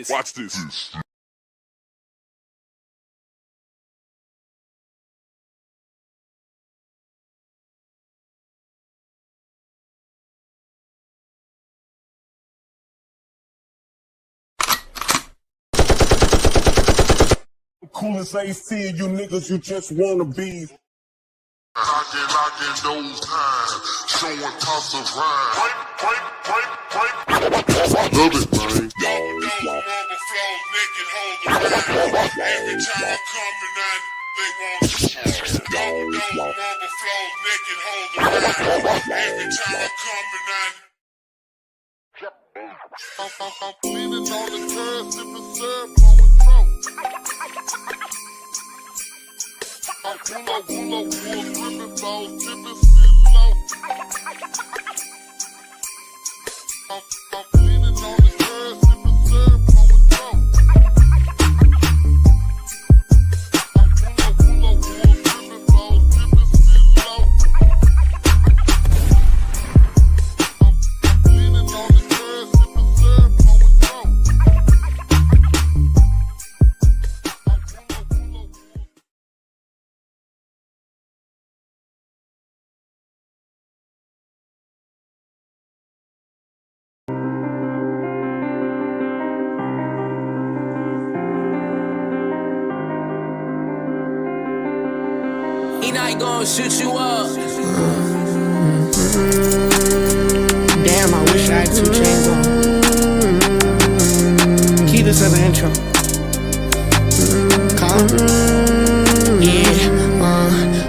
Watch this. Cool as AC, you niggas, you just wanna be. Locking those times, showing toss of rhyme. Love it, man. Every time I come and they want to every time I come and I'm leaning on the curb, sipping syrup, blowing throat. I'm pull up, gripping balls, tipping spin low. I'm leaning on the curb, sipping syrup, blowing throat. I'm pull up, gripping balls, tipping spin low. I'm leaning on the curb, sipping syrup, blowing throat. He not gonna shoot you up. Damn, I wish I had 2 chains on. Key this as an intro. Calm.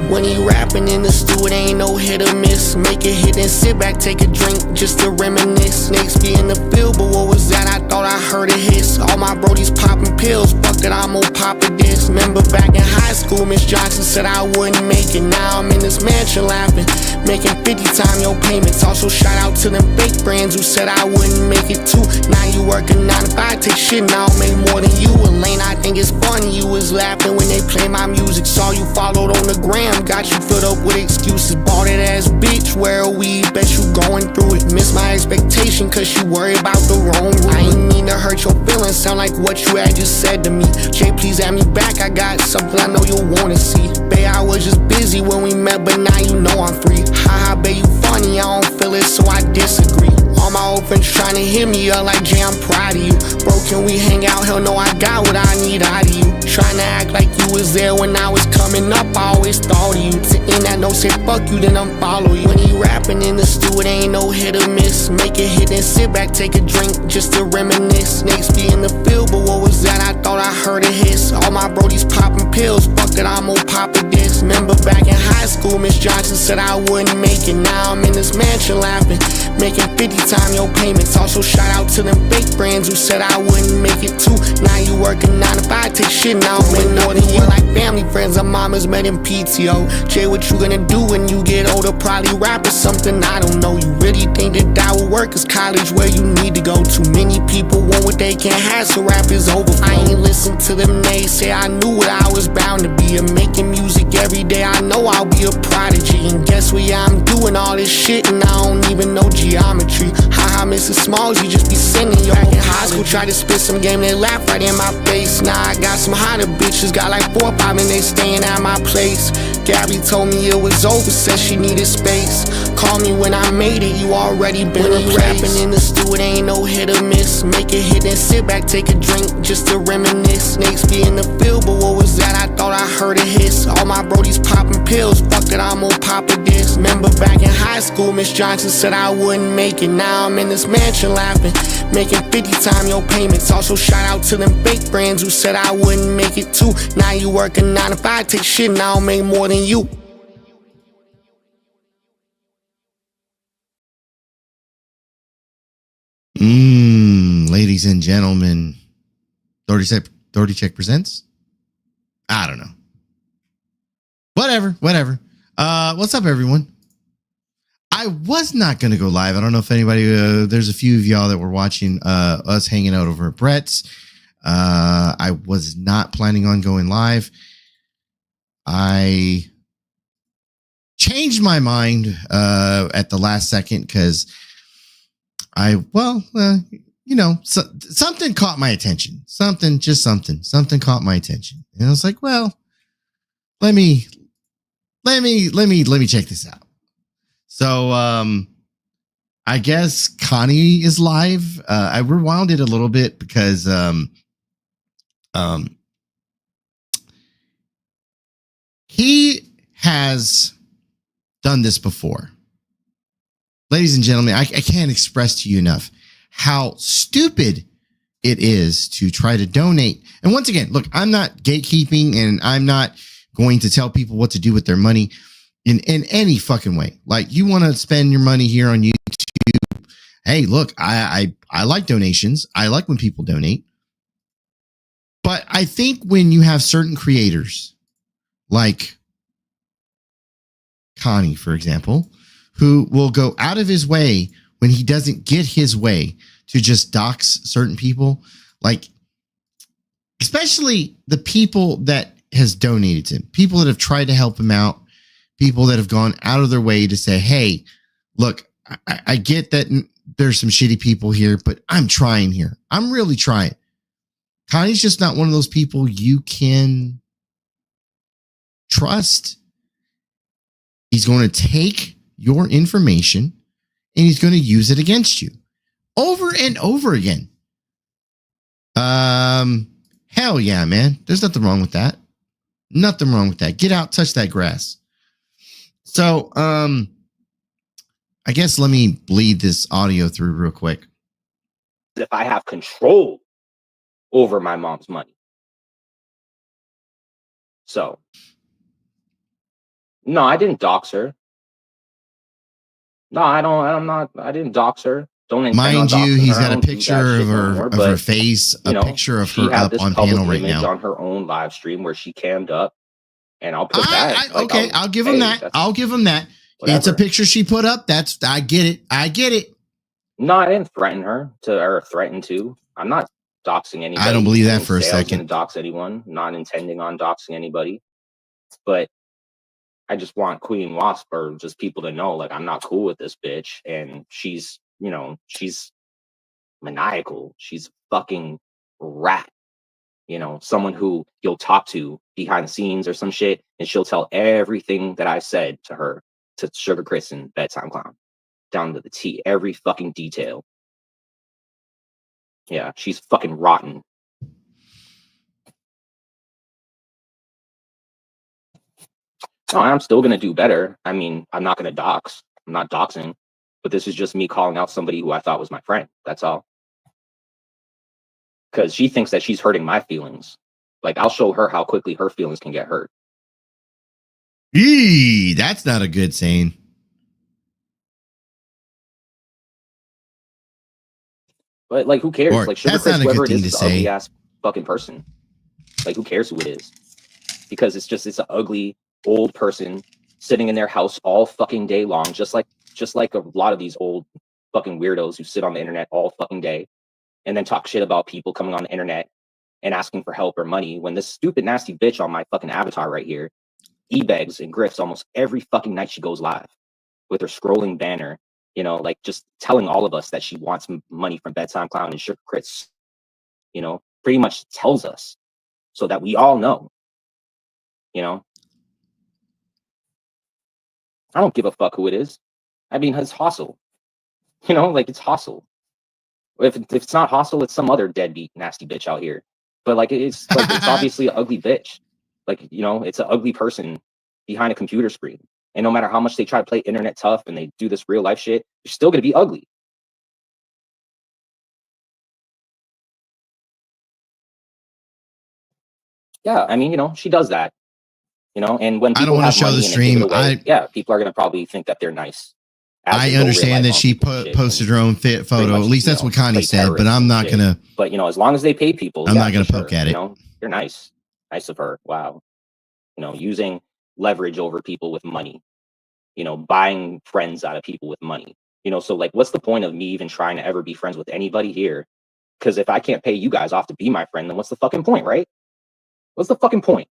When he rapping in the stew, it ain't no hit or miss. Make it hit and sit back, take a drink just to reminisce. Snakes be in the field, but what was that? I thought I heard a hiss. All my brodies popping pills, fuck it, I'm gon' pop a diss. Remember back in high school, Miss Johnson said I wouldn't make it. Now I'm in this mansion laughing, making 50 time your payments. Also shout out to them fake friends who said I wouldn't make it too. Now you working 9 to 5, take shit, now I'll make more than you. Elaine, I think it's funny, you was laughing when they play my music. Saw you followed on the gram, got you filled up with excuses. Bought that ass bitch, where are we? Bet you going through it. Miss my expectation cause you worry about the wrong route. I ain't mean to hurt your feelings, sound like what you had just said to me. Jay, please add me back, I got something I know you'll wanna see. Bae, I was just busy when we met, but now you know I'm free. Haha, bae, you funny, I don't feel it, so I disagree. All my old friends trying to hit me up like Jay, I'm proud of you. Bro, can we hang out? Hell no, I got what I need out of you. Trying to act like you was there when I was coming up, I always thought of you. To end that note, say fuck you, then unfollow you. When he rapping in the stew, it ain't no hit or miss. Make it hit and sit back, take a drink just to reminisce. Snakes be in the field, but what was that? I thought I heard a hiss. All my brodies popping pills, fuck it, I'm gon' pop a diss. Remember back in high school, Miss Johnson said I wouldn't make it. Now I'm in this mansion laughing, making 50 time your payments. Also shout out to them fake friends who said I wouldn't make it too. Now you working 9 to 5, take shit, now I'm making more than you. Like family friends, our mamas met in PTO. Jay, what you gonna do when you get older? Probably rap or something, I don't know. You really think that will work? Is college where you need to go? Too many people want what they can't have, so rap is over. I ain't listen to them naysay, I knew what I was bound to be. I'm making music every day, I know I'll be a prodigy. And guess what, yeah, I'm doing all this shit and I don't even know geometry. Haha, Mrs. Smalls, you just be singing your own high school. Try to spit some game, they laugh right in my face. Now I got some hotter bitches, got like 4 or 5 and they staying at my place. Gabby told me it was over, said she needed space. Call me when I made it, you already been when you rapping in the stew, it ain't no hit or miss. Make it hit and sit back, take a drink just to reminisce. Snakes be in the field, but what was that? I thought I heard a hiss. All my brodies popping pills, fuck it, I'm gon' pop a diss. Remember back in high school, Miss Johnson said I wouldn't make it. Now I'm in this mansion laughing, making 50 time your payments. Also shout out to them fake friends who said I wouldn't make it too. Now you working 9 to 5, take shit, now I'll make more than you. Ladies and gentlemen, 30 Check presents. I don't know. Whatever. What's up, everyone? I was not going to go live. I don't know if anybody, there's a few of y'all that were watching us hanging out over at Brett's. I was not planning on going live. I changed my mind at the last second because something caught my attention. Something caught my attention. And I was like, well, let me check this out. So, I guess Connie is live. I rewound it a little bit because, he has done this before. Ladies and gentlemen, I can't express to you enough how stupid it is to try to donate. And once again, look, I'm not gatekeeping and I'm not going to tell people what to do with their money in any fucking way. Like, you want to spend your money here on YouTube. Hey, look, I like donations. I like when people donate. But I think when you have certain creators like Connie, for example, who will go out of his way when he doesn't get his way to just dox certain people, like especially the people that has donated to him, people that have tried to help him out, people that have gone out of their way to say, hey, look, I get that there's some shitty people here, but I'm trying here. I'm really trying. Connie's just not one of those people you can trust. He's going to take your information and he's going to use it against you over and over again. Hell yeah, man. There's nothing wrong with that. Nothing wrong with that. Get out, touch that grass. So, I guess let me bleed this audio through real quick. If I have control over my mom's money. So, no, I didn't dox her. No, I didn't dox her. Don't intend on mind you, doxing he's her. I got a don't do that picture shit of no her more, of but, her face, a you know, picture of she her had up this on public panel right image now. on her own live stream where she cammed up, and I'll put that. Like, okay, I'll give him that. I'll give him that. Whatever. It's a picture she put up. That's, I get it. I get it. No, I didn't threaten her or threaten to. I'm not doxing anybody. I don't believe that didn't for a say I was second. gonna dox anyone. Not intending on doxing anybody, but I just want Queen Wasp or just people to know, like, I'm not cool with this bitch, and she's, you know, she's maniacal. She's a fucking rat. You know, someone who you'll talk to behind the scenes or some shit, and she'll tell everything that I said to her, to Sugar Chris and Bedtime Clown, down to the T, every fucking detail. Yeah, she's fucking rotten. No, I'm still gonna do better. I mean, I'm not gonna dox. I'm not doxing, but this is just me calling out somebody who I thought was my friend. That's all. Because she thinks that she's hurting my feelings. Like, I'll show her how quickly her feelings can get hurt. Eee, that's not a good saying. But, like, who cares? Or, like, Sugar that's Chris, not a good whoever it thing is, to is an say. ugly ass fucking person. Like, who cares who it is? Because it's an ugly old person sitting in their house all fucking day long, just like a lot of these old fucking weirdos who sit on the internet all fucking day and then talk shit about people coming on the internet and asking for help or money, when this stupid nasty bitch on my fucking avatar right here e-begs and grifts almost every fucking night she goes live with her scrolling banner, you know, like, just telling all of us that she wants money from Bedtime Clown and Sugar Chris, you know, pretty much tells us so that we all know, you know. I don't give a fuck who it is. I mean, it's Hustle, you know, like, it's Hustle. If it's not Hustle, it's some other deadbeat nasty bitch out here. But, like, it's obviously an ugly bitch. Like, you know, it's an ugly person behind a computer screen. And no matter how much they try to play internet tough and they do this real life shit, they're still gonna be ugly. Yeah, I mean, you know, she does that. You know, and when I don't people want have to show money the and they give stream. it away, yeah, people are gonna probably think that they're nice. I understand that she posted her own fit photo. At least that's what Connie said, but I'm not going to. But, you know, as long as they pay people, I'm not going to poke at it. You know, you're nice. Nice of her. Wow. You know, using leverage over people with money, you know, buying friends out of people with money, you know. So, like, what's the point of me even trying to ever be friends with anybody here? Because if I can't pay you guys off to be my friend, then what's the fucking point, right? What's the fucking point?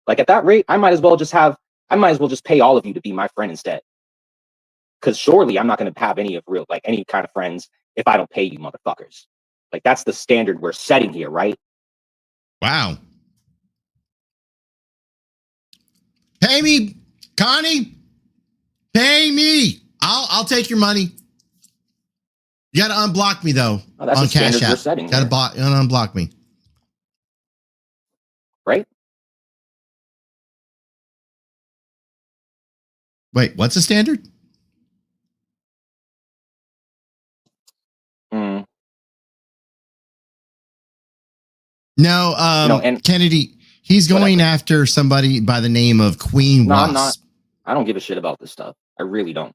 Like, at that rate, I might as well just pay all of you to be my friend instead. Because surely I'm not going to have any kind of friends if I don't pay you motherfuckers. Like that's the standard we're setting here, right? Wow. Pay me, Connie. Pay me. I'll take your money. You gotta unblock me though. Oh, that's on the standard Cash we're App. setting Gotta here. unblock me. Right? Wait, what's the standard? Mm. No, And Kennedy, he's going whatever. after somebody by the name of Queen No, Wasp. I'm not. I don't give a shit about this stuff. I really don't.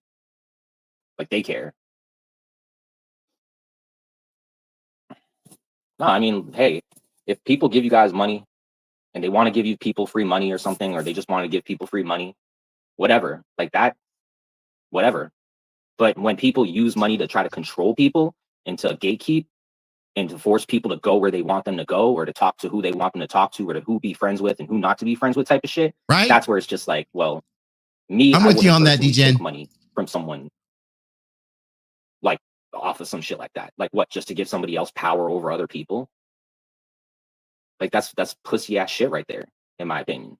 Like they care. No, I mean, hey, if people give you guys money and they want to give you people free money or something, or they just want to give people free money, whatever, like that, whatever. But when people use money to try to control people and to gatekeep and to force people to go where they want them to go, or to talk to who they want them to talk to, or to who be friends with and who not to be friends with type of shit, Right? that's where it's just like, well, me, I'm I with you wouldn't on that, personally DJen. take money from someone like off of some shit like that. Like what, just to give somebody else power over other people? Like that's pussy ass shit right there, in my opinion.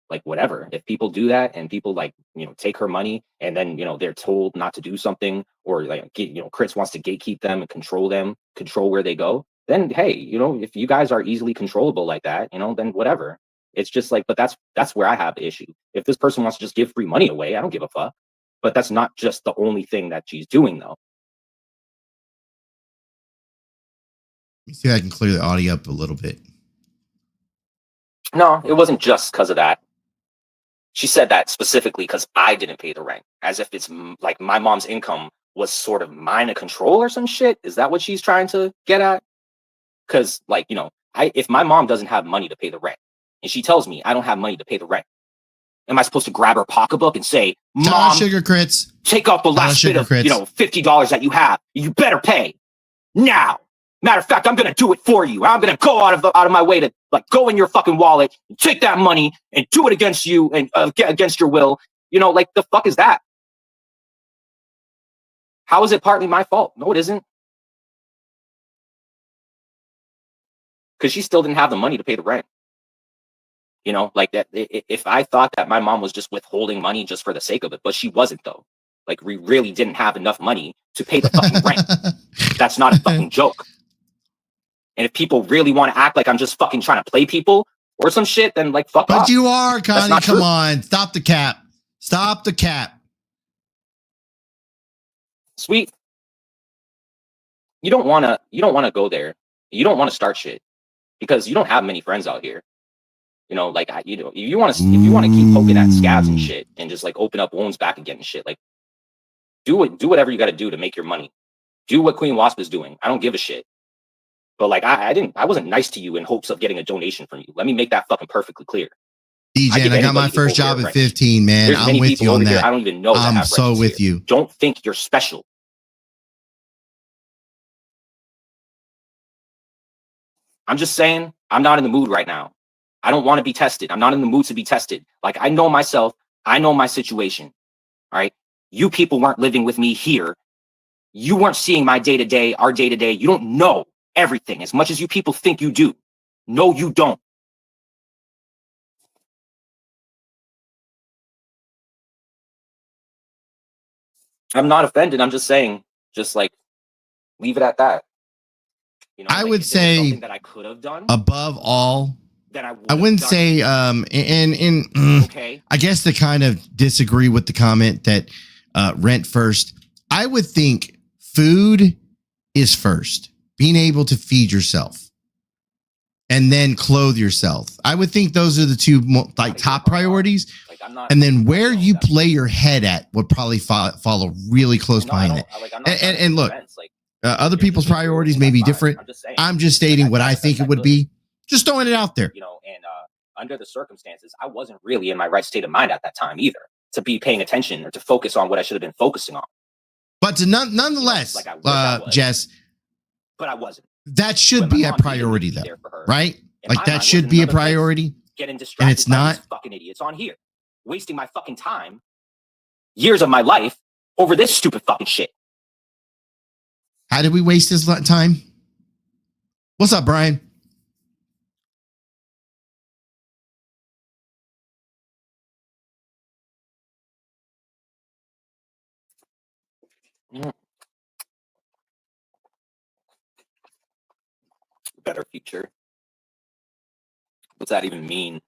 Like whatever, if people do that and people like, you know, take her money and then, you know, they're told not to do something, or like, you know, Chris wants to gatekeep them and control them, control where they go, then hey, you know, if you guys are easily controllable like that, you know, then whatever. It's just like, but that's where I have the issue. If this person wants to just give free money away, I don't give a fuck. But that's not just the only thing that she's doing though. Let me see if I can clear the audio up a little bit. No, it wasn't just because of that. She said that specifically because I didn't pay the rent, as if it's like my mom's income was sort of mine to control or some shit. Is that what she's trying to get at? Because, like, you know, if my mom doesn't have money to pay the rent and she tells me I don't have money to pay the rent, am I supposed to grab her pocketbook and say, Mom, Sugar Crits, take out the last bit of, you know, $50 that you have. You better pay now. Matter of fact, I'm gonna do it for you. I'm gonna go out of my way to like go in your fucking wallet, and take that money, and do it against you and against your will. You know, like the fuck is that? How is it partly my fault? No, it isn't. Because she still didn't have the money to pay the rent. You know, like that. If I thought that my mom was just withholding money just for the sake of it, but she wasn't though. Like we really didn't have enough money to pay the fucking rent. That's not a fucking joke. And if people really want to act like I'm just fucking trying to play people or some shit, then like fuck off. But you are, Connie. Come true. on, stop the cap. Stop the cap. Sweet. You don't want to go there. You don't want to start shit because you don't have many friends out here. You know, like you know, if you want to keep poking at scabs and shit and just like open up wounds back again and shit, like do whatever you got to do to make your money. Do what Queen Wasp is doing. I don't give a shit. But like I wasn't nice to you in hopes of getting a donation from you. Let me make that fucking perfectly clear. DJ, I got my first job at 15, man. There's I'm with you on that. I don't even know. I'm so with you. Don't think you're special. I'm just saying, I'm not in the mood right now. I don't want to be tested. I'm not in the mood to be tested. Like I know myself. I know my situation. All right. You people weren't living with me here. You weren't seeing my day-to-day, our day-to-day. You don't know everything as much as you people think you do. No, you don't. I'm not offended. I'm just saying, just like, leave it at that. You know, I like, would say something that I could have done above all, that I wouldn't say, okay. I guess to kind of disagree with the comment that rent first, I would think food is first. Being able to feed yourself and then clothe yourself. I would think those are the two like top priorities. Like, and then where you play your head at would probably follow really close behind it. And look, other people's priorities may be different. I'm just stating what I think it would be. Just throwing it out there. You know, and under the circumstances, I wasn't really in my right state of mind at that time either to be paying attention or to focus on what I should have been focusing on. But to nonetheless, Jess, but I wasn't. That should be a priority, though, right? Like that should be a priority. Getting distracted, and it's not. Fucking idiots on here, wasting my fucking time, years of my life over this stupid fucking shit. How did we waste his time? What's up, Brian? Better future. What's that even mean?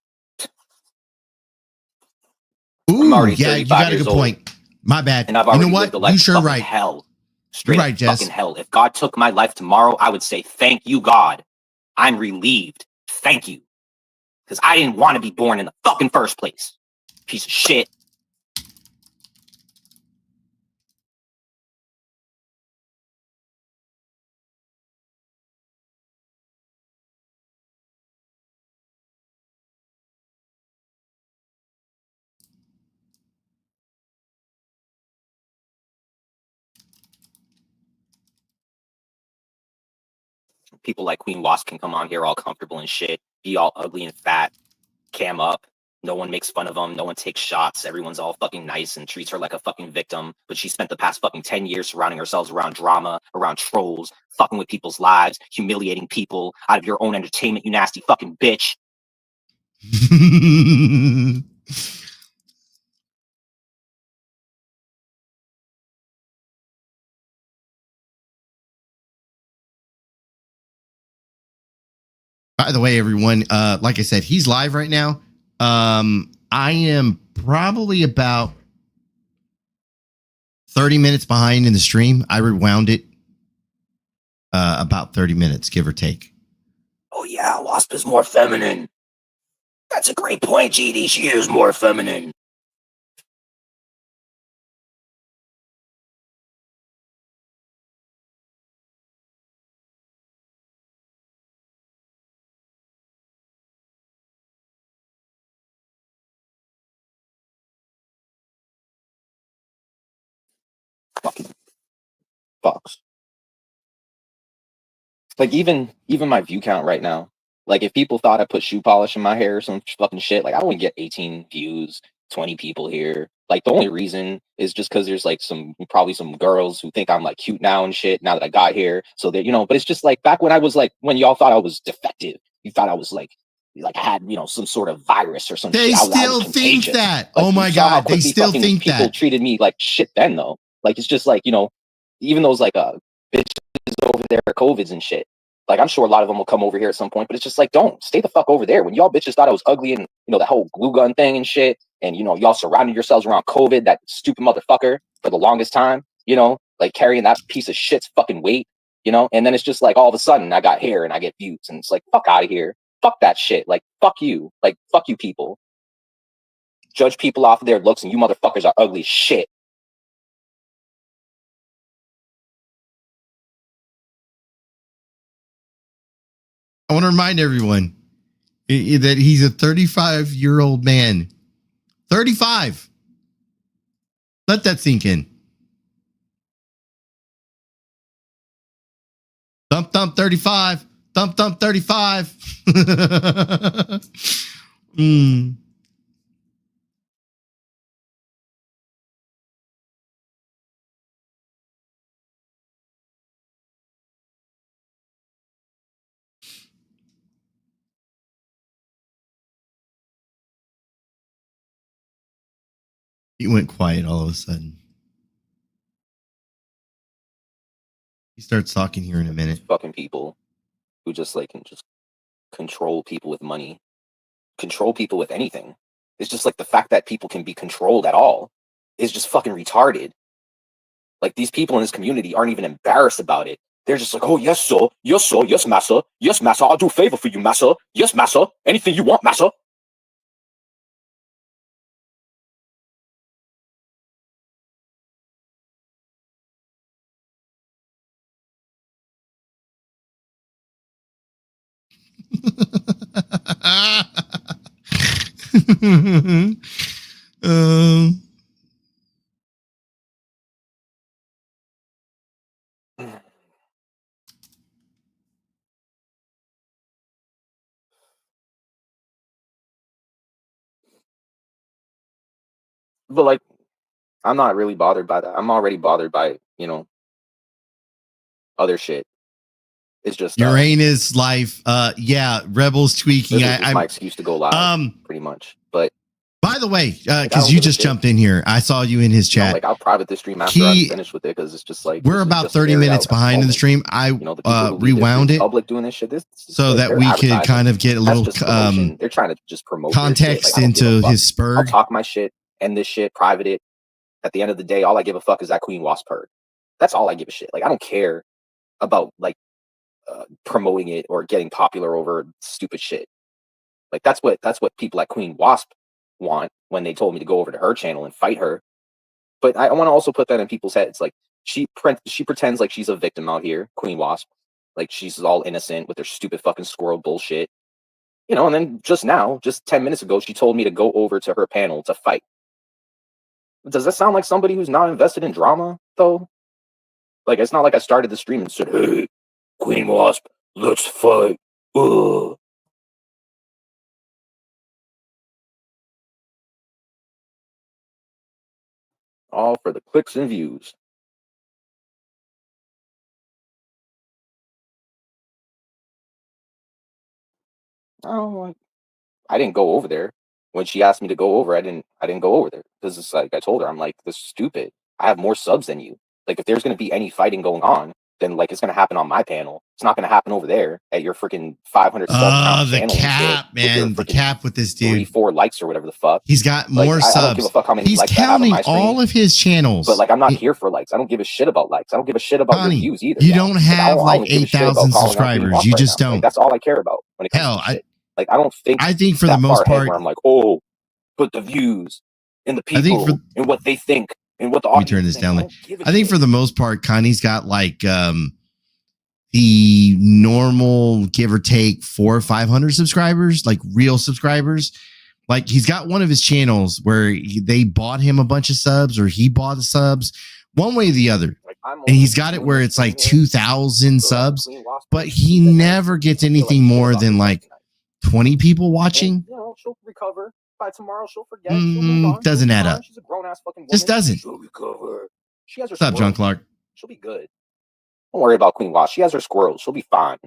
I'm Ooh, already yeah, you 35 got a years good old, point. My bad. and I've You already know lived a what? life You of sure fucking right. hell. You're Straight right, up Jess. fucking hell. If God took my life tomorrow, I would say, thank you, God. I'm relieved. Thank you. Because I didn't want to be born in the fucking first place. Piece of shit. People like Queen Wasp can come on here all comfortable and shit, be all ugly and fat, cam up. No one makes fun of them. No one takes shots. Everyone's all fucking nice and treats her like a fucking victim. But she spent the past fucking 10 years surrounding herself around drama, around trolls, fucking with people's lives, humiliating people out of your own entertainment, you nasty fucking bitch. By the way, everyone, like I said, he's live right now. I am probably about 30 minutes behind in the stream. I rewound it about 30 minutes, give or take. Oh yeah, Wasp is more feminine. That's a great point, GD. She is more feminine. Fucking fucks. Like even my view count right now. Like if people thought I put shoe polish in my hair or some fucking shit, like I wouldn't get 18 views, 20 people here. Like the only reason is just because there's like probably some girls who think I'm like cute now and shit now that I got here. So that but it's just like back when I was like when y'all thought I was defective, you thought I was like I had some sort of virus or some They shit. I still was think contagious. that. Like, Oh my you saw how God. They quickly still fucking think people that. treated me like shit then though. Like it's just like even those like bitches over there for COVIDs and shit. Like I'm sure a lot of them will come over here at some point, but it's just like don't stay the fuck over there. When y'all bitches thought I was ugly and the whole glue gun thing and shit, and y'all surrounded yourselves around COVID, that stupid motherfucker for the longest time, like carrying that piece of shit's fucking weight, and then it's just like all of a sudden I got hair and I get views, and it's like fuck out of here, fuck that shit, like fuck you people. Judge people off of their looks, and you motherfuckers are ugly as shit. I want to remind everyone that he's a 35-year-old man. 35. Let that sink in. Thump, thump, 35. Thump, thump, 35. He went quiet all of a sudden. He starts talking here in a minute. Fucking people who just like can just control people with money, control people with anything. It's just like the fact that people can be controlled at all is just fucking retarded. Like these people in this community aren't even embarrassed about it. They're just like, oh yes, sir, yes, massa, yes, massa, I'll do a favor for you, massa, yes, massa, anything you want, massa. um, But like, I'm not really bothered by that. I'm already bothered by, other shit. It's just Uranus life. Yeah, Rebels tweaking. this is just my excuse to go live, pretty much. But by the way, I because don't you give a just shit. jumped in here, I saw you in his You know, chat. like I'll private this stream after I'm finished with it because it's just like We're this is about just to 30 air it minutes out at the behind in the moment. stream. I You know, the people who leave this rewound in it public doing this shit. This so like, that they're we could advertising. kind of get a That's little just promotion. They're trying to just promote their shit. context Like, I don't give a into fuck. his I'll spurg. talk my shit, end this shit, private it. At the end of the day, all I give a fuck is that Queen Wasp purge. That's all I give a shit. Like I don't care about like promoting it or getting popular over stupid shit. Like that's what people like Queen Wasp want when they told me to go over to her channel and fight her. But I want to also put that in people's heads. Like she pretends like she's a victim out here, Queen Wasp. Like she's all innocent with her stupid fucking squirrel bullshit. You know, and then just 10 minutes ago, she told me to go over to her panel to fight. Does that sound like somebody who's not invested in drama, though? Like, it's not like I started the stream and said, hey, Queen Wasp, let's fight. Ugh. All for the clicks and views. Oh, I didn't go over there. When she asked me to go over, I didn't go over there because it's like I told her, I'm like, this is stupid. I have more subs than you. Like, if there's going to be any fighting going on, then like it's going to happen on my panel. It's not going to happen over there at your freaking 500 sub count The channel. cap, man, the cap with this dude. 3-4 likes or whatever the fuck. He's got Like, more I don't subs. give a fuck how many He's likes I have on counting my stream. all of his channels. But like, I'm not here for likes. I don't give a shit about likes. I don't give a shit about Connie, your views either. you y'all. don't Like, have I like don't give a shit about 8,000 calling out Queen subscribers. Wasp You right just now. don't. Like, that's all I care about when it comes Hell, to shit. Like, I think for the that most far ahead part, where I'm like, oh, but the views and the I think people and what they think and what the let me audience turn this thinks. down. I don't give a I think shit. for the most part, Connie's got like the normal give or take 400 or 500 subscribers, like real subscribers. Like he's got one of his channels where they bought him a bunch of subs or he bought the subs one way or the other. Like, And he's got it where it's like 2,000 subs, but he never gets anything more than like 20 people watching. And, you know, she'll recover. By tomorrow, she'll forget. She'll move on. Doesn't add up. She's a grown-ass fucking woman. Just doesn't. She'll recover. She has her What's up, John squirrels. Clark? She'll be good. Don't worry about Queen Wasp. She has her squirrels. She'll be fine.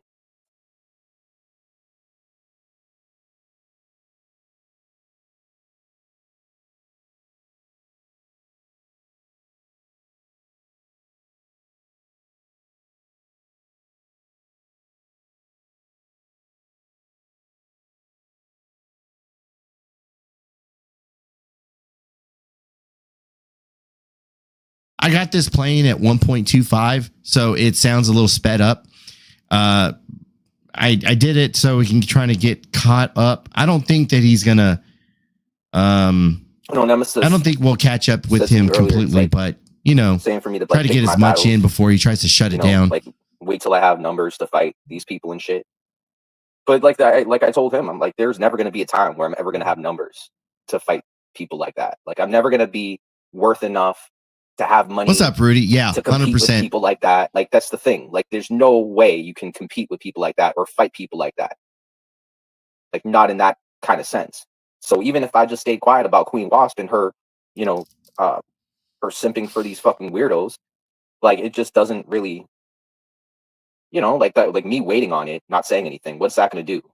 I got this playing at 1.25, so it sounds a little sped up. I did it so we can try to get caught up. I don't think that he's gonna. No, Nemesis. I don't think we'll catch up with him completely, like, but you know, saying for me to try to get as much in before he tries to shut it down. Like, wait till I have numbers to fight these people and shit. But like I told him, I'm like, there's never going to be a time where I'm ever going to have numbers to fight people like that. Like, I'm never going to be worth enough to have money. What's up, Rudy? Yeah, to compete 100%. with people like that. Like, that's the thing. Like, there's no way you can compete with people like that or fight people like that. Like, not in that kind of sense. So even if I just stayed quiet about Queen Wasp and her, you know, her simping for these fucking weirdos, like, it just doesn't really, you know, like that, like me waiting on it, not saying anything. What's that going to do?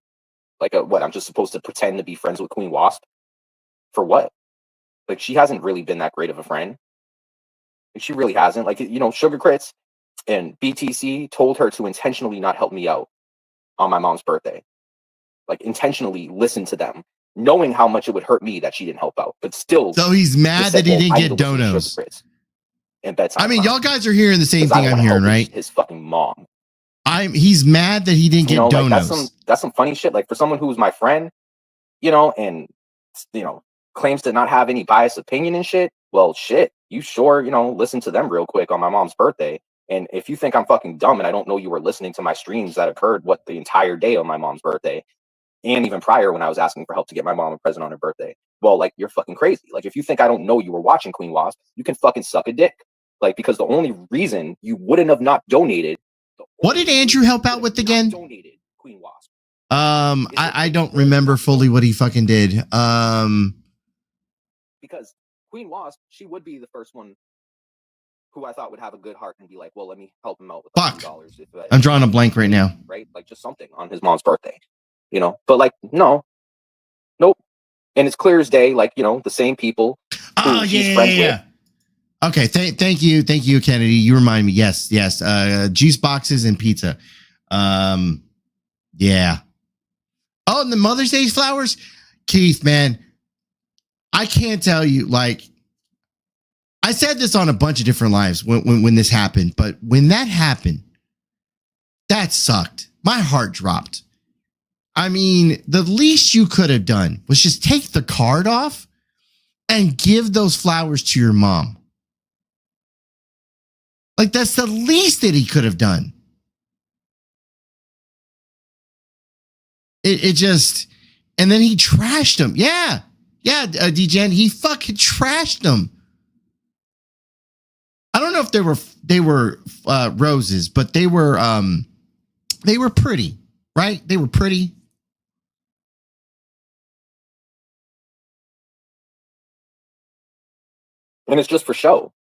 Like, what? I'm just supposed to pretend to be friends with Queen Wasp for what? Like, she hasn't really been that great of a friend. Like, she really hasn't. Like, you know, Sugar Crits and BTC told her to intentionally not help me out on my mom's birthday. Like, intentionally listen to them, knowing how much it would hurt me that she didn't help out, but still. So he's mad that he didn't get donos. I mean, y'all guys are hearing the same thing I'm hearing, right? His fucking mom. He's mad that he didn't get donos. Like, that's some funny shit. Like, for someone who's my friend, you know, and you know, claims to not have any biased opinion and shit. Well, shit, you sure, you know, listen to them real quick on my mom's birthday. And if you think I'm fucking dumb and I don't know you were listening to my streams that occurred the entire day on my mom's birthday, and even prior when I was asking for help to get my mom a present on her birthday, well, like, you're fucking crazy. Like, if you think I don't know you were watching Queen Wasp, you can fucking suck a dick. Like, because the only reason you wouldn't have not donated. What did Andrew help out with again? Donated Queen Wasp. I don't remember fully what he fucking did. Because Queen Wasp, she would be the first one who I thought would have a good heart and be like, well, let me help him out with Fuck. $100. I'm drawing a blank right now. Right? Like just something on his mom's birthday, you know? But like, no, nope. And it's clear as day, like, you know, the same people. Oh, yeah. Okay, thank you, Kennedy. You remind me. Yes. Juice boxes and pizza. Yeah. Oh, and the Mother's Day flowers, Keith, man. I can't tell you. Like, I said this on a bunch of different lives when this happened, but when that happened, that sucked. My heart dropped. I mean, the least you could have done was just take the card off and give those flowers to your mom. Like, that's the least that he could have done. It just, and then he trashed him. Yeah, DGen, he fucking trashed him. I don't know if they were roses, but they were pretty, right? They were pretty. And it's just for show.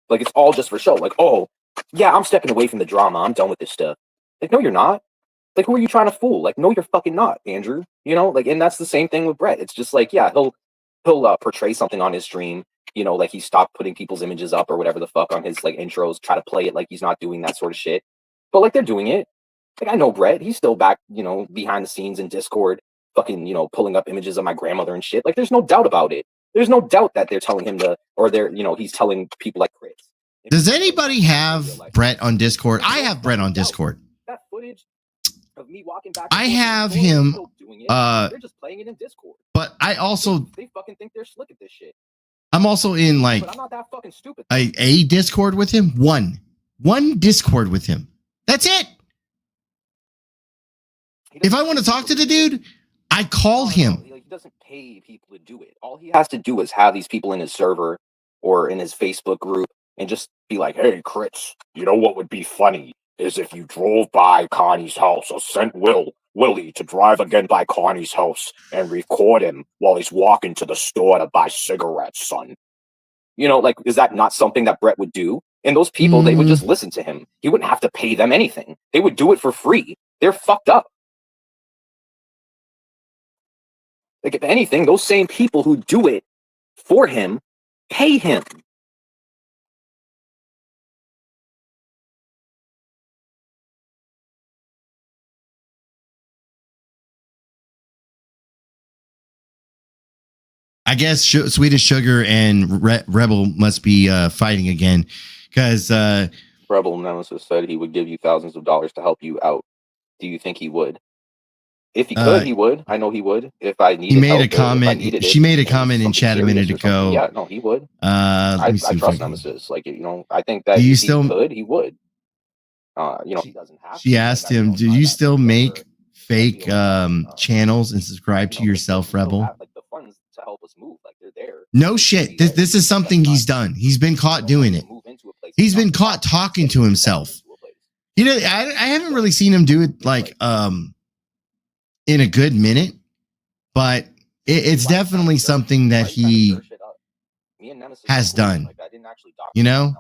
Like, it's all just for show. Like, oh, yeah, I'm stepping away from the drama. I'm done with this stuff. Like, no, you're not. Like, who are you trying to fool? Like, no, you're fucking not, Andrew. You know, like, and that's the same thing with Brett. It's just like, yeah, he'll portray something on his stream, you know, like he stopped putting people's images up or whatever the fuck on his like intros, try to play it like he's not doing that sort of shit. But like, they're doing it. Like, I know Brett, he's still back, you know, behind the scenes in Discord, fucking, you know, pulling up images of my grandmother and shit. Like, there's no doubt about it. There's no doubt that they're telling him to, or they're, you know, he's telling people like Chris. Does anybody have Brett on Discord? I have Brett on Discord. That footage of me walking back. I have him. They're just playing it in Discord. But I also, they fucking think they're slick at this shit. I'm also in like but I'm not that fucking stupid. A Discord with him. One Discord with him. That's it. If I want to talk to the dude, I call him. He doesn't pay people to do it. All he has to do is have these people in his server or in his Facebook group and just be like, hey, Chris, you know what would be funny is if you drove by Connie's house or sent Willie to drive again by Connie's house and record him while he's walking to the store to buy cigarettes, son. You know, like, is that not something that Brett would do? And those people, they would just listen to him. He wouldn't have to pay them anything. They would do it for free. They're fucked up. Like, if anything, those same people who do it for him pay him. I guess Swedish Sugar and Rebel must be fighting again because Rebel Nemesis said he would give you thousands of dollars to help you out. Do you think he would? If he could, he would. I know he would. If I needed, he made a comment. She made a comment in chat a minute ago. Yeah, no, he would. I trust Nemesis. Like, you know, I think that he could, he would. You know, he doesn't have. She asked him, "Do you still make fake channels and subscribe to yourself, Rebel?" Like the funds to help us move, like they're there. No shit. This is something he's done. He's been caught doing it. He's been caught talking to himself. You know, I haven't really seen him do it like in a good minute, but it's definitely something that he has done. You know?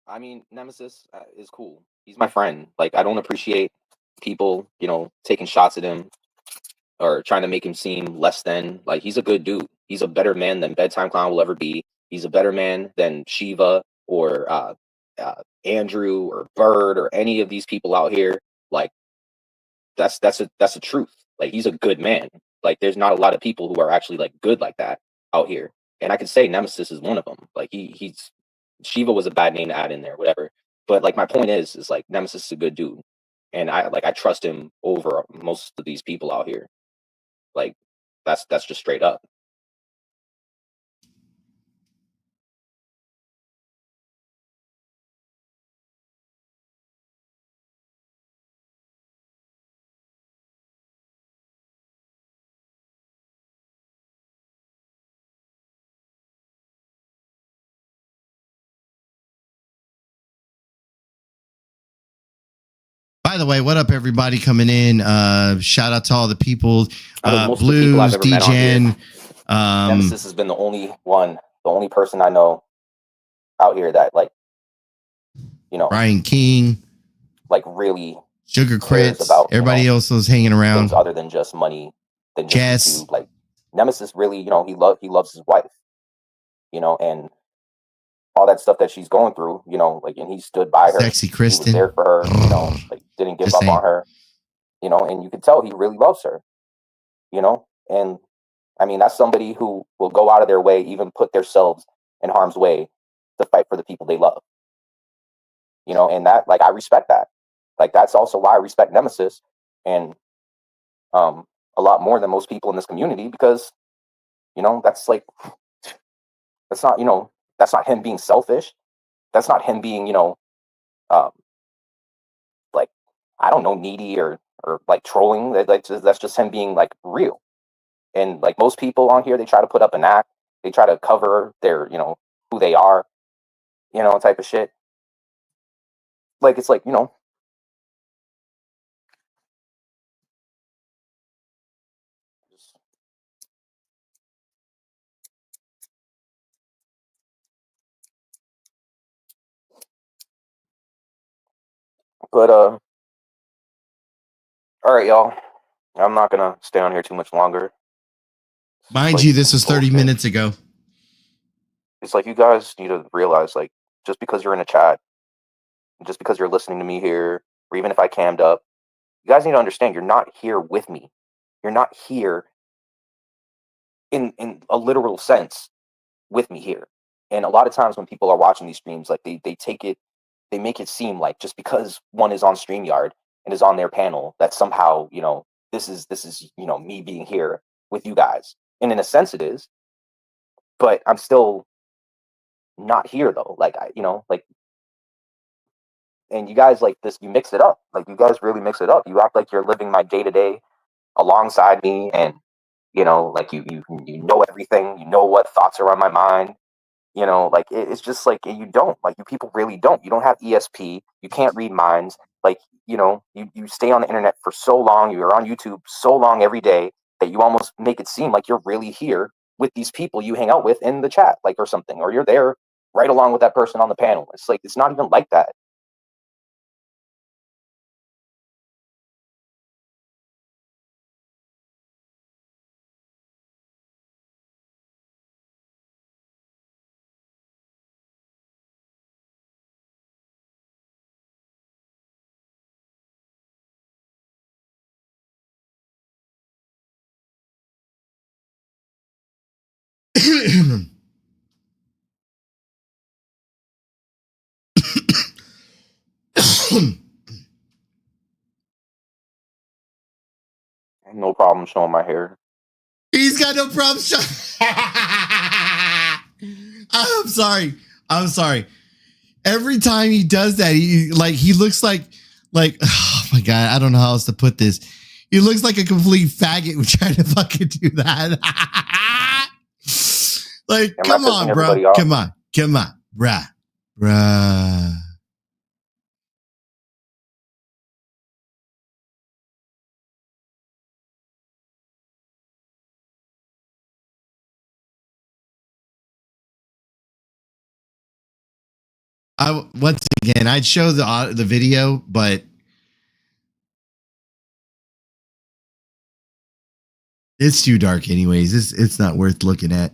I mean, Nemesis is cool. He's my friend. Like, I don't appreciate people, you know, taking shots at him or trying to make him seem less than. Like, he's a good dude. He's a better man than Bedtime Clown will ever be. He's a better man than Shiva or Andrew or Bird or any of these people out here. Like, that's a truth. Like, he's a good man. Like, there's not a lot of people who are actually like good like that out here. And I could say Nemesis is one of them. Like, he's Shiva was a bad name to add in there, whatever. But like, my point is like, Nemesis is a good dude, and I trust him over most of these people out here. Like, that's just straight up. By the way, what up, everybody coming in? Shout out to all the people. Blues, DJen, Nemesis has been the only person I know out here that, like, you know, Brian King, like, really Sugar cares Crits, about, everybody else was hanging around. things other than just money, than just Jess. YouTube. Like, Nemesis really, you know, he loves his wife, you know, and all that stuff that she's going through, you know, like, and he stood by her. Sexy Kristen. He was there for her, you know, like, didn't give Just up saying. on her, you know, and you can tell he really loves her, you know, and I mean, that's somebody who will go out of their way, even put themselves in harm's way to fight for the people they love, you know, and that, like, I respect that. Like, that's also why I respect Nemesis, and a lot more than most people in this community, because, you know, that's like, that's not, you know, that's not him being selfish. That's not him being, you know, like, I don't know, needy or like trolling. That's just him being, like, real. And, like, most people on here, they try to put up an act. They try to cover their, you know, who they are, you know, type of shit. Like, it's like, you know, but all right, y'all. I'm not gonna stay on here too much longer. Mind Like, you, this was 30 bullshit. minutes ago. It's like, you guys need to realize, like, just because you're in a chat, just because you're listening to me here, or even if I cammed up, you guys need to understand you're not here with me. You're not here in a literal sense with me here. And a lot of times when people are watching these streams, like, they make it seem like just because one is on StreamYard and is on their panel, that somehow, you know, this is, you know, me being here with you guys. And in a sense it is, but I'm still not here though. Like, you know, like, and you guys, like, this, you mix it up. Like, you guys really mix it up. You act like you're living my day to day alongside me, and, you know, like, you know everything. You know what thoughts are on my mind. You know, like, it's just like, you don't, like, you people really don't. You don't have ESP. You can't read minds. Like, you know, you stay on the internet for so long. You're on YouTube so long every day that you almost make it seem like you're really here with these people you hang out with in the chat, like, or something, or you're there right along with that person on the panel. It's like, it's not even like that. No problem showing my hair. He's got no problem. I'm sorry. I'm sorry. Every time he does that, he looks like, oh my God, I don't know how else to put this. He looks like a complete faggot trying to fucking do that. Like, come on, bro. Come on. Come on. Bruh. Once again, I'd show the video, but it's too dark anyways. It's not worth looking at.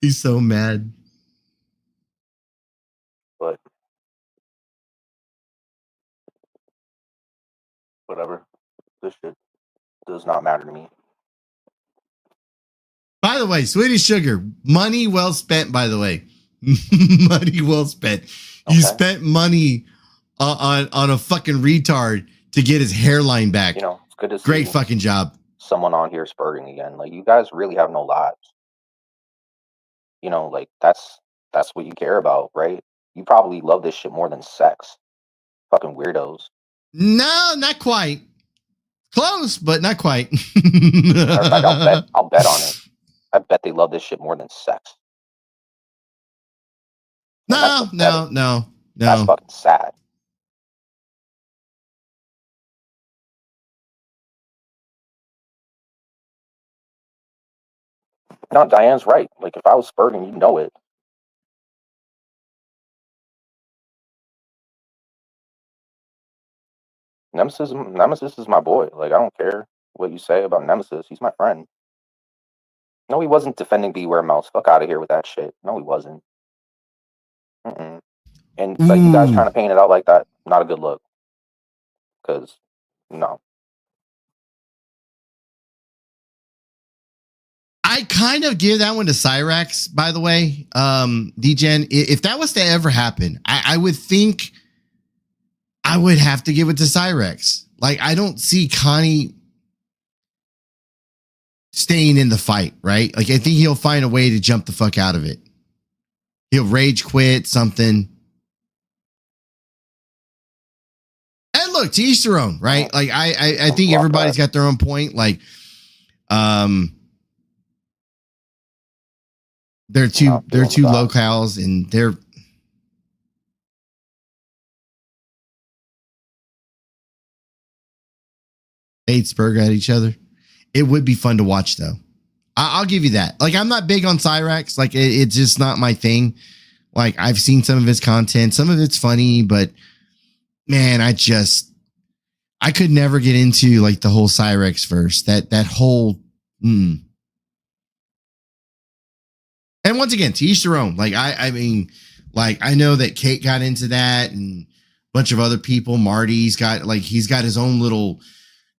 He's so mad. But whatever. This shit does not matter to me. By the way, Sweetie Sugar, money well spent, by the way. Money well spent. Okay. You spent money on a fucking retard to get his hairline back. You know, it's good to see. Great fucking job. Someone on here spurting again. Like, you guys really have no lives. You know, like, that's what you care about, right? You probably love this shit more than sex. Fucking weirdos. No, not quite. Close, but not quite. Matter of fact, I'll bet on it. I bet they love this shit more than sex. No. That's fucking sad. No, Diane's right. Like, if I was spurting, you know it. Nemesis is my boy. Like, I don't care what you say about Nemesis. He's my friend. No, he wasn't defending Beware Mouse. Fuck out of here with that shit. No, he wasn't. Mm-mm. And like you guys Ooh. trying to paint it out like that, not a good look. Because no, I kind of give that one to Cyrax, by the way. DGen, if that was to ever happen, I would think I would have to give it to Cyrax. Like, I don't see Connie staying in the fight, right? Like, I think he'll find a way to jump the fuck out of it. He'll rage quit something. And look, to each their own, right? Like, I think everybody's got their own point. Like, they're two locales, and they're Batesburg at each other. It would be fun to watch, though. I'll give you that. Like, I'm not big on Cyrax. Like, it's just not my thing. Like, I've seen some of his content. Some of it's funny, but man, I could never get into like the whole Cyrax verse. That whole. And once again, to each their own. Like, I mean, like, I know that Kate got into that, and a bunch of other people. Marty's got, like, he's got his own little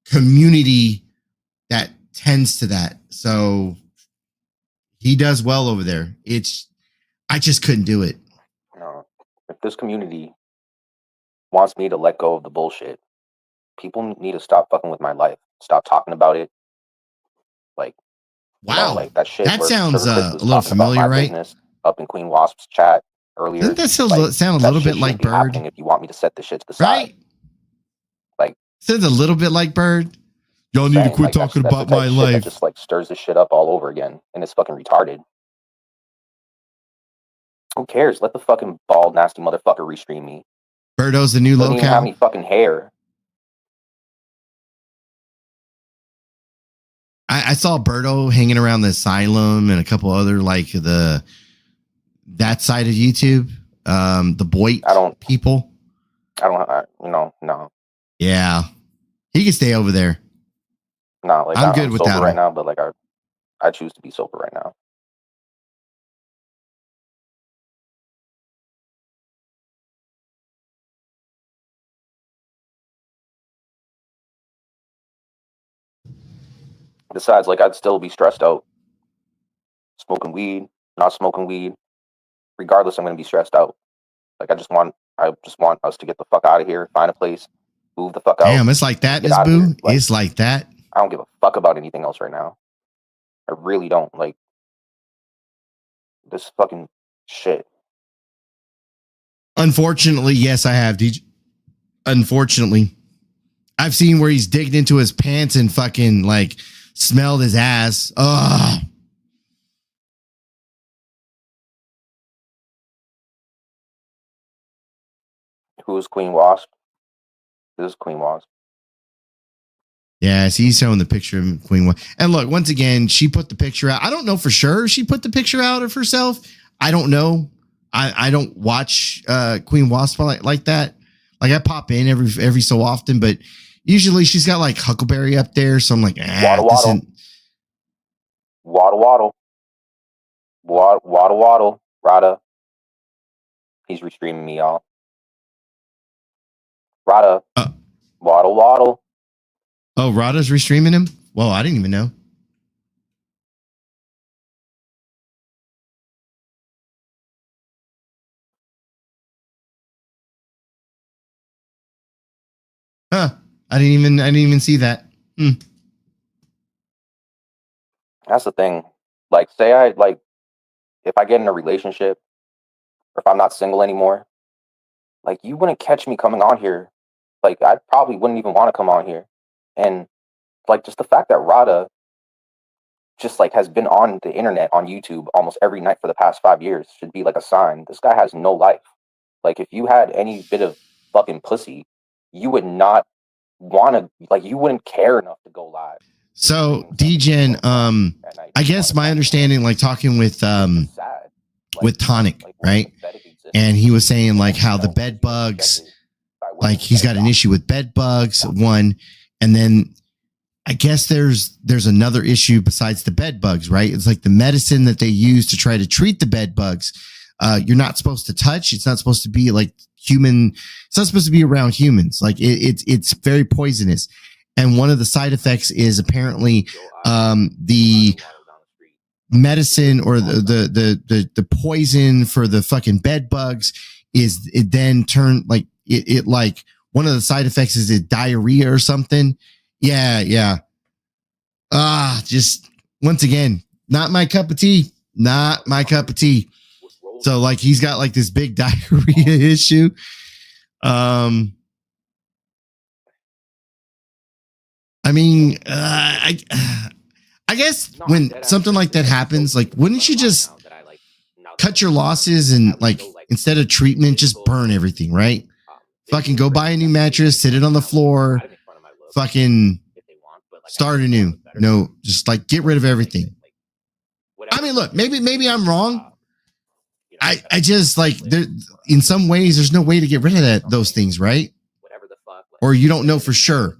community that tends to that. So he does well over there. I just couldn't do it. no. If this community wants me to let go of the bullshit, people need to stop fucking with my life. Stop talking about it. Like, wow, like that shit. That sounds a little about familiar, my right? business up in Queen Wasp's chat earlier. Doesn't that sound a little bit like Bird? If you want me to set the shit to the side, right? Like, sounds a little bit like Bird. Y'all need to quit talking about my life. That just like stirs this shit up all over again, and it's fucking retarded. Who cares? Let the fucking bald, nasty motherfucker restream me. Birdo's the new Doesn't even have locale. any fucking hair. I saw Birdo hanging around the asylum and a couple other like that side of YouTube. The Boy people. No. Yeah, he can stay over there. No, like I'm good with that right now, but like I choose to be sober right now. Besides, like, I'd still be stressed out. Smoking weed, not smoking weed. Regardless, I'm gonna be stressed out. Like, I just want us to get the fuck out of here, find a place, move the fuck out. Damn, it's like that, Miss Boo. Like, it's like that. I don't give a fuck about anything else right now. I really don't. Like, this fucking shit. Unfortunately, yes, I have, DJ. Unfortunately, I've seen where he's digged into his pants and fucking like smelled his ass. Ugh. Who is Queen Wasp? This is Queen Wasp. Yeah, so he's showing the picture of Queen Wasp. And look, once again, she put the picture out. I don't know for sure she put the picture out of herself. I don't know. I don't watch Queen Wasp like that. Like, I pop in every so often, but usually she's got like Huckleberry up there. So I'm like, Waddle. Rada. He's restreaming me, y'all. Rada. Waddle. Oh, Rada's restreaming him? Well, I didn't even know. Huh. I didn't even see that. That's the thing. Like, say if I get in a relationship, or if I'm not single anymore, like, you wouldn't catch me coming on here. Like, I probably wouldn't even want to come on here. And like, just the fact that Rada just like has been on the internet, on YouTube, almost every night for the past 5 years should be like a sign. This guy has no life. Like, if you had any bit of fucking pussy, you would not want to, like, you wouldn't care enough to go live. So DGen, I guess my understanding, like talking with Tonic, right? And he was saying like how the bed bugs, like he's got an issue with bed bugs, one, and then I guess there's another issue besides the bed bugs, right? It's like the medicine that they use to try to treat the bed bugs. You're not supposed to touch. It's not supposed to be like human. It's not supposed to be around humans. Like it's very poisonous. And one of the side effects is apparently the medicine or the poison for the fucking bed bugs is it then turn like it like one of the side effects is it diarrhea or something. Yeah. Just once again, not my cup of tea. Not my cup of tea. So like he's got like this big diarrhea issue. I mean, I guess when something like that happens, like, wouldn't you just cut your losses and like instead of treatment, just burn everything, right? Fucking go buy a new mattress, sit it on the floor, fucking start anew. No, just like get rid of everything. I mean, look, maybe I'm wrong. I just like there in some ways there's no way to get rid of those things, right? Or you don't know for sure.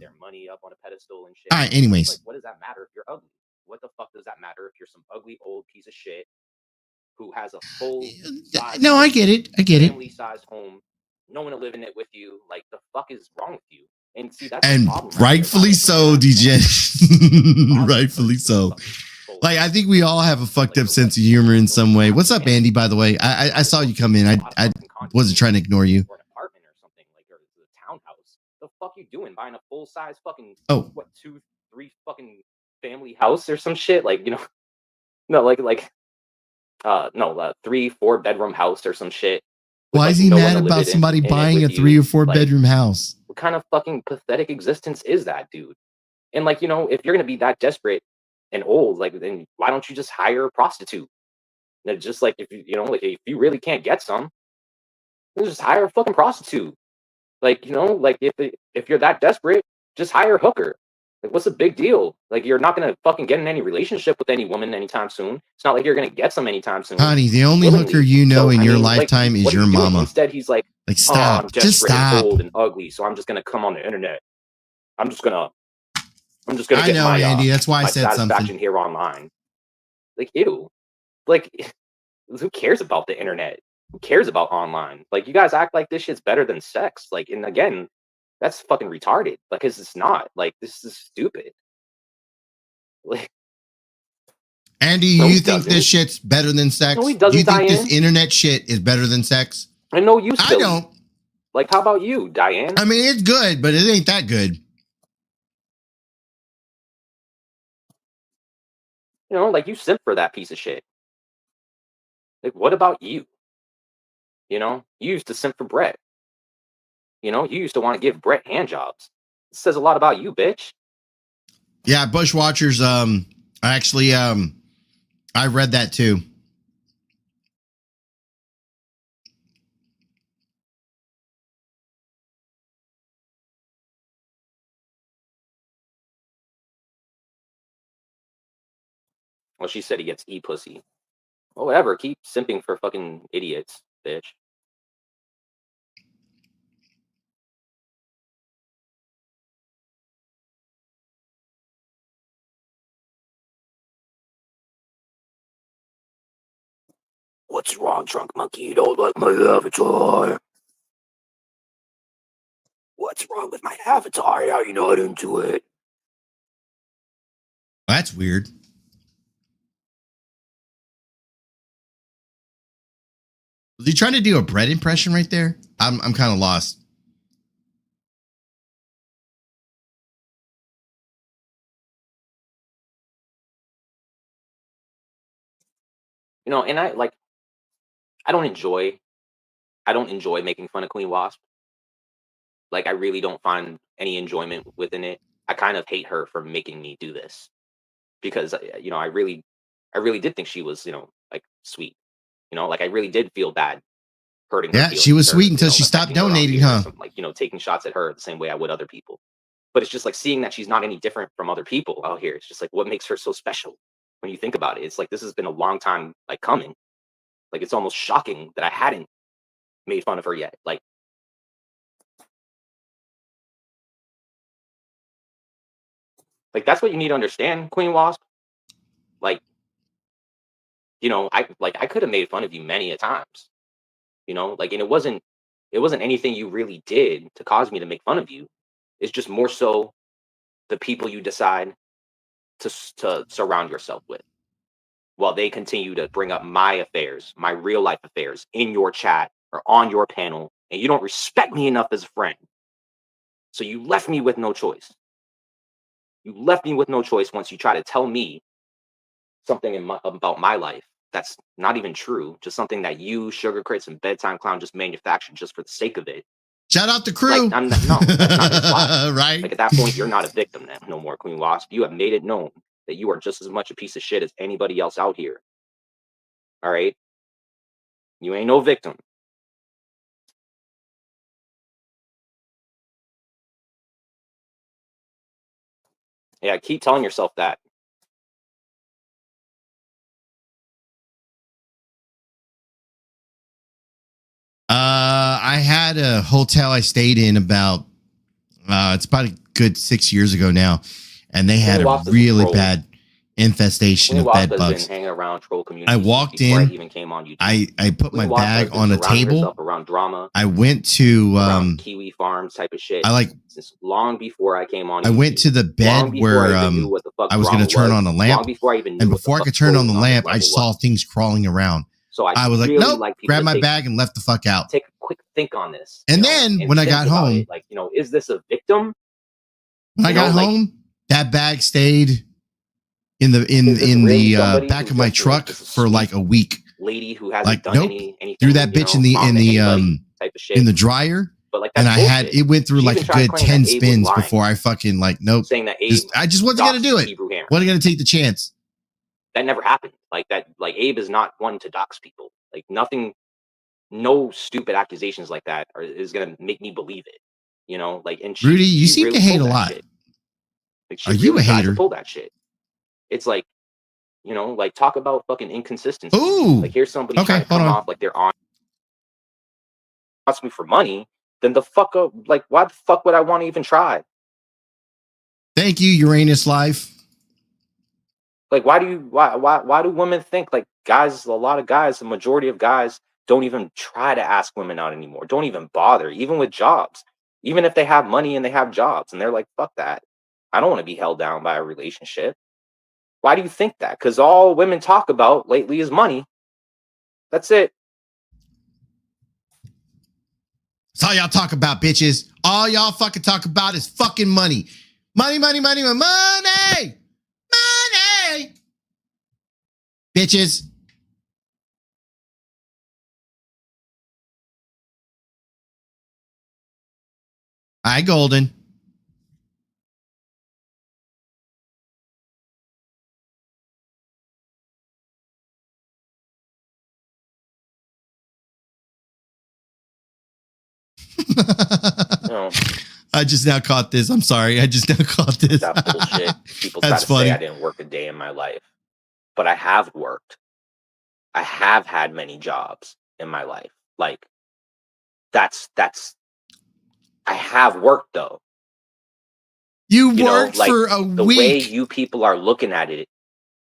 All right, anyways. Like, what does that matter if you're ugly? What the fuck does that matter if you're some ugly old piece of shit who has a full no, I get it. Family-sized home, no one to live in it with you. Like, the fuck is wrong with you? And see, that's and rightfully so, DJ. Rightfully so. Like, I think we all have a fucked up sense of humor in some way. What's up, Andy? By the way, I saw you come in. I wasn't trying to ignore you. Or an apartment or something like, or a townhouse. The fuck you doing buying a full size fucking 2-3 fucking family house or some shit? Like, you know, no, like 3-4 bedroom house or some shit. Why is he mad about somebody buying a 3 or 4 bedroom house? What kind of fucking pathetic existence is that, dude? And like, you know, if you're gonna be that desperate and old, like, then why don't you just hire a prostitute? And just like, if you know, like, if you really can't get some, then just hire a fucking prostitute. Like, you know, like if you're that desperate, just hire a hooker. Like, what's the big deal? Like, you're not gonna fucking get in any relationship with any woman anytime soon. It's not like you're gonna get some anytime soon. Honey, the only hooker you know in your lifetime is your mama. Instead, he's like, stop, I'm just stop. Old and ugly, so I'm just gonna come on the internet. I'm just gonna. I know, Andy. That's why I said something here online. Like, ew. Like, who cares about the internet? Who cares about online? Like, you guys act like this shit's better than sex. Like, and again, that's fucking retarded. Like, cause it's not. Like, this is stupid. Like, Andy, you think this shit's better than sex? No, he doesn't. You think this internet shit is better than sex? I know you. I don't. Like, how about you, Diane? I mean, it's good, but it ain't that good. You know, like, you simp for that piece of shit. Like, what about you? You know, you used to simp for Brett. You know, you used to want to give Brett hand jobs. It says a lot about you, bitch. Yeah, Bushwatchers. Actually, I read that too. Well, she said he gets e-pussy. Well, whatever. Keep simping for fucking idiots, bitch. What's wrong, drunk monkey? You don't like my avatar. What's wrong with my avatar? Are you not into it? That's weird. Was he trying to do a Brett impression right there? I'm kind of lost. You know, and I don't enjoy making fun of Queen Wasp. Like, I really don't find any enjoyment within it. I kind of hate her for making me do this because, you know, I really did think she was, you know, like, sweet. You know, like, I really did feel bad hurting her. Yeah, she was sweet until she stopped donating, huh? Like, you know, taking shots at her the same way I would other people. But it's just like seeing that she's not any different from other people out here. It's just like, what makes her so special? When you think about it, it's like, this has been a long time like coming. Like, it's almost shocking that I hadn't made fun of her yet. Like that's what you need to understand, Queen Wasp. Like, you know, I could have made fun of you many a times, you know, like, and it wasn't anything you really did to cause me to make fun of you. It's just more so the people you decide to surround yourself with, while they continue to bring up my affairs, my real life affairs, in your chat or on your panel, and you don't respect me enough as a friend. So you left me with no choice. You left me with no choice once you try to tell me something about my life that's not even true, just something that you, Sugar Crits, and Bedtime Clown just manufactured just for the sake of it. Shout out the crew. Like, no, that's not gonna fly. Right? Like, at that point, you're not a victim now, no more, Queen Wasp. You have made it known that you are just as much a piece of shit as anybody else out here. All right? You ain't no victim. Yeah, keep telling yourself that. I had a hotel I stayed in about it's about a good 6 years ago now, and they had a really bad infestation of bed bugs. Hanging around troll community. I walked in. I even came on YouTube. I put my bag on a table. Around drama. I went to Kiwi Farms type of shit. Since long before I came on. I went to the bed where I was going to turn on the lamp, and before I could turn on the lamp, I saw things crawling around. So I was like, nope, grab my bag and left the fuck out. Take a quick think on this. And then when I got home, like, you know, is this a victim? When I got home, that bag stayed in the back of my truck for like a week. Lady who hasn't done anything. Threw that bitch in the dryer. But like, and it went through like a good 10 spins before I fucking nope. Saying that I just wasn't gonna do it. Wasn't gonna take the chance. That never happened. Like Abe is not one to dox people. Like, nothing, no stupid accusations like that is gonna make me believe it. You know, like, and Rudy, you seem to hate a lot. Like, are you a hater? Pull that shit. It's like, you know, like, talk about fucking inconsistency. Ooh. Like, here's somebody trying to come off like they're on. Ask me for money, then the fuck up. Like, why the fuck would I want to even try? Thank you, Uranus Life. Like, why do women think, like, guys, a lot of guys, the majority of guys don't even try to ask women out anymore. Don't even bother, even with jobs. Even if they have money and they have jobs, and they're like, fuck that. I don't want to be held down by a relationship. Why do you think that? Because all women talk about lately is money. That's it. That's all y'all talk about, bitches. All y'all fucking talk about is fucking money. Money, money, money, money, money. Money. Bitches. Hi, Golden. No. I just now caught this. I'm sorry. I just now caught this. That bullshit. People try to say I didn't work a day in my life, but I have worked. I have had many jobs in my life. Like, that's. I have worked though. You worked like, for a the week. The way you people are looking at it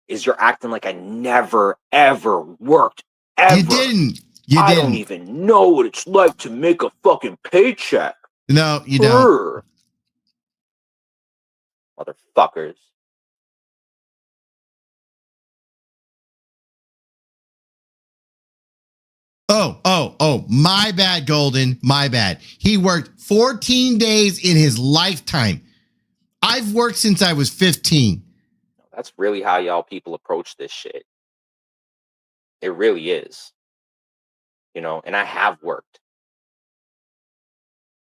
is you're acting like I never ever worked. Ever. You didn't. I don't even know what it's like to make a fucking paycheck. No, you don't. Motherfuckers. Oh, my bad, Golden. My bad. He worked 14 days in his lifetime. I've worked since I was 15. That's really how y'all people approach this shit. It really is. You know, and I have worked.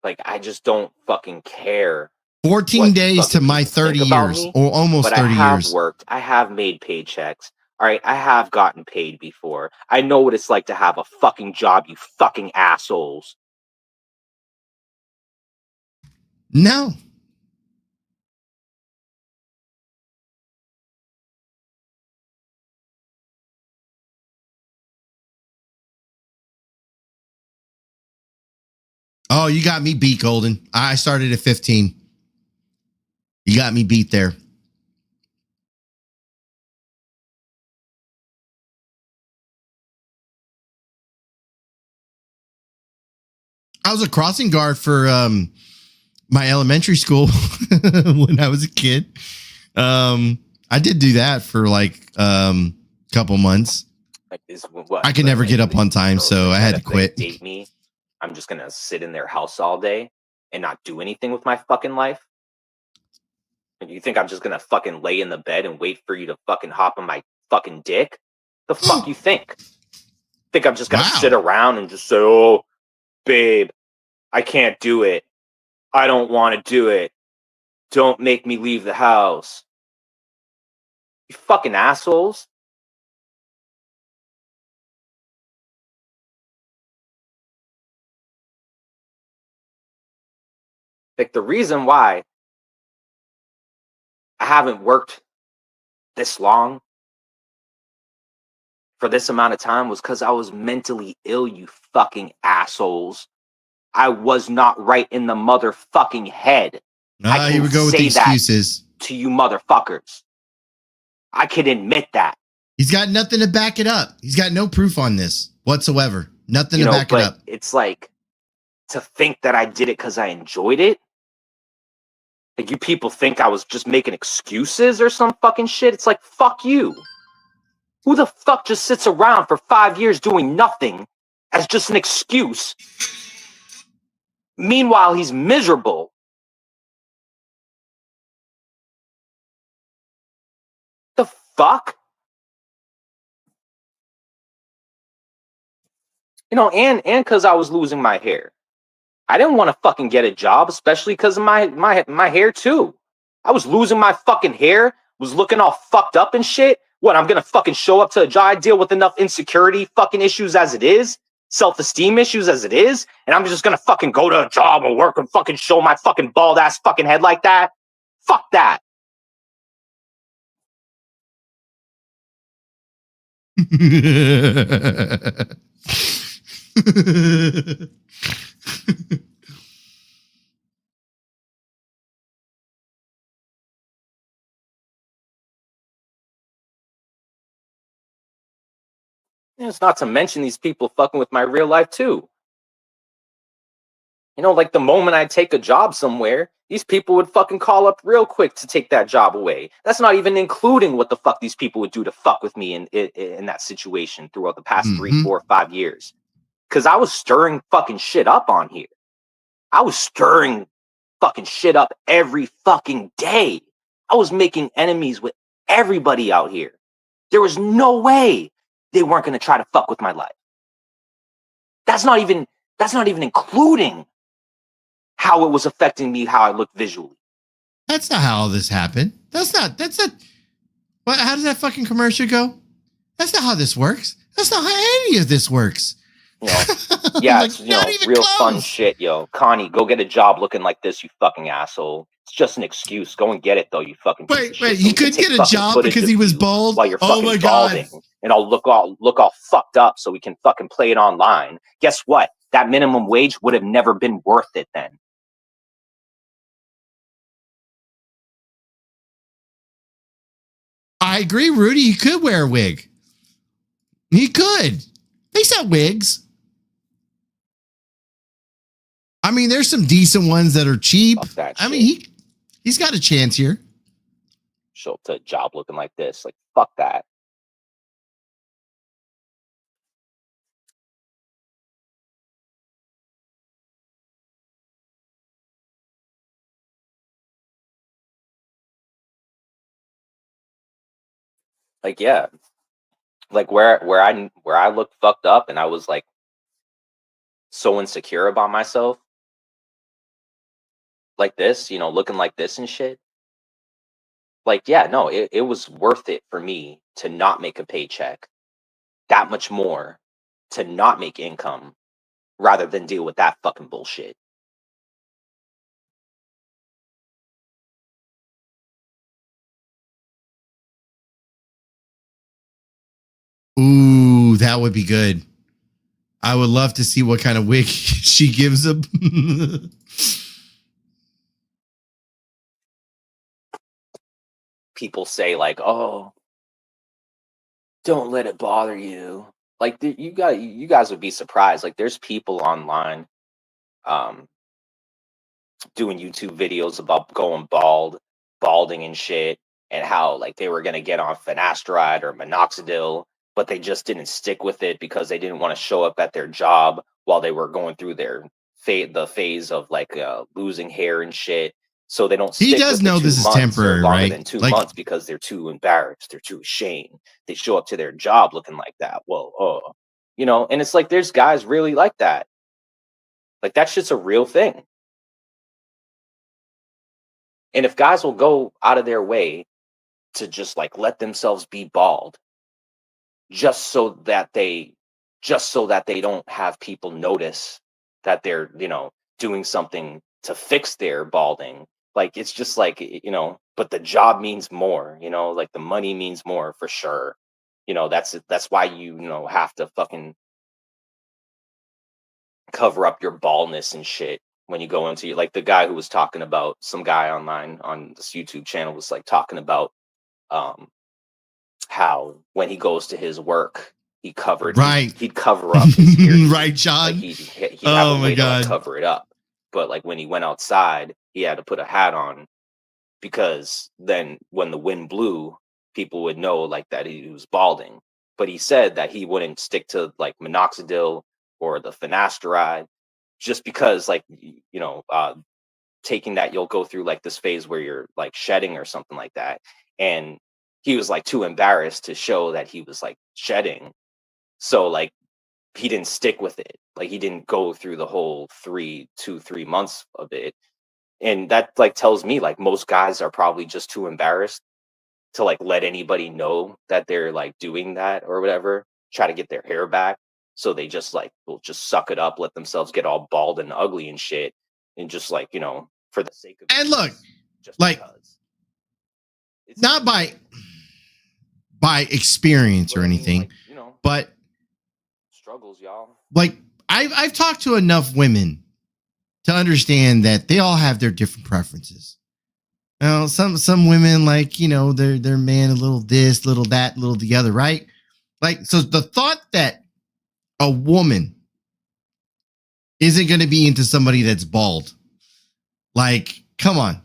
Like, I just don't fucking care. 14 days to my 30 years, or almost 30 years. I have worked. I have made paychecks. All right, I have gotten paid before. I know what it's like to have a fucking job, you fucking assholes. No. Oh, you got me beat, Golden. I started at 15. You got me beat there. I was a crossing guard for my elementary school when I was a kid. I did do that for like couple months. Like, is what I could never get up on time, so I had to quit. Date me. I'm just gonna sit in their house all day and not do anything with my fucking life. And you think I'm just gonna fucking lay in the bed and wait for you to fucking hop on my fucking dick? The fuck you think? Think I'm just gonna sit around and just say, "Oh, babe, I can't do it. I don't want to do it. Don't make me leave the house." You fucking assholes. Like, the reason why I haven't worked this long for this amount of time was because I was mentally ill, you fucking assholes. I was not right in the motherfucking head. Here we go with the excuses. To you motherfuckers. I can admit that. He's got nothing to back it up. He's got no proof on this whatsoever. Nothing to back it up. It's like, to think that I did it because I enjoyed it. Like, you people think I was just making excuses or some fucking shit. It's like, fuck you. Who the fuck just sits around for 5 years doing nothing as just an excuse? Meanwhile, he's miserable. The fuck? You know, and because I was losing my hair. I didn't want to fucking get a job, especially because of my hair too. I was losing my fucking hair, was looking all fucked up and shit. What, I'm gonna fucking show up to a job? I deal with enough insecurity fucking issues as it is, self-esteem issues as it is, and I'm just gonna fucking go to a job and work and fucking show my fucking bald ass fucking head like that? Fuck that. And it's not to mention these people fucking with my real life too. You know, like, the moment I take a job somewhere, these people would fucking call up real quick to take that job away. That's not even including what the fuck these people would do to fuck with me in that situation throughout the past 3, 4, 5 years. Because I was stirring fucking shit up on here. I was stirring fucking shit up every fucking day. I was making enemies with everybody out here. There was no way they weren't going to try to fuck with my life. That's not even including how it was affecting me, how I looked visually. That's not how all this happened. That's not, what, how does that fucking commercial go? That's not how this works. That's not how any of this works. You know, yeah, like, it's, you know, real close. Fun shit, yo. Connie, go get a job looking like this, you fucking asshole. It's just an excuse. Go and get it, though, you fucking piece of shit. He couldn't get a job because he was bald? While you're fucking my God. balding, and I'll look all fucked up so we can fucking play it online. Guess what? That minimum wage would have never been worth it then. I agree, Rudy. He could wear a wig. He could. They sell wigs. I mean, there's some decent ones that are cheap. I mean, he's got a chance here. Show up to a job looking like this. Like, fuck that. Like, yeah. Like, where I looked fucked up and I was like so insecure about myself. Like this, you know, looking like this and shit. Like, yeah, no, it was worth it for me to not make a paycheck that much more, to not make income rather than deal with that fucking bullshit. Ooh, that would be good. I would love to see what kind of wig she gives him. People say like, "Oh, don't let it bother you." Like you guys would be surprised. Like there's people online um doing YouTube videos about going balding and shit, and how like they were gonna get on finasteride or minoxidil, but they just didn't stick with it because they didn't want to show up at their job while they were going through their the phase of like losing hair and shit. So they don't. He Stick does with know the 2 this is months or temporary, longer right? than 2 Like, months because they're too embarrassed, they're too ashamed. They show up to their job looking like that. Well, and it's like there's guys really like that. Like that shit's a real thing. And if guys will go out of their way to just like let themselves be bald just so that they don't have people notice that they're, doing something to fix their balding. Like it's just like, but the job means more, like the money means more for sure. That's why have to fucking cover up your baldness and shit when you go into like the guy who was talking about, some guy online on this YouTube channel was like talking about um how when he goes to his work he covered right. he'd cover up his ear. Right, John. Like he'd have Oh a my way to like God. cover it up, but like when he went outside he had to put a hat on because then when the wind blew people would know like that he was balding. But he said that he wouldn't stick to like minoxidil or the finasteride just because like taking that you'll go through like this phase where you're like shedding or something like that. And he was like too embarrassed to show that he was like shedding, so like he didn't stick with it. Like he didn't go through the whole 3 months of it. And that like tells me like most guys are probably just too embarrassed to like let anybody know that they're like doing that or whatever, try to get their hair back. So they just like will just suck it up, let themselves get all bald and ugly and shit, and just like, for the sake of it, And look, just like, because. It's not by experience or I mean, anything, like, but struggles, y'all. like I've talked to enough women to understand that they all have their different preferences. Now, some women like, their man a little this, little that, little the other, right? Like, so the thought that a woman isn't going to be into somebody that's bald, like, come on.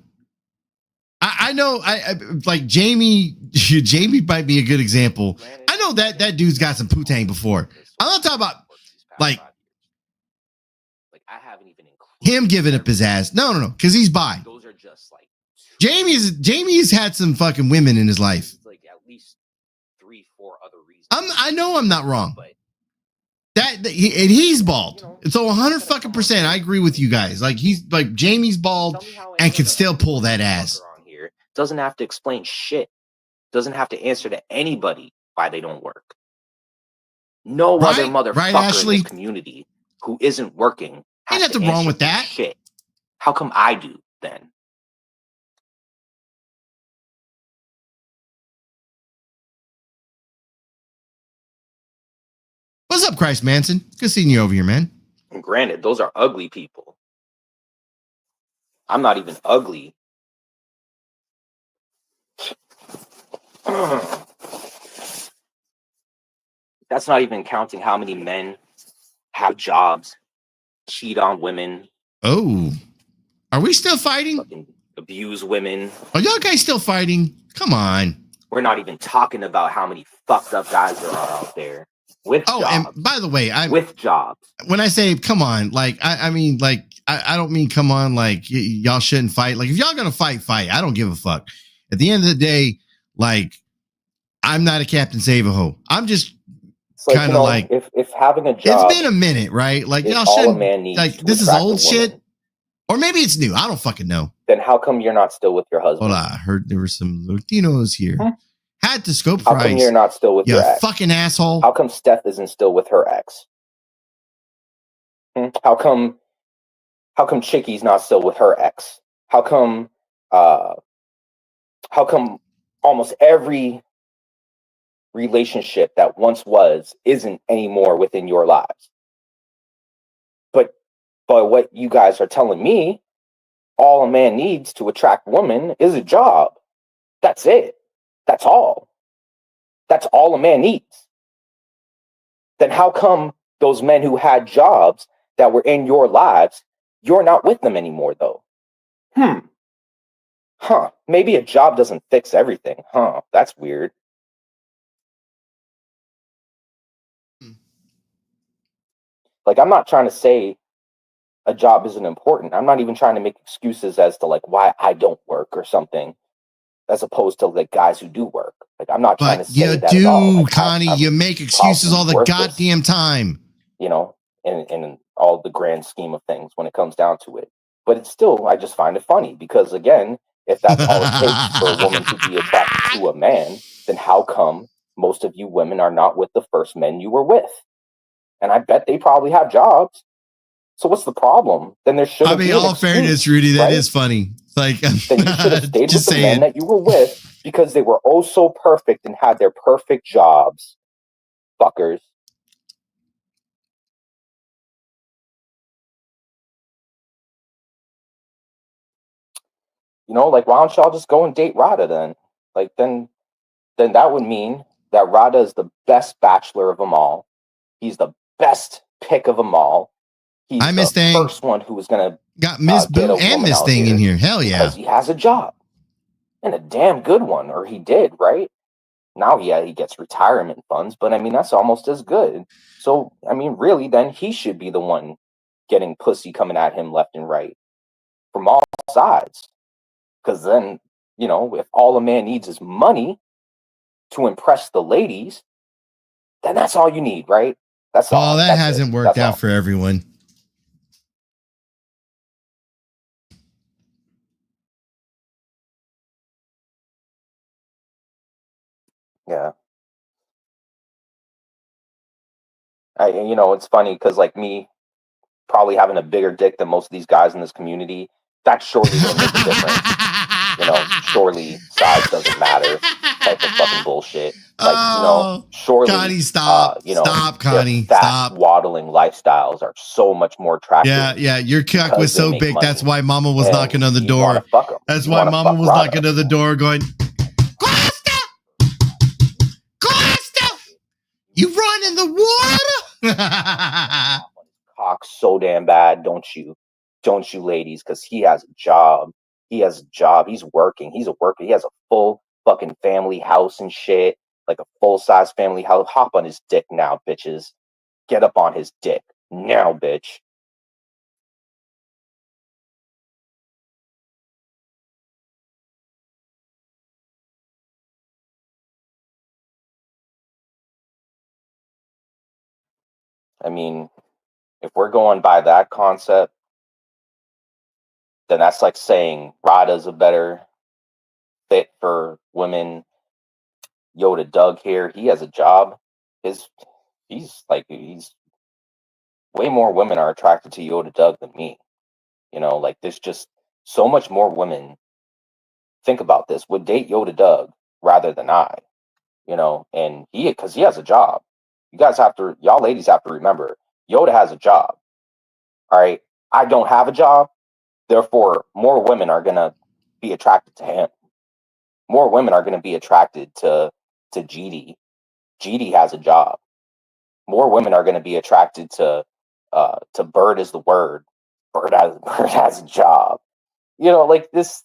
I know, I like Jamie. Jamie might be a good example. I know that dude's got some putang before. I'm not talking about like I haven't even included him giving up his ass. No, because he's bi. Those are just like Jamie's had some fucking women in his life. like at least 3-4 other reasons. I know I'm not wrong. But and he's bald. So 100 fucking percent. I agree with you guys. Like he's like Jamie's bald and can still pull that ass. On here doesn't have to explain shit. Doesn't have to answer to anybody why they don't work. No other motherfucker in this community who isn't working has ain't nothing wrong with that. Shit. How come I do then? What's up, Christ Manson? Good seeing you over here, man. And granted, those are ugly people. I'm not even ugly. That's not even counting how many men have jobs, cheat on women. Oh, are we still fighting? Fucking abuse women. Are y'all guys still fighting? Come on. We're not even talking about how many fucked up guys there are out there with jobs. And by the way, with jobs. When I say come on, like I mean like I don't mean come on like y'all shouldn't fight. Like if y'all gonna fight. I don't give a fuck. At the end of the day, like I'm not a Captain Save-A-Ho. I'm just kind of like if having a job. It's been a minute, right? Like y'all shouldn't like this is old shit. Or maybe it's new. I don't fucking know. Then how come you're not still with your husband? Hold on. I heard there were some Latinos here. Had to scope price. How come you're not still with your ex? Fucking asshole. How come Steph isn't still with her ex? How come Chicky's not still with her ex? How come almost every relationship that once was isn't anymore within your lives? But what you guys are telling me, all a man needs to attract women is a job. That's it. That's all. That's all a man needs. Then how come those men who had jobs that were in your lives, you're not with them anymore, though? Maybe a job doesn't fix everything. That's weird. Like, I'm not trying to say a job isn't important. I'm not even trying to make excuses as to like why I don't work or something, as opposed to like guys who do work. Like, I'm not trying to say you that at all. do, Like, Connie. You make excuses all the worthless, goddamn time. You know, in all the grand scheme of things when it comes down to it. But it's still, I just find it funny because, again, if that's all it takes for a woman to be attracted to a man, then how come most of you women are not with the first men you were with? And I bet they probably have jobs. So what's the problem? Then there shouldn't be an all excuse, fairness, Rudy, that right? is funny. It's like, then you should have stayed with just the men that you were with because they were oh so perfect and had their perfect jobs. Fuckers. You know, like, why don't y'all just go and date Rada then? Like, then that would mean that Rada is the best bachelor of them all. He's the best pick of them all. He's the first one who was gonna got Miss Boo and Miss Thing in here. Hell yeah, because he has a job and a damn good one, or he did, right? Now he gets retirement funds, but I mean that's almost as good. So I mean, really, then he should be the one getting pussy coming at him left and right from all sides. Because then, you know, if all a man needs is money to impress the ladies, then that's all you need, right? That's all. Oh, that hasn't worked out for everyone. Yeah. You know, it's funny because, like, me probably having a bigger dick than most of these guys in this community, that surely doesn't make a difference. You know, surely size doesn't matter type of fucking bullshit. Like, you know, surely, Connie, stop. You know, stop, Connie. fat, Stop. waddling lifestyles are so much more attractive. Yeah, your cock was so big. Money. That's why Mama was knocking on the door. That's why Mama was knocking on the door going, Costa! Costa! You run in the water? Cock so damn bad, don't you, ladies? Because he has a job. He has a job. He's working. He's a worker. He has a full fucking family house and shit, like a full size family house. Hop on his dick now, bitches. Get up on his dick now, bitch. I mean, if we're going by that concept, then that's like saying Rada's a better fit for women. Yoda Doug here, he has a job. He's way more women are attracted to Yoda Doug than me. You know, like, there's just so much more women, think about this, would date Yoda Doug rather than I. You know, and because he has a job. Y'all ladies have to remember, Yoda has a job. All right. I don't have a job. Therefore, more women are going to be attracted to him. More women are going to be attracted to GD. GD has a job. More women are going to be attracted to Bird is the word. Bird has a job. You know, like this.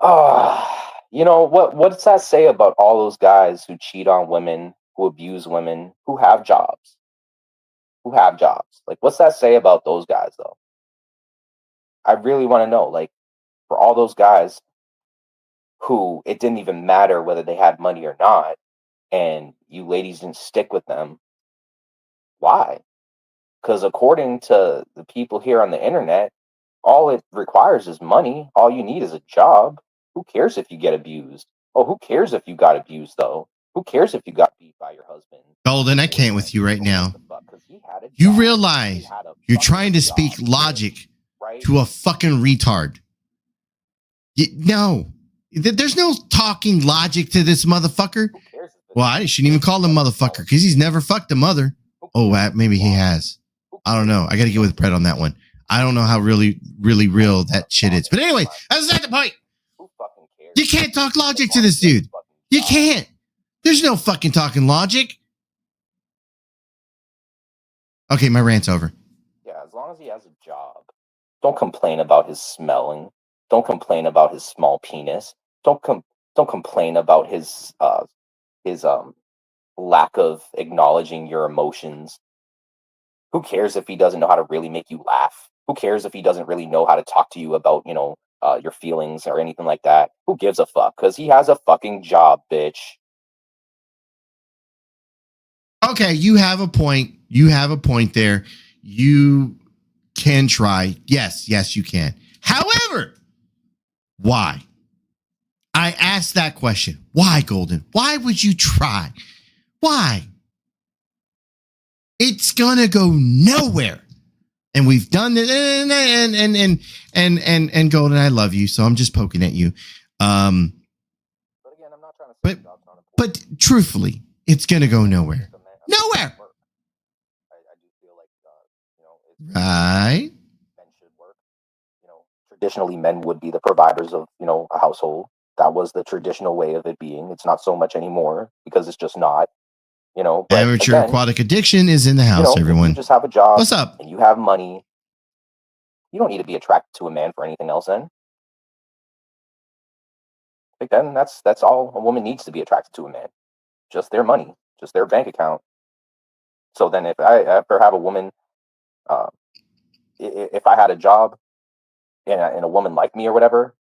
You know, what's that say about all those guys who cheat on women, who abuse women, who have jobs? Who have jobs? Like, what's that say about those guys, though? I really want to know, like, for all those guys who it didn't even matter whether they had money or not, and you ladies didn't stick with them, why? Because according to the people here on the internet, all it requires is money. All you need is a job. Who cares if you get abused? Oh, who cares if you got abused, though? Who cares if you got beat by your husband? Golden, I can't with you right now. You realize you're trying to speak logic to a fucking retard. No, there's no talking logic to this motherfucker. Well, I shouldn't even call him motherfucker because he's never fucked a mother. Oh, maybe he has. Who I don't know. I got to get with Brett on that one. I don't know how really real that shit is. But anyway, that's not the point. You can't talk logic to this dude. You can't. There's no fucking talking logic. Okay, my rant's over. Yeah, as long as he has a job. Don't complain about his smelling. Don't complain about his small penis. Don't complain about his lack of acknowledging your emotions. Who cares if he doesn't know how to really make you laugh? Who cares if he doesn't really know how to talk to you about, your feelings or anything like that? Who gives a fuck? Because he has a fucking job, bitch. Okay, you have a point. You have a point there. You can try. Yes, you can. However, why? I asked that question. Why, Golden? Why would you try? Why? It's gonna go nowhere. And we've done this, and Golden, I love you, so I'm just poking at you. But again, I'm not trying to say but truthfully, it's gonna go nowhere. Nowhere. I do feel like Right. men should work. Traditionally, men would be the providers of a household. That was the traditional way of it being. It's not so much anymore because it's just not. But Amateur again, aquatic addiction is in the house, if everyone. you just have a job. What's up? And you have money. You don't need to be attracted to a man for anything else. Then, then that's all a woman needs to be attracted to a man. Just their money, just their bank account. So then, if I ever have a woman, if I had a job and a woman liked me or whatever,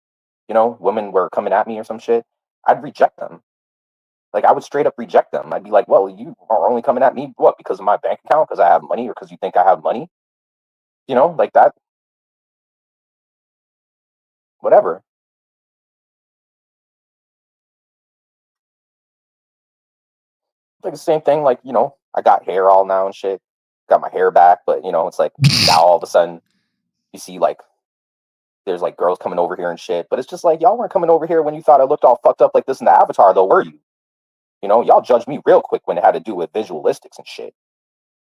women were coming at me or some shit, I'd reject them. Like, I would straight up reject them. I'd be like, well, you are only coming at me, what, because of my bank account, because I have money, or because you think I have money? Like that. Whatever. Like the same thing, like, I got hair all now and shit. Got my hair back, but, it's like now all of a sudden you see, like, there's, like, girls coming over here and shit. But it's just like, y'all weren't coming over here when you thought I looked all fucked up like this in the Avatar, though, were you? Y'all judged me real quick when it had to do with visualistics and shit.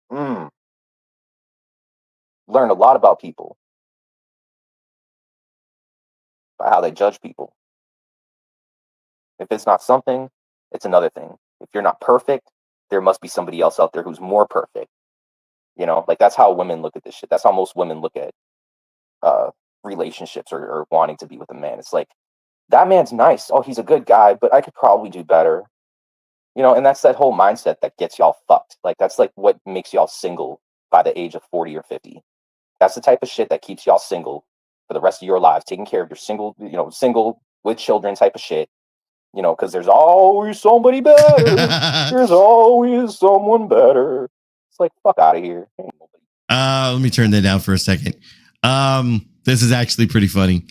Learned a lot about people by how they judge people. If it's not something, it's another thing. If you're not perfect, there must be somebody else out there who's more perfect. Like, that's how women look at this shit. That's how most women look at relationships or wanting to be with a man. It's like, that man's nice. Oh, he's a good guy, but I could probably do better. And that's that whole mindset that gets y'all fucked. Like, that's like what makes y'all single by the age of 40 or 50. That's the type of shit that keeps y'all single for the rest of your lives, taking care of your single with children type of shit. Because there's always somebody better. There's always someone better. It's like, fuck out of here. Let me turn that down for a second. This is actually pretty funny.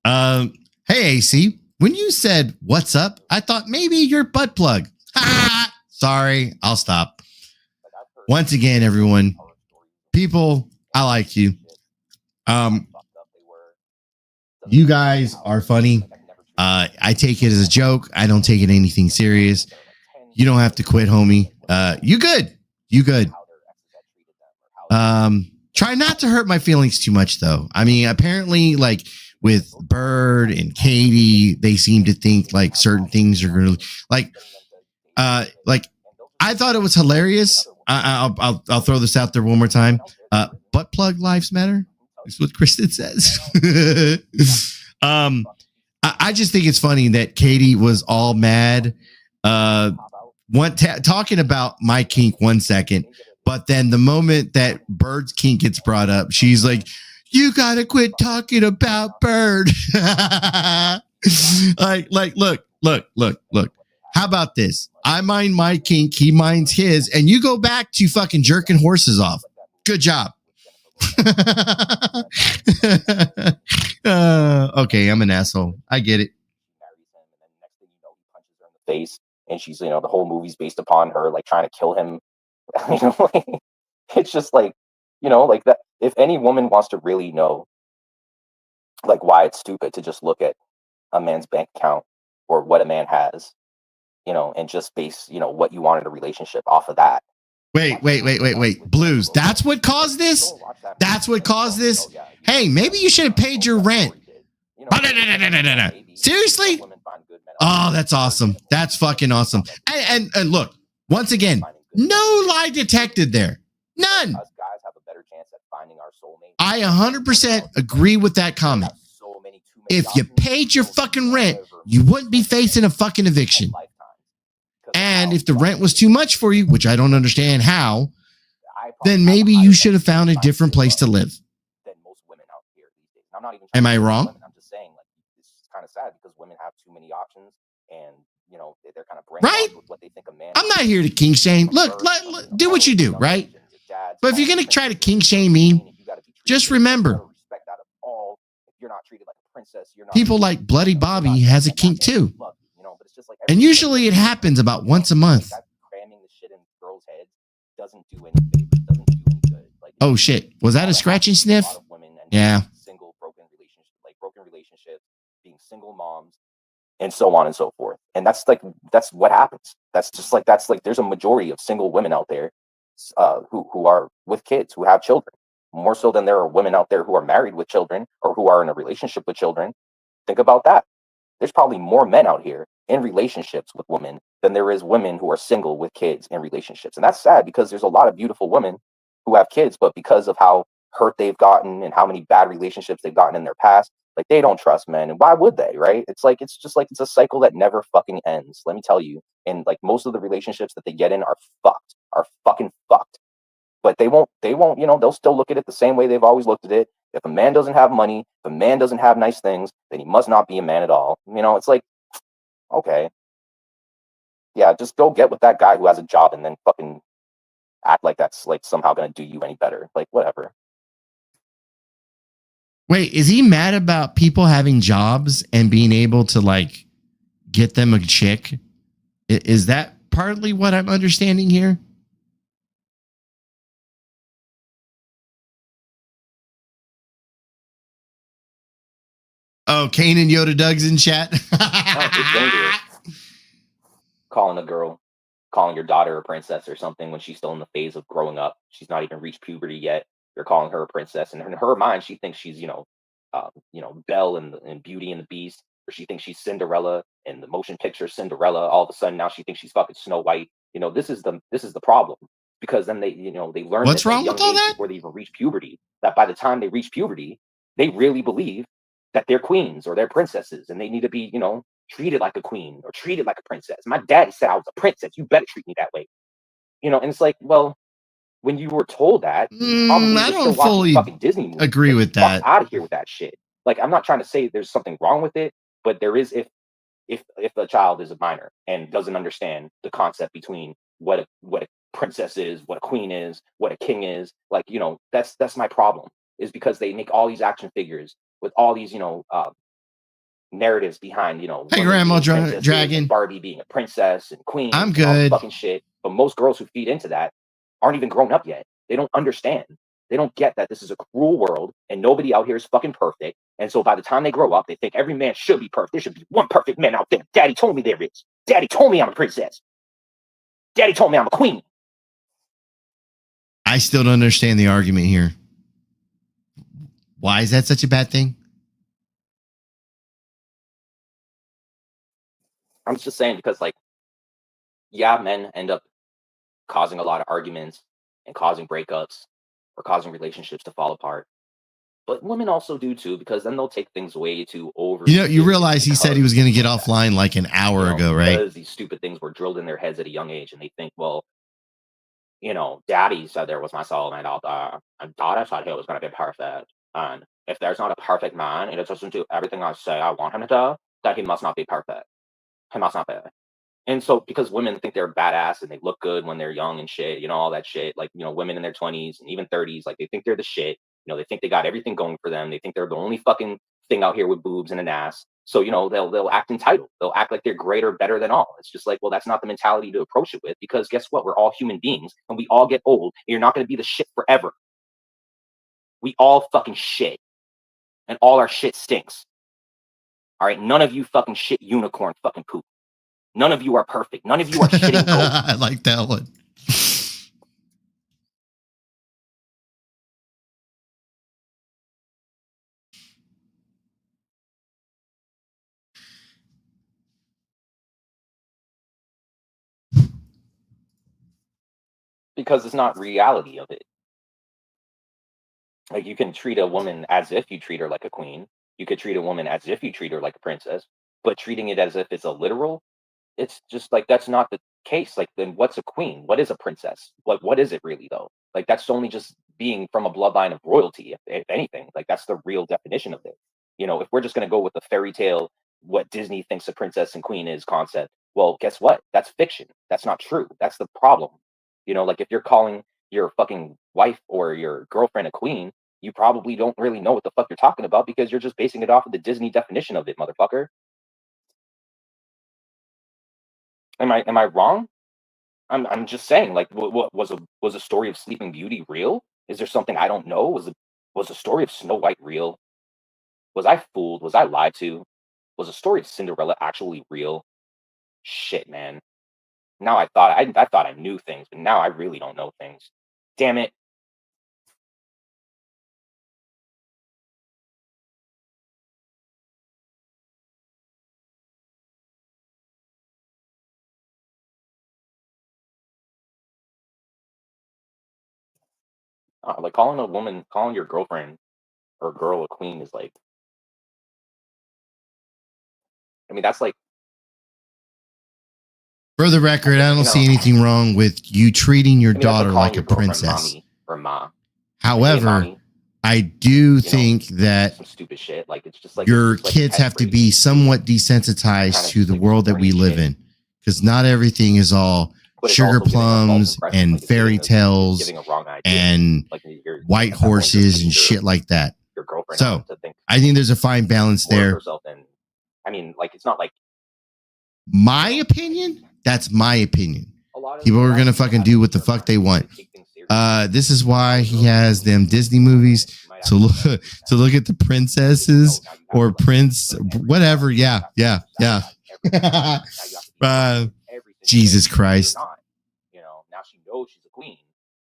Hey, AC, when you said what's up, I thought maybe your butt plug. Sorry, I'll stop. Once again, everyone, people, I like you. You guys are funny. I take it as a joke. I don't take it anything serious. You don't have to quit, homie. You good. You good. Try not to hurt my feelings too much, though. I mean, apparently, like, with Bird and Katie, they seem to think like certain things are going to like I thought it was hilarious. I'll throw this out there one more time. Butt plug lives matter. That's what Kristen says. I just think it's funny that Katie was all mad, talking about my kink 1 second, but then the moment that Bird's kink gets brought up, she's like, "You gotta quit talking about Bird." Look. How about this? I mind my kink, he minds his, and you go back to fucking jerking horses off. Good job. Okay, I'm an asshole. I get it. Face, and she's, the whole movie's based upon her, like, trying to kill him. It's just like, like that. If any woman wants to really know, like, why it's stupid to just look at a man's bank account or what a man has, and just base, what you want in a relationship off of that, Wait. Blues. That's what caused this? That's what caused this? Hey, maybe you should have paid your rent. Seriously? Oh, that's awesome. That's fucking awesome. And look, once again, no lie detected there. None. I 100% agree with that comment. If you paid your fucking rent, you wouldn't be facing a fucking eviction. And if the rent was too much for you, which I don't understand how, then maybe you should have found a different place to live. Am I wrong? I'm just saying, like, it's kind of sad because women have too many options, and you know they're kind of Right? with what they think a man. I'm not here to king shame. Look, do what you do, right? But if you're gonna try to king shame me, just remember, people like Bloody Bobby has a kink too, and usually it happens about once a month. Oh shit! Was that a scratching sniff? Yeah. Broken relationships, being single moms, and so on and so forth. And that's what happens. That's like there's a majority of single women out there who are with kids, who have children, more so than there are women out there who are married with children or who are in a relationship with children. Think about that. There's probably more men out here in relationships with women than there is women who are single with kids in relationships. And that's sad because there's a lot of beautiful women who have kids, but because of how hurt they've gotten and how many bad relationships they've gotten in their past, like they don't trust men. And why would they, right? It's a cycle that never fucking ends, let me tell you. And like most of the relationships that they get in are fucking fucked. But they won't, you know, they'll still look at it the same way they've always looked at it. If a man doesn't have money, if a man doesn't have nice things, then he must not be a man at all. You know, it's like, okay. Yeah, just go get with that guy who has a job and then fucking act like that's like somehow going to do you any better. Like, whatever. Wait, is he mad about people having jobs and being able to like get them a chick? Is that partly what I'm understanding here? Oh, Kane and Yoda Doug's in chat. It's dangerous. Calling your daughter a princess or something when she's still in the phase of growing up. She's not even reached puberty yet. You're calling her a princess, and in her mind, she thinks she's Belle and Beauty and the Beast, or she thinks she's Cinderella in the motion picture Cinderella. All of a sudden, now she thinks she's fucking Snow White. You know, this is the problem, because then they learn what's wrong with all that before they even reach puberty. That by the time they reach puberty, they really believe that they're queens or they're princesses, and they need to be treated like a queen or treated like a princess. My daddy said I was a princess. You better treat me that way. And it's like, well, when you were told that, I don't fully fucking Disney movies. agree with that. Out of here with that shit. Like, I'm not trying to say there's something wrong with it, but there is if a child is a minor and doesn't understand the concept between what a princess is, what a queen is, what a king is. Like, that's my problem, is because they make all these action figures with all these narratives behind hey, Grandma Dragon, Barbie being a princess and queen. I'm good. Fucking shit. But most girls who feed into that aren't even grown up yet. They don't understand. They don't get that this is a cruel world and nobody out here is fucking perfect. And so by the time they grow up, they think every man should be perfect. There should be one perfect man out there. Daddy told me there is. Daddy told me I'm a princess. Daddy told me I'm a queen. I still don't understand the argument here. Why is that such a bad thing? I'm just saying because, like, yeah, men end up causing a lot of arguments and causing breakups or causing relationships to fall apart. But women also do too, because then they'll take things way too over. You realize he said he was going to get offline like an hour ago, right? Because these stupid things were drilled in their heads at a young age, and they think, well, daddy said there was my soulmate out there, and daughter said he was going to be perfect. And if there's not a perfect man, and it doesn't do everything I say I want him to do, then he must not be perfect. He must not be. And so, because women think they're badass and they look good when they're young and shit, all that shit, like, women in their 20s and even 30s, like, they think they're the shit. They think they got everything going for them. They think they're the only fucking thing out here with boobs and an ass. So, they'll act entitled. They'll act like they're greater, better than all. It's just like, well, that's not the mentality to approach it with, because guess what? We're all human beings and we all get old. And you're not going to be the shit forever. We all fucking shit. And all our shit stinks. All right? None of you fucking shit unicorn fucking poop. None of you are perfect. None of you are shitting gold. I like that one. Because it's not reality of it. Like, you can treat a woman as if you treat her like a queen. You could treat a woman as if you treat her like a princess, but treating it as if it's a literal, it's just like that's not the case. Like, then what's a queen? What is a princess? What is it really though? Like, that's only just being from a bloodline of royalty, if anything. Like, that's the real definition of it. You know, if we're just gonna go with the fairy tale, what Disney thinks a princess and queen is concept, well, guess what? That's fiction. That's not true. That's the problem. You know, like if you're calling your fucking wife or your girlfriend a queen, you probably don't really know what the fuck you're talking about because you're just basing it off of the Disney definition of it, motherfucker. Am I wrong? I'm just saying, like, what was a story of Sleeping Beauty real? Is there something I don't know? Was the story of Snow White real? Was I fooled? Was I lied to? Was the story of Cinderella actually real? Shit, man. Now I thought I knew things, but now I really don't know things. Damn it. Like calling your girlfriend or girl a queen is like, I mean, that's like, For the record, I you don't know, see anything wrong with you treating your I mean, that's daughter calling like your a girlfriend princess. mommy or ma. Like, hey, However, mommy, I do know, think that some stupid shit. Like, it's just like your it's just like kids have to be somewhat desensitized Kinda to just the like world that we corny live shit. in, because not everything is all But it's sugar also giving a false plums impression, and like, it's fairy giving tales giving a wrong idea. and Like, you're white at that point, you're horses putting and shit like that. your girlfriend So on to think I think there's a fine balance more of there. herself than, I mean, like, it's not like My opinion, that's my opinion. a lot of People are gonna fucking do what the their fuck they want. minds, they take things seriously. This is why he has them Disney movies to look at the princesses or prince, whatever. Yeah. Jesus Christ. You know, now she knows she's a queen.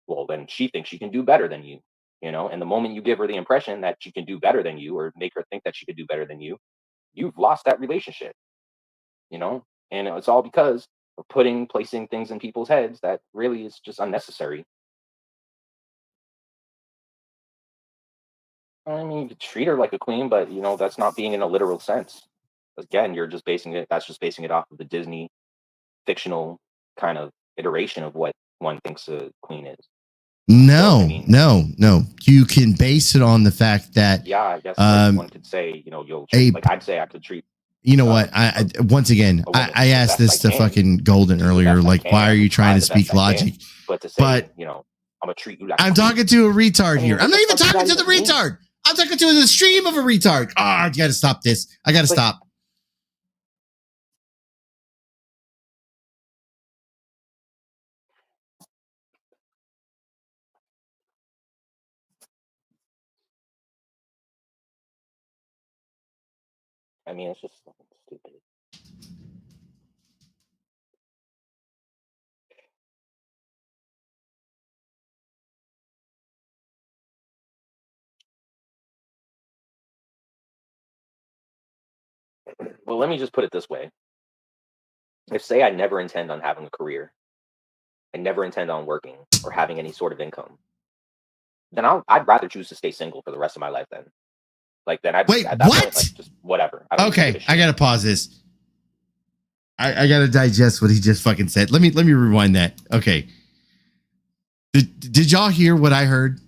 Well, then she thinks she can do better than you. You know, and the moment you give her the impression that she can do better than you, or make her think that she could do better than you, you've lost that relationship. You know, and it's all because of placing things in people's heads that really is just unnecessary. I mean, you could treat her like a queen, but you know that's not being in a literal sense. Again, you're just basing it. That's just basing it off of the Disney fictional kind of iteration of what one thinks a queen is. No, no. You can base it on the fact that yeah, I guess like, one could say, you know, like I'd say I could treat. You know what? I once again, I asked this to fucking Golden earlier. Like, why are you trying to speak logic? But to say, you know, I'm gonna treat you like I'm talking to a retard here. I'm not even talking to the retard. I'm talking to the stream of a retard. Ah, you gotta stop this. I gotta stop. I mean, it's just stupid. Well, let me just put it this way. If, say, I never intend on having a career, I never intend on working or having any sort of income, then I'd rather choose to stay single for the rest of my life then. Like, then I'd wait, at that what? point, like, just whatever. Okay, I gotta pause this. I gotta digest what he just fucking said. Let me rewind that. Okay. Did y'all hear what I heard?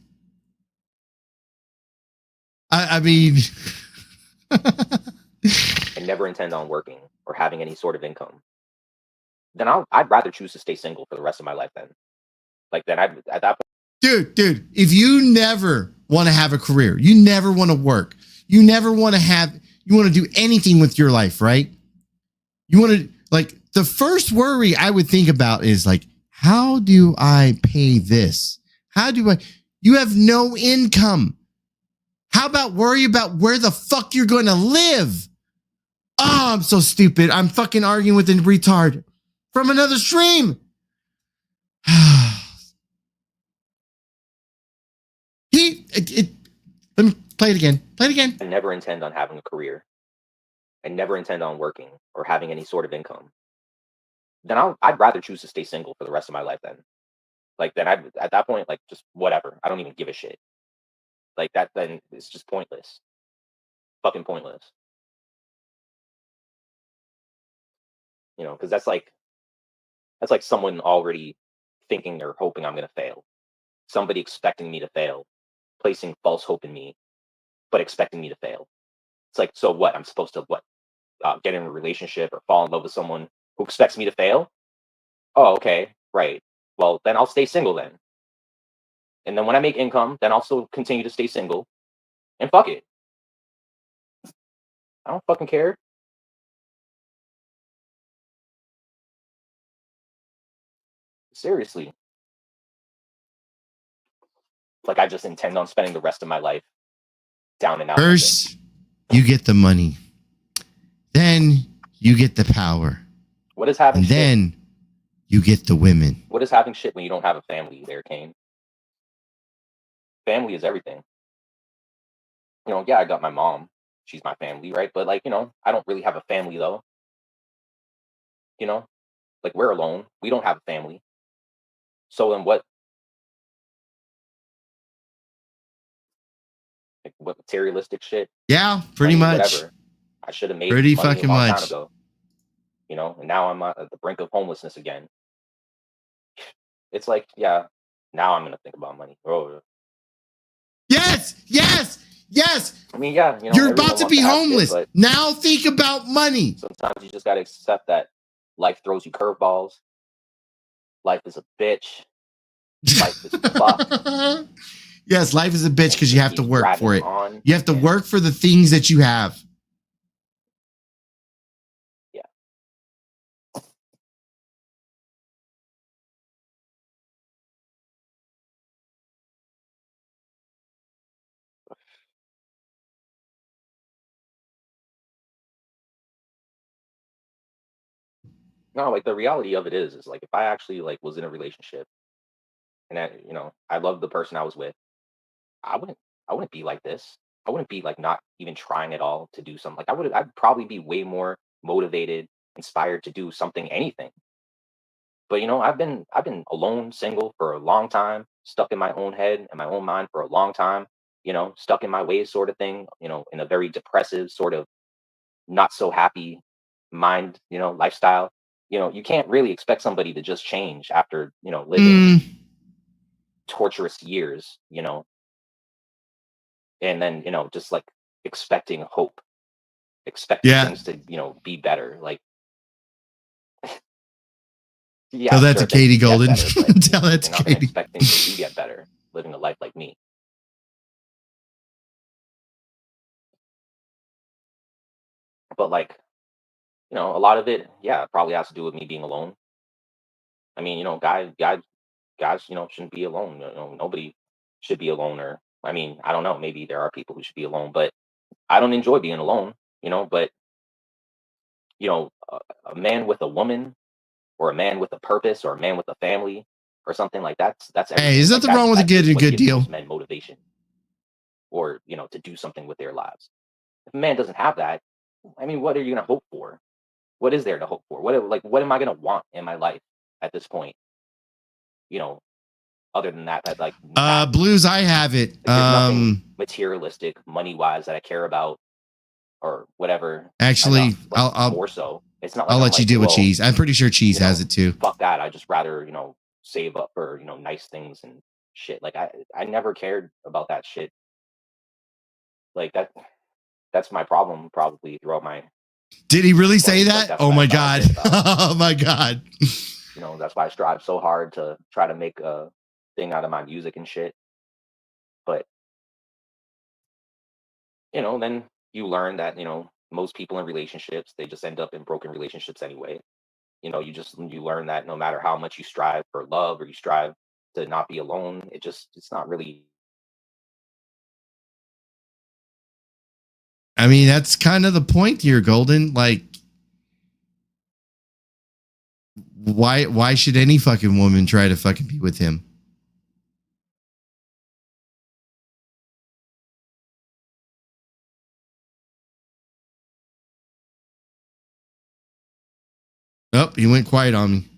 I mean, I never intend on working or having any sort of income, then I'd rather choose to stay single for the rest of my life then. Like, then I'd at that point. Dude, if you never want to have a career, you never want to work, you never want to you want to do anything with your life, right? You want to, like, the first worry I would think about is like, how do I pay this? You have no income. How about worry about where the fuck you're going to live? Oh, I'm so stupid. I'm fucking arguing with a retard from another stream. Let me play it again. I never intend on having a career. I never intend on working or having any sort of income. Then I'd rather choose to stay single for the rest of my life then. Like then at that point, like just whatever. I don't even give a shit. Like that, then it's just pointless. Fucking pointless. You know, because that's like someone already thinking or hoping I'm gonna fail. Somebody expecting me to fail, placing false hope in me, but expecting me to fail. It's like, so what? I'm supposed to what? Get in a relationship or fall in love with someone who expects me to fail? Oh, okay, right. Well, then I'll stay single then. And then when I make income, then I'll still continue to stay single. And fuck it. I don't fucking care. Seriously. Like I just intend on spending the rest of my life down and out. First, you get the money. Then you get the power. What is having And shit? then you get the women. What is having shit when you don't have a family there, Kane? Family is everything. You know, yeah, I got my mom. She's my family, right? But like, you know, I don't really have a family though. You know, like we're alone. We don't have a family. So then what materialistic shit? Yeah, pretty Money, much. whatever. I should have made Pretty money fucking a long time much. ago. You know, and now I'm at the brink of homelessness again. It's like, yeah, now I'm gonna think about money. Oh, Yes, yes, yes. I mean, yeah, you know, You're everyone about to wants be have shit, homeless. but Now think about money. sometimes you just gotta accept that life throws you curveballs. Life is a bitch. Life is fucked. Yes, life is a bitch because you have to Keep work for dragging it. on. You have to and- work for the things that you have. Yeah. No, like the reality of it is like if I actually like was in a relationship and that, you know, I loved the person I was with, I wouldn't I wouldn't be like this. I wouldn't be like not even trying at all to do something. Like I'd probably be way more motivated, inspired to do something, anything. But you know, I've been alone, single for a long time, stuck in my own head and my own mind for a long time, you know, stuck in my ways sort of thing, you know, in a very depressive sort of not so happy mind, you know, lifestyle. You know, you can't really expect somebody to just change after, you know, living torturous years, you know, and then, you know, just like expecting hope, expecting Yeah. things to, you know, be better. Like, yeah, Tell that sure, to Katie things get Golden. better, but Tell that you're to not gonna Katie. expect things to get better living a life like me. But like, you know, a lot of it, yeah, probably has to do with me being alone. I mean, you know, guys, you know, shouldn't be alone. You know, nobody should be alone. Or, I mean, I don't know. Maybe there are people who should be alone, but I don't enjoy being alone. You know, but you know, a man with a woman, or a man with a purpose, or a man with a family, or something like that's Hey, everything. there's Like nothing wrong with a that good is and what good gives deal. most men motivation, or you know, to do something with their lives. If a man doesn't have that, I mean, what are you gonna hope for? What is there to hope for? What am I gonna want in my life at this point? You know, other than that, like not Blues, I have it. like there's nothing materialistic, money wise, that I care about or whatever. Actually, Enough, like, I'll more so. It's not like I'll I'm let you like, deal with well, Cheese. I'm pretty sure Cheese you know, has it too. fuck that. I just rather, you know, save up for, you know, nice things and shit. Like I never cared about that shit. Like that's my problem probably throughout my Did he really say 20s. Like that? that's Oh what I my try god. to think about. Oh my god. You know, that's why I strive so hard to try to make a thing out of my music and shit. But you know, then you learn that, you know, most people in relationships, they just end up in broken relationships anyway. You know, you learn that no matter how much you strive for love or you strive to not be alone, it's not really. I mean, that's kind of the point here, Golden. Like, why should any fucking woman try to fucking be with him? Oh, he went quiet on me.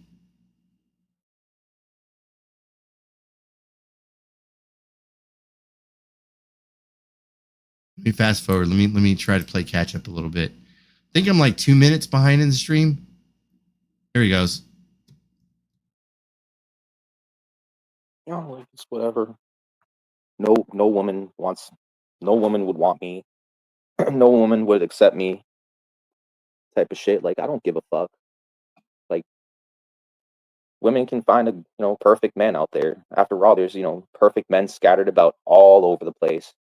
Let me fast forward. Let me try to play catch up a little bit. I think I'm like 2 minutes behind in the stream. Here he goes. You know, like, it's whatever. No woman would want me. No woman would accept me. Type of shit. Like, I don't give a fuck. Like, women can find a perfect man out there. After all, there's perfect men scattered about all over the place,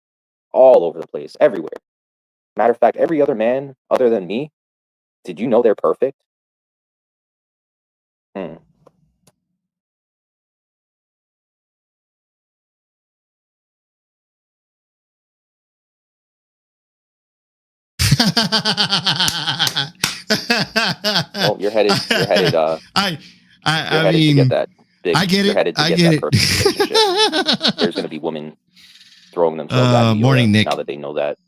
everywhere. Matter of fact, every other man other than me, did you know they're perfect? Hmm. Well, you're headed. I You're headed to mean, get that big. I get You're it. headed to I get get that it. perfect relationship. There's going to be women throwing themselves at you Morning, Nick. now that they know that.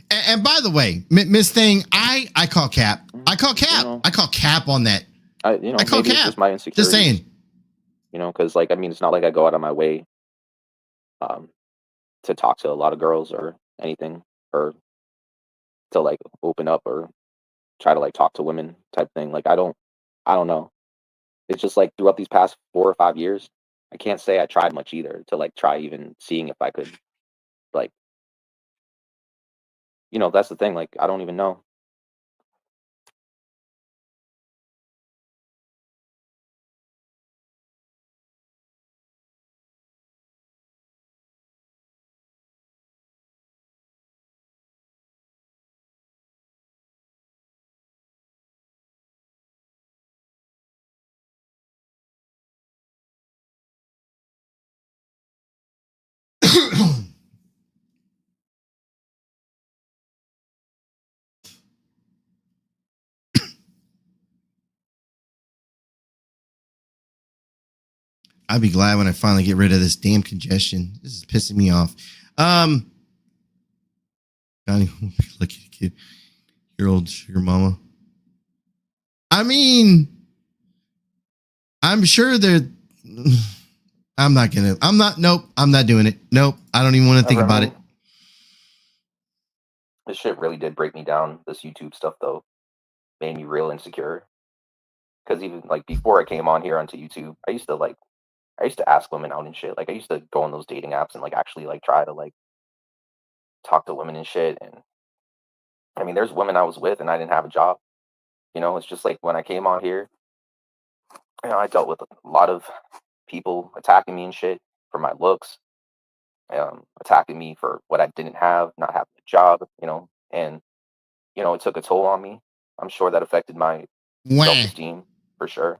And by the way, Miss Thing, I call cap. I call cap. I call cap on that. I call maybe it's cap. just my insecurity. Just saying. Because like, I mean, it's not like I go out of my way to talk to a lot of girls or anything, or to like open up or try to like talk to women type thing. Like, I don't know. It's just like throughout these past 4 or 5 years, I can't say I tried much either to like try even seeing if I could, like, that's the thing. Like, I don't even know. I'd be glad when I finally get rid of this damn congestion. This is pissing me off. Johnny, look at kid, your old sugar mama. I mean, I'm sure they're. Nope. I'm not doing it. Nope. I don't even want to think about it. This shit really did break me down. This YouTube stuff, though, made me real insecure. Because even like before I came on here onto YouTube, I used to ask women out and shit. Like, I used to go on those dating apps and like actually like try to like talk to women and shit. And I mean, there's women I was with and I didn't have a job. It's just like when I came on here, I dealt with a lot of people attacking me and shit for my looks, attacking me for what I didn't have, not having a job, and it took a toll on me. I'm sure that affected my self-esteem for sure.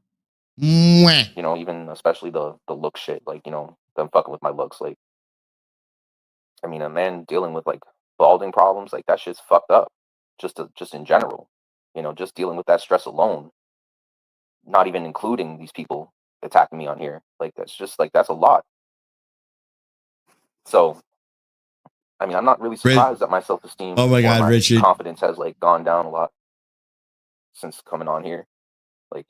Even especially the look shit, like, them fucking with my looks. Like, I mean, a man dealing with like balding problems, like that shit's fucked up. Just in general, just dealing with that stress alone, not even including these people attacking me on here. Like, that's a lot. So, I mean, I'm not really surprised that my self-esteem, oh my God, my Richard, confidence has like gone down a lot since coming on here. Like,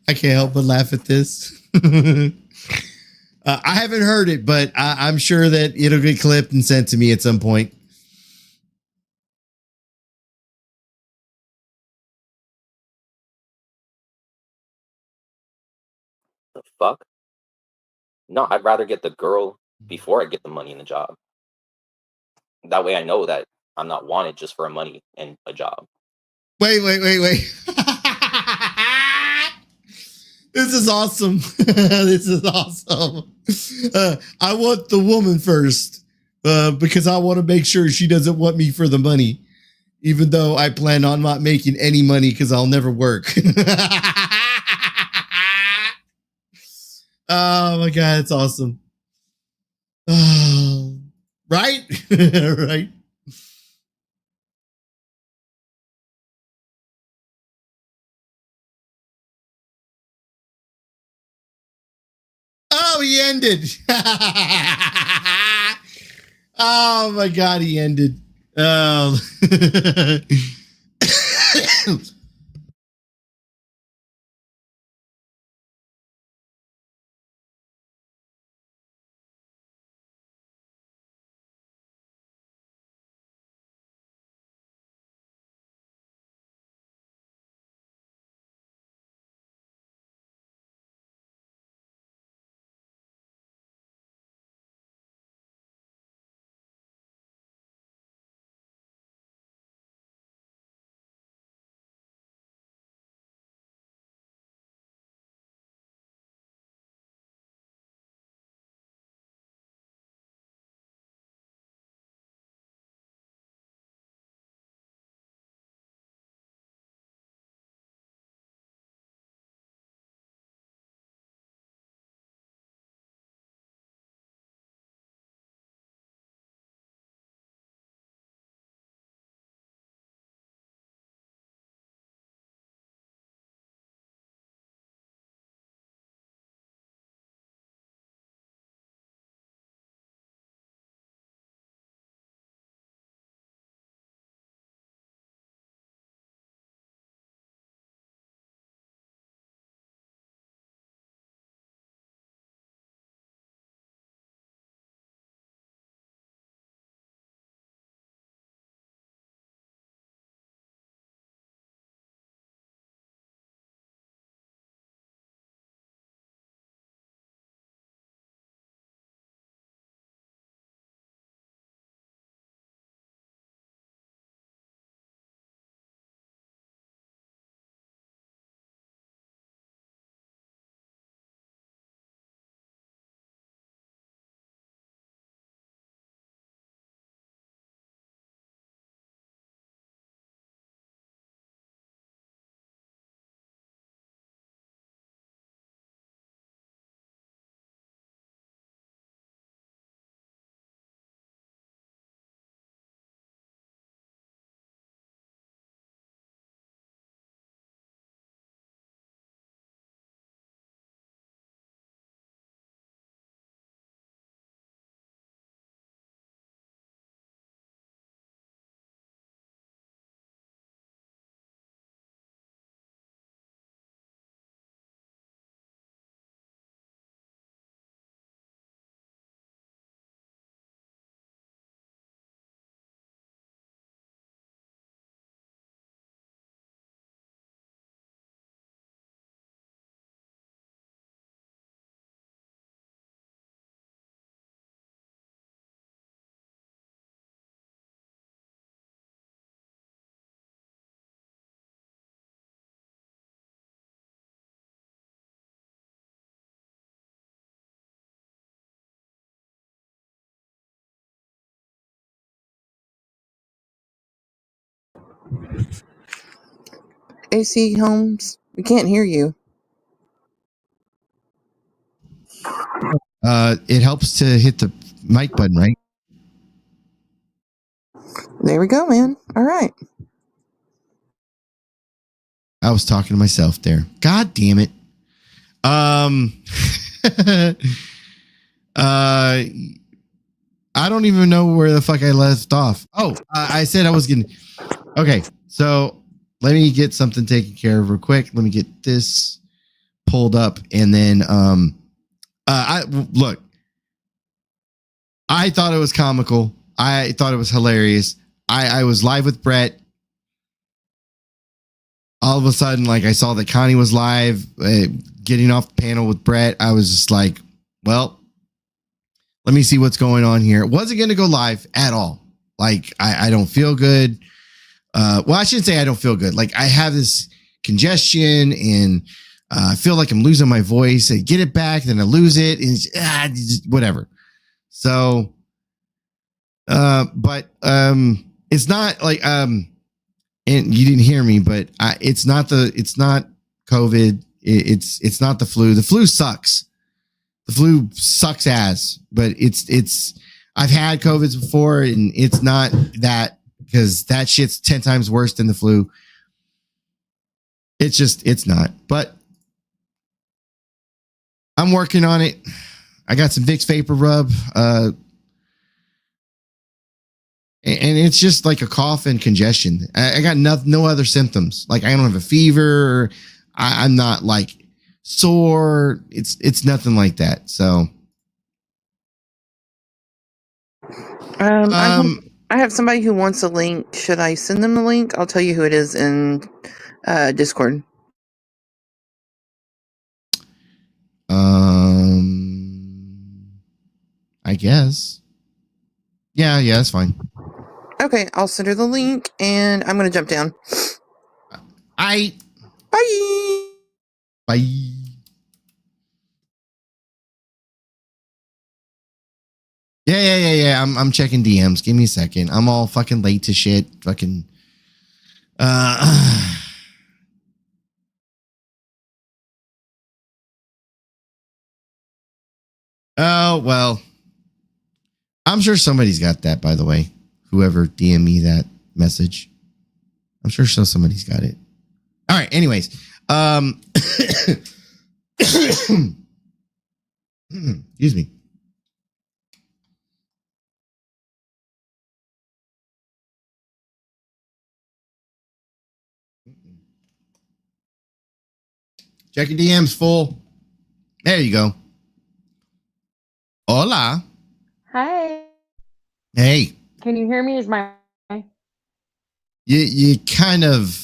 I can't help but laugh at this. I haven't heard it, but I'm sure that it'll get clipped and sent to me at some point. the fuck? No, I'd rather get the girl before I get the money in the job. That way I know that I'm not wanted just for money and a job. Wait. This is awesome. This is awesome. I want the woman first because I want to make sure she doesn't want me for the money, even though I plan on not making any money because I'll never work. Oh my God, it's awesome. Oh, right? Right. he ended. Oh my God, he ended. Oh. AC Holmes, we can't hear you. It helps to hit the mic button, right? There we go, man. All right. I was talking to myself there. God damn it. I don't even know where the fuck I left off. Oh, I said I was getting. Okay, so let me get something taken care of real quick. Let me get this pulled up, and then I look. I thought it was comical. I thought it was hilarious. I was live with Brett. All of a sudden, like I saw that Connie was live, getting off the panel with Brett. I was just like, well, let me see what's going on here. It wasn't going to go live at all. Like I don't feel good. Well, I shouldn't say I don't feel good. Like I have this congestion and I feel like I'm losing my voice. I get it back, then I lose it, and it's, whatever. So, but it's not like and you didn't hear me, but it's not COVID. It's not the flu. The flu sucks. The flu sucks ass, but it's I've had COVID before, and it's not that, because that shit's 10 times worse than the flu. It's not, but I'm working on it. I got some Vicks Vapor Rub. And it's just like a cough and congestion. I got no other symptoms. Like I don't have a fever. I'm not like sore. It's nothing like that. So, I have somebody who wants a link. Should I send them the link? I'll tell you who it is in Discord. I guess. Yeah, that's fine. Okay, I'll send her the link, and I'm gonna jump down. Bye. Bye. Yeah. I'm checking DMs. Give me a second. I'm all fucking late to shit. Fucking. Oh well. I'm sure somebody's got that. By the way, whoever DM me that message, I'm sure somebody's got it. All right. Anyways, excuse me. Check your DMs full. There you go. Hola. Hi. Hey. Can you hear me? Is my You kind of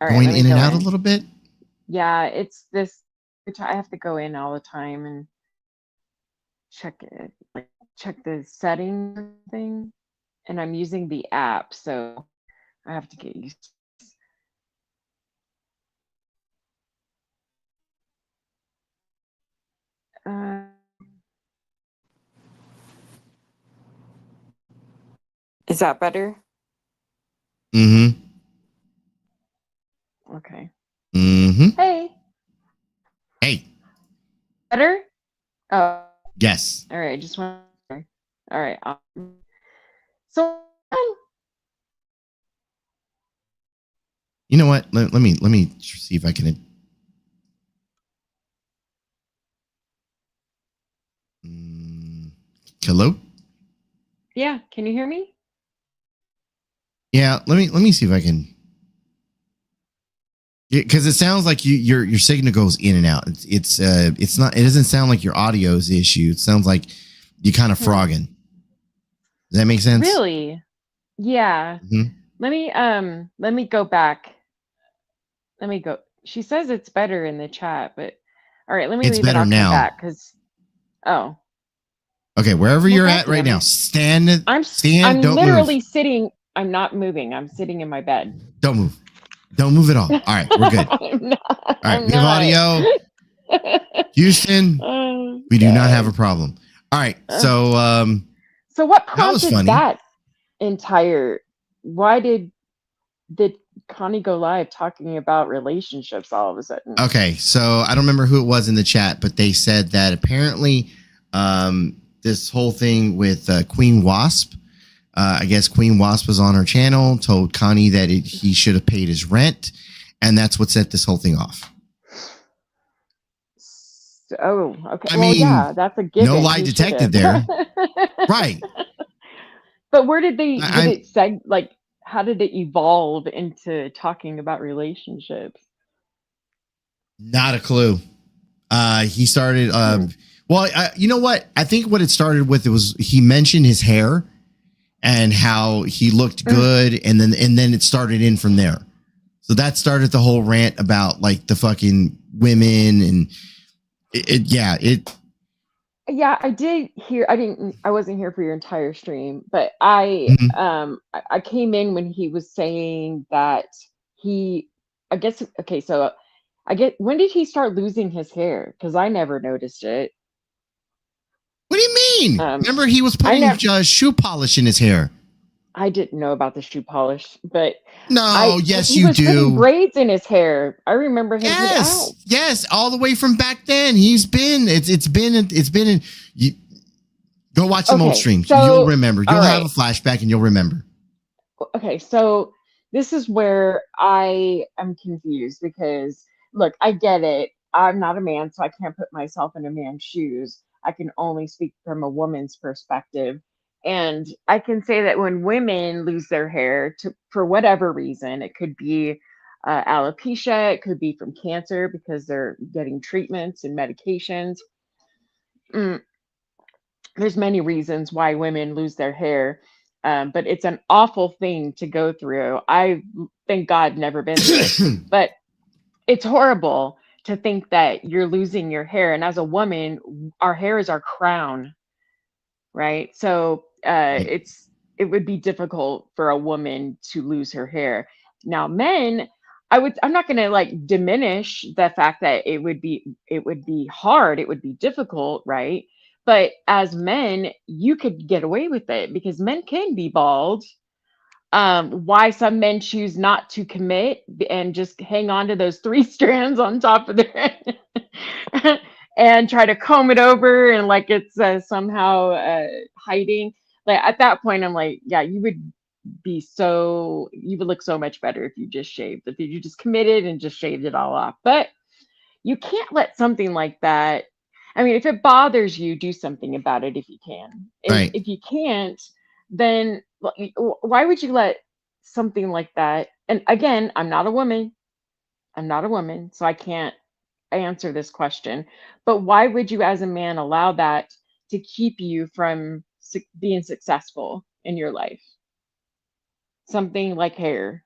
all right, going let me in and go out a little bit? Yeah, it's this. I have to go in all the time and check it, like check the settings thing. And I'm using the app, so I have to get used to is that better? Mm-hmm. Okay. Mm-hmm. Hey. Better? Oh. Yes. All right. Just want. All right. So. You know what? Let me see if I can. Hello? Yeah. Can you hear me? Yeah. Let me see if I can. Because it sounds like your signal goes in and out. It's not. It doesn't sound like your audio is the issue. It sounds like you kind of frogging. Does that make sense? Really? Yeah. Mm-hmm. Let me go back. Let me go. She says it's better in the chat, but all right, let me It's leave it. better I'll come now. back because Okay, wherever you're at right goddamn now, it. stand. I'm don't literally move. sitting. I'm not moving. I'm sitting in my bed. Don't move. Don't move at all. All right, we're good. I'm not, All right, we have audio. Houston, we do not have a problem. All right, so so what that was prompted funny. that entire? Why did Connie go live talking about relationships all of a sudden? Okay, so I don't remember who it was in the chat, but they said that apparently this whole thing with Queen Wasp, I guess Queen Wasp was on her channel, told Connie that he should have paid his rent, and that's what set this whole thing off. Oh, okay. I well, mean, yeah, that's a given. no lie detected there. Right. But where did they how did it evolve into talking about relationships? Not a clue. He started well, you know what? I think what it started with, it was he mentioned his hair and how he looked good, and then it started in from there. So that started the whole rant about like the fucking women and Yeah, I did hear. I wasn't here for your entire stream, but I came in when he was saying that I guess okay, so when did he start losing his hair? Because I never noticed it. What do you mean? Remember, he was putting shoe polish in his hair. I didn't know about the shoe polish, but yes, he you was do. putting braids in his hair. I remember him. Yes, all the way from back then. It's been. Go watch some old streams. So, you'll remember. You'll have a flashback, and you'll remember. Okay, so this is where I am confused because look, I get it. I'm not a man, so I can't put myself in a man's shoes. I can only speak from a woman's perspective. And I can say that when women lose their hair for whatever reason, it could be alopecia, it could be from cancer because they're getting treatments and medications. There's many reasons why women lose their hair, but it's an awful thing to go through. I thank God never been through it, but it's horrible to think that you're losing your hair. And as a woman, our hair is our crown, right? So it would be difficult for a woman to lose her hair. Now, men, I'm not going to like diminish the fact that it would be hard, it would be difficult, right? But as men, you could get away with it because men can be bald. Why some men choose not to commit and just hang on to those 3 strands on top of their head and try to comb it over and like it's somehow hiding. Like at that point, I'm like, yeah, you would look so much better if you just shaved, if you just committed and just shaved it all off. But you can't let something like that. I mean, if it bothers you, do something about it if you can. And Right. if you can't, then why would you let something like that? And again, I'm not a woman, so I can't answer this question. But why would you, as a man, allow that to keep you from being successful in your life? Something like hair,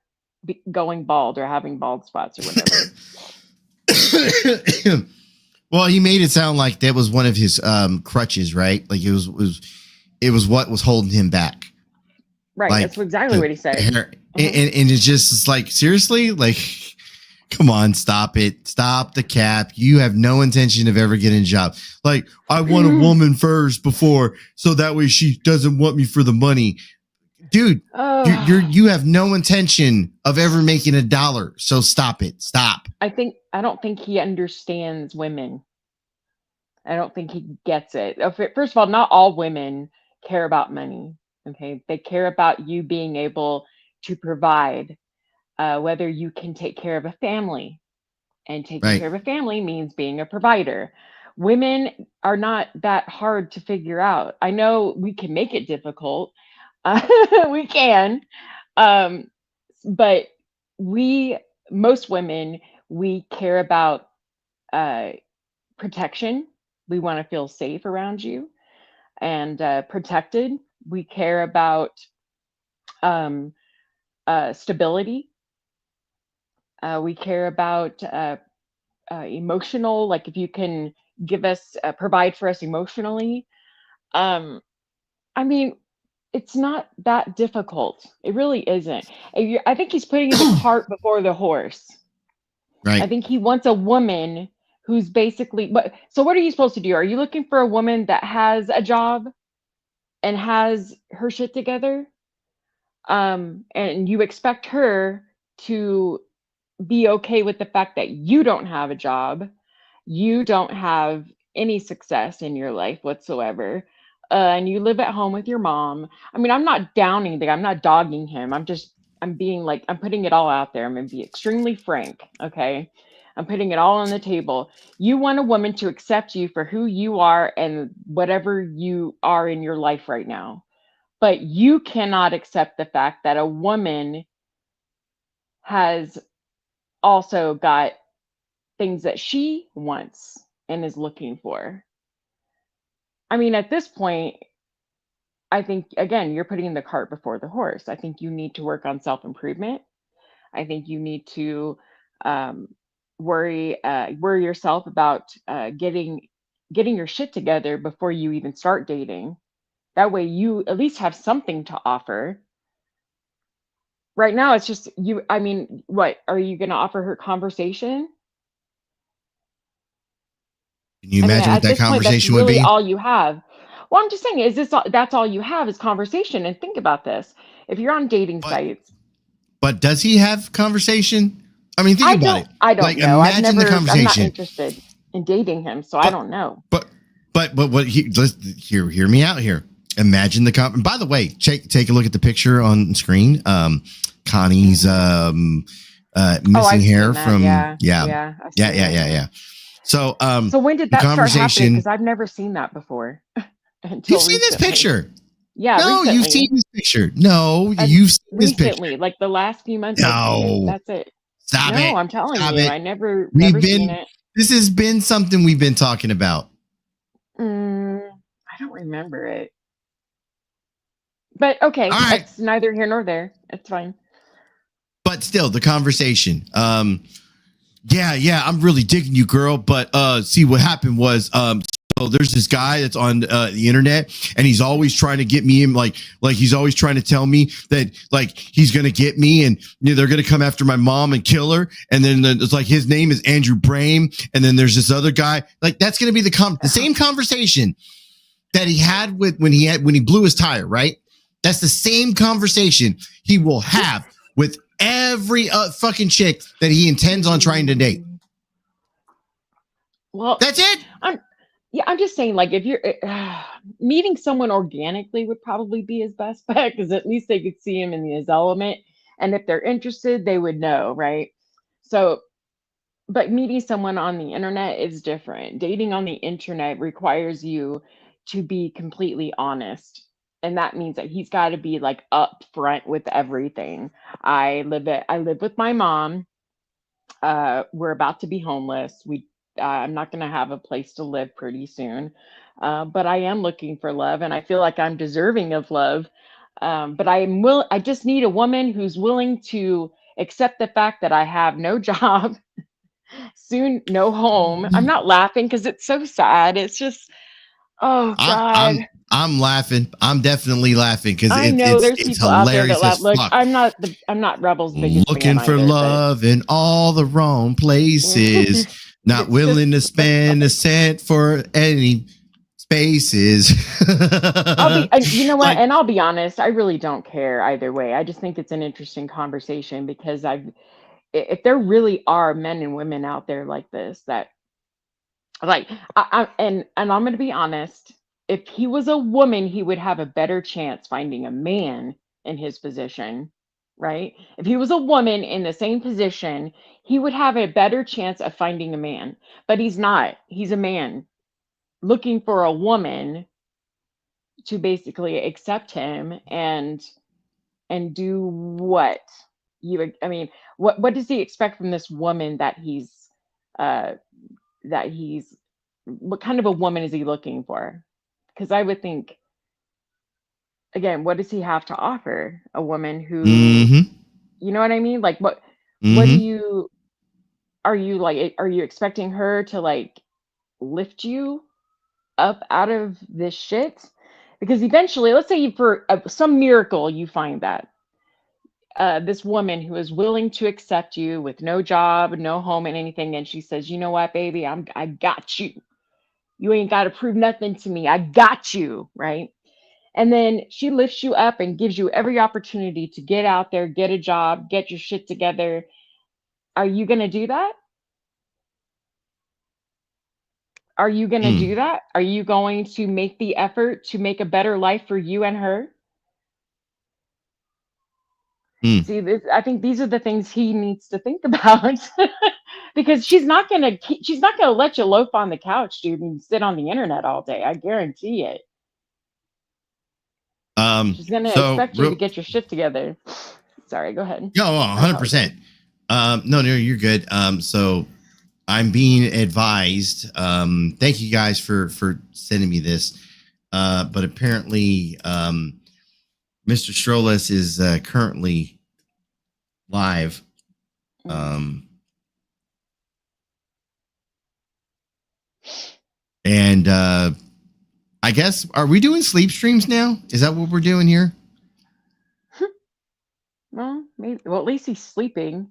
going bald or having bald spots or whatever. Well, he made it sound like that was one of his crutches, right? Like it was what was holding him back. Right. Like, that's exactly what he said. And it's just like, seriously, like, come on, stop it. Stop the cap. You have no intention of ever getting a job. Like, I want a woman first before, so that way she doesn't want me for the money. Dude, you have no intention of ever making $1. So stop it. Stop. I don't think he understands women. I don't think he gets it. First of all, not all women care about money. Okay. They care about you being able to provide, whether you can take care of a family, and taking care of a family means being a provider. Women are not that hard to figure out. I know we can make it difficult. We can. But most women, we care about protection. We want to feel safe around you and protected. We care about stability. We care about emotional, like if you can give us, provide for us emotionally. I mean, it's not that difficult. It really isn't. I think he's putting the cart before the horse. Right. I think he wants a woman who's basically, so what are you supposed to do? Are you looking for a woman that has a job and has her shit together? And you expect her to be okay with the fact that you don't have a job, you don't have any success in your life whatsoever, and you live at home with your mom. I mean, I'm not downing the guy, I'm not dogging him. I'm being like, I'm putting it all out there. I'm going to be extremely frank. Okay. I'm putting it all on the table. You want a woman to accept you for who you are and whatever you are in your life right now. But you cannot accept the fact that a woman has also got things that she wants and is looking for. I mean, at this point, I think, again, you're putting the cart before the horse. I think you need to work on self-improvement. I think you need to worry yourself about getting your shit together before you even start dating. That way you at least have something to offer. Right now, it's just you. I mean, what are you going to offer her? Conversation? Can you imagine what that conversation would be? All you have. Well, I'm just saying, that's all you have is conversation. And think about this: if you're on dating sites. But does he have conversation? I mean, think about it. I don't know. Imagine the conversation. I'm not interested in dating him, so I don't know. But what? Hear me out here. Imagine the by the way, take a look at the picture on screen. Connie's missing hair from yeah. So So when did the that start happening? conversation. Because I've never seen that before until You've seen this recently. picture. Yeah, No, recently. you've seen this picture. No, you've seen this picture. Recently, like the last few months, I've seen it. No, That's it. stop No, it. I'm telling Stop you, it. I never We've seen been. it. This has been something we've been talking about. I don't remember it. But okay, All right. that's neither here nor there. It's fine. But still, the conversation. Yeah, I'm really digging you, girl. But see, what happened was, so there's this guy that's on the internet, and he's always trying to get me in, like he's always trying to tell me that like he's gonna get me, and they're gonna come after my mom and kill her. And then it's like his name is Andrew Brame, and then there's this other guy. Like that's gonna be the same conversation that he had when he blew his tire, right? That's the same conversation he will have with every fucking chick that he intends on trying to date. Well, that's it. I'm just saying, like, if you're meeting someone organically would probably be his best bet, because at least they could see him in his element, and if they're interested, they would know, right? So, but meeting someone on the internet is different. Dating on the internet requires you to be completely honest, and that means that he's got to be like upfront with everything. I live with my mom. We're about to be homeless. I'm not going to have a place to live pretty soon, but I am looking for love, and I feel like I'm deserving of love. But I just need a woman who's willing to accept the fact that I have no job, soon no home. I'm not laughing because it's so sad. It's just, oh God. I'm laughing. I'm definitely laughing because I know there's it's people out there hilarious that laugh. as Look, fuck. I'm not Rebel's biggest Looking fan for either, love in all the wrong places. Not willing to spend a cent for any spaces. You know what? And I'll be honest, I really don't care either way. I just think it's an interesting conversation because if there really are men and women out there like this, that like, and I'm going to be honest, if he was a woman, he would have a better chance finding a man in his position, right? If he was a woman in the same position, he would have a better chance of finding a man, but he's not. He's a man looking for a woman to basically accept him and do what what does he expect from this woman that he's what kind of a woman is he looking for? Because I would think, again, what does he have to offer a woman who, you know what I mean? Like what do you, are you expecting her to like lift you up out of this shit? Because eventually, let's say for some miracle you find that this woman who is willing to accept you with no job, no home, and anything, and she says, "You know what, baby, I got you. You ain't got to prove nothing to me. I got you," right? And then she lifts you up and gives you every opportunity to get out there, get a job, get your shit together. Are you going to do that? Are you going to do that? Are you going to make the effort to make a better life for you and her? See, I think these are the things he needs to think about because she's not gonna let you loaf on the couch, dude, and sit on the internet all day. I guarantee it. She's gonna expect you to get your shit together. Sorry, go ahead. No, 100%. No, you're good. So I'm being advised. Thank you guys for sending me this. But apparently, Mr. Stroles is currently live. And I guess, are we doing sleep streams now? Is that what we're doing here? Well, maybe. Well, at least he's sleeping.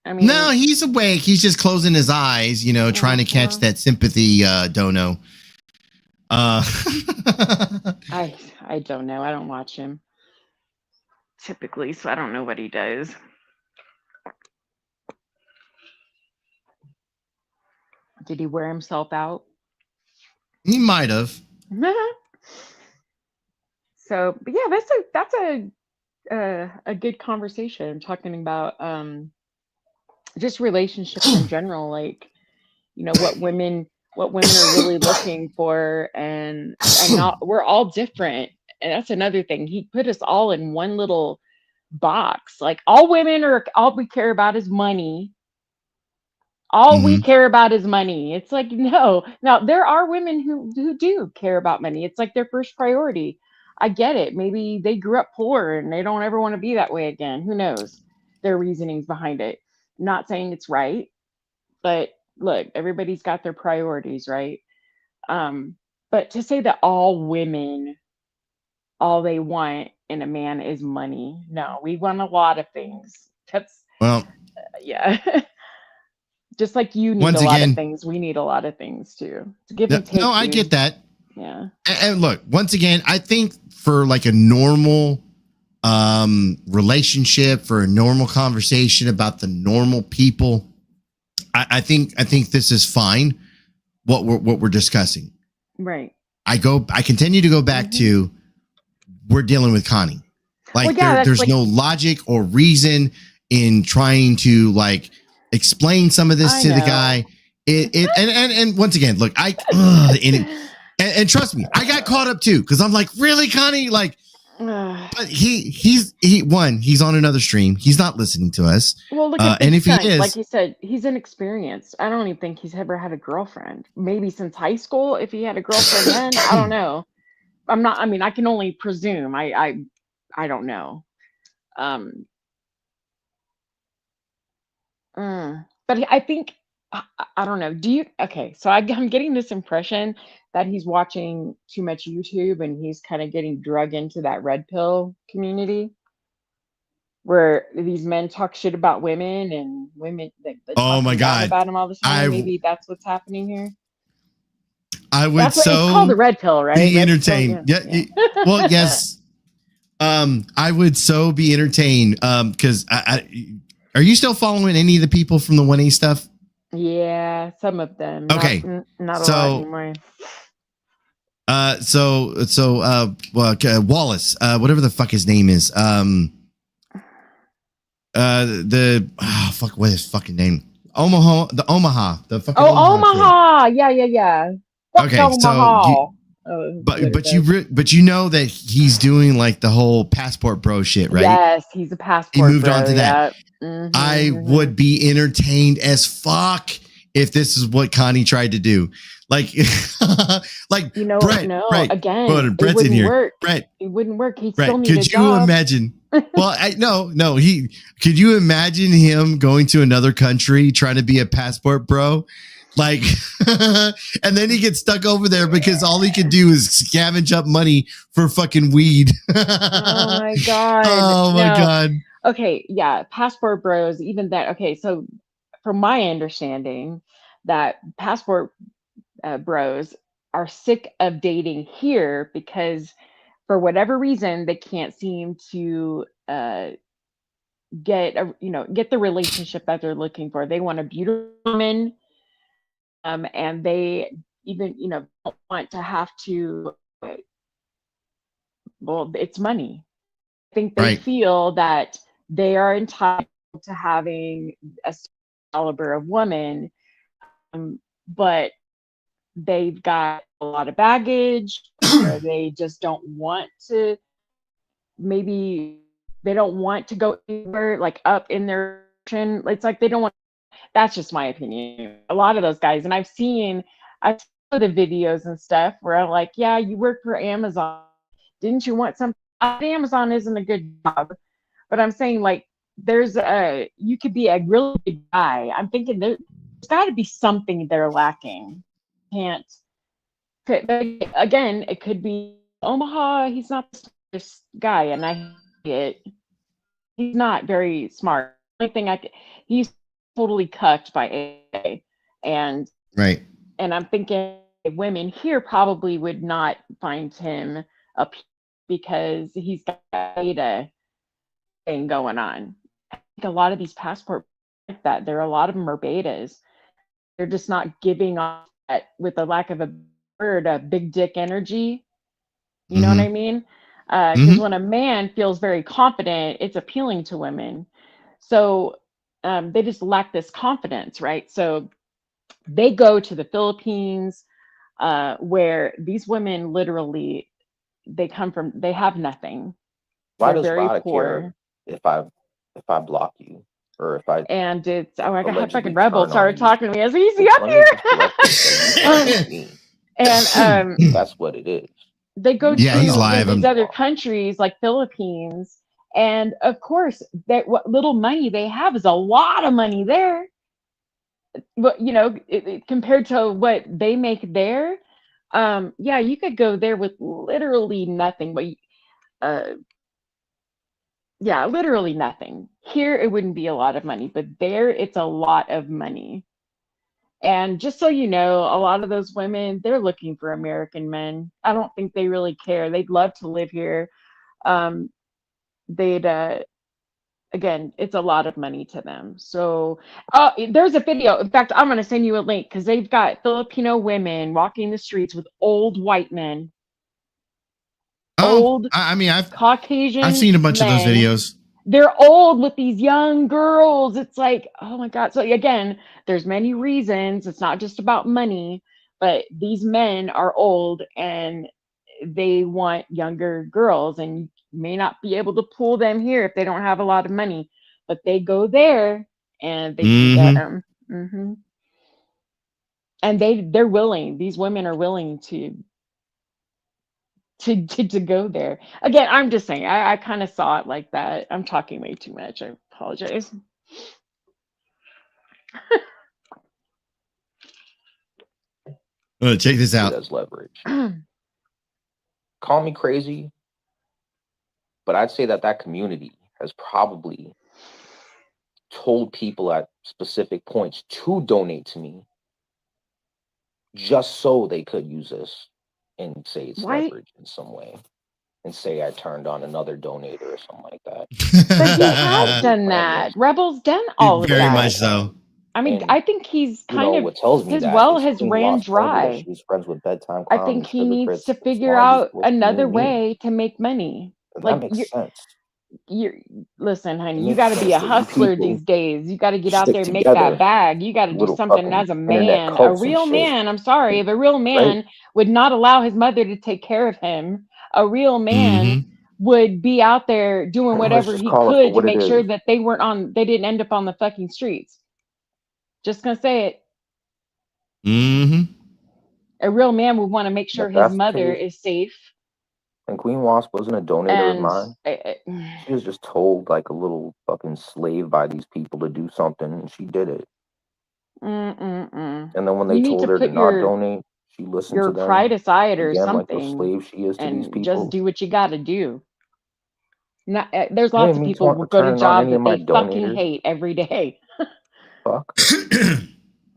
I mean, no, he's awake. He's just closing his eyes, trying to catch that sympathy dono. I don't know. I don't watch him typically, so I don't know what he does. Did he wear himself out? He might have. So, but yeah, that's a good conversation talking about just relationships in general. Like, what women are really looking for, and not, we're all different. And that's another thing. He put us all in one little box. Like, all we care about is money. All we care about is money. It's like, no. Now, there are women who do care about money. It's like their first priority. I get it. Maybe they grew up poor and they don't ever want to be that way again. Who knows their reasonings behind it? Not saying it's right, but look, everybody's got their priorities, right? But to say that all women, all they want in a man is money, no, we want a lot of things. That's, Well, yeah. Just like you need once a lot again, of things, we need a lot of things too. To give and take. No, I get that. Yeah. And look, once again, I think for like a normal relationship, for a normal conversation about the normal people, I think this is fine. What we're discussing. Right. I continue to go back to, we're dealing with Connie. Like, well, yeah, there's like, no logic or reason in trying to like explain some of this to the guy. And once again, look, and trust me, I got caught up too, because I'm like, really, Connie? Like, but he's on another stream. He's not listening to us. Well, look at and if son. he is, like you said, he's inexperienced. I don't even think he's ever had a girlfriend. Maybe since high school, if he had a girlfriend then, I don't know. I mean, I can only presume. I don't know. But I think, I don't know. So I'm getting this impression that he's watching too much YouTube and he's kind of getting drug into that red pill community where these men talk shit about women, and women they oh my God, about him all the time. Maybe that's what's happening here. I would it's called the red pill, right? Be entertained. Yeah. Well, yes. I would so be entertained. Because are you still following any of the people from the 1A stuff? Yeah, some of them. Okay, not a lot anymore. Wallace, whatever the fuck his name is. What is his fucking name? Omaha. The fucking Omaha. Yeah. Okay, Omaha. But you know that he's doing like the whole passport bro shit, right? Yes, he's a passport. He moved on to that. Yeah. I would be entertained as fuck if this is what Connie tried to do. Like, Brett. Again, Brett's in here. Work. Brett, it wouldn't work. He Brett, still needs a job. Could you imagine? Well, could you imagine him going to another country trying to be a passport bro? Like, and then he gets stuck over there because all he could do is scavenge up money for fucking weed. Oh my God. Oh my God. Okay. Yeah. Passport bros, even that. Okay. So from my understanding, that passport bros are sick of dating here because for whatever reason, they can't seem to get the relationship that they're looking for. They want a beautiful woman. And they even, don't want to have to, it's money. I think they feel that they are entitled to having a caliber of woman, but they've got a lot of baggage, or they just don't want to, maybe they don't want to go anywhere, like up in their, it's like they don't want. That's just my opinion. A lot of those guys, and I've seen the videos and stuff where I'm like, yeah, you work for Amazon. Didn't you want something? Amazon isn't a good job, but I'm saying like you could be a really good guy. I'm thinking there's got to be something they're lacking. Again, it could be Omaha. He's not this guy, and I hate it. He's not very smart. Only thing he's totally cucked by AA, and I'm thinking women here probably would not find him up because he's got a thing going on. I think a lot of these passport like that, a lot of them are betas. They're just not giving off that, with the lack of a word, a big dick energy. You know what I mean? Because when a man feels very confident, it's appealing to women. So they just lack this confidence, right? So They go to the Philippines, where these women literally they come from. They have nothing. Why They're does very Rada care poor. if I block you or if I And it's oh my god, fucking allegedly Rebel turn on started you? talking to me as easy up Let me here. just correct this so you turn on me. And That's what it is. they go You to Yeah, turn he's on live. these me. other countries like Philippines, and of course, that what little money they have is a lot of money there. But you know, compared to what they make there, yeah, you could go there with literally nothing. But uh, yeah, literally nothing. Here, it wouldn't be a lot of money, but there, it's a lot of money. And just so you know, a lot of those women, they're looking for American men. I don't think they really care. They'd love to live here. Um, they'd again, it's a lot of money to them. So there's a video. In fact, I'm going to send you a link because they've got Filipino women walking the streets with old white men, Oh, old I mean, I've Caucasian seen a bunch of those men. videos. They're old with these young girls. It's like, oh my God. So again, there's many reasons. It's not just about money, but these men are old and they want younger girls, and you may not be able to pull them here if they don't have a lot of money, but they go there and they can get them. And they're willing. These women are willing to go there. Again, I'm just saying. I kind of saw it like that. I'm talking way too much. I apologize. Check this It out. as leverage. Call me crazy, but I'd say that community has probably told people at specific points to donate to me just so they could use this and say it's Why? leverage in some way and say I turned on another donator or something like that. But he That's has probably done planning. that. Rebel's done all of Very that. much so. I mean, And I think he's you know kind of what tells me his that well is has Queen ran Wasp told me that dry. she was friends with bedtime I think clowns, he needs hypocrites, to and figure swine out supposed to be another me. way to make money. And Like that makes sense. you're listen, It honey, you makes got to be sense a that you hustler people these days. You got to get out stick there and make that together, bag. You got to you do little something fucking as a internet man. A cults and real shit, man, I'm sorry, if a real right? man would not allow his mother to take care of him, a real man Mm-hmm. would be out there doing Let's whatever just he call it for could to what it make sure is. that they didn't end up on the fucking streets. Just gonna say it. Mm-hmm. A real man would want to make And sure if his that's the mother case, is safe. and Queen Wasp wasn't a donator of And mine. She was just told like a little fucking slave by these people to do something, and she did it. And then when they you need to told her to put not donate, she listened to your them pride aside or again, like the something slave she is to these and just people. do what you got to do. Not, there's It lots ain't of me people who go to turning on jobs any of that my they fucking donators. hate every day Fuck.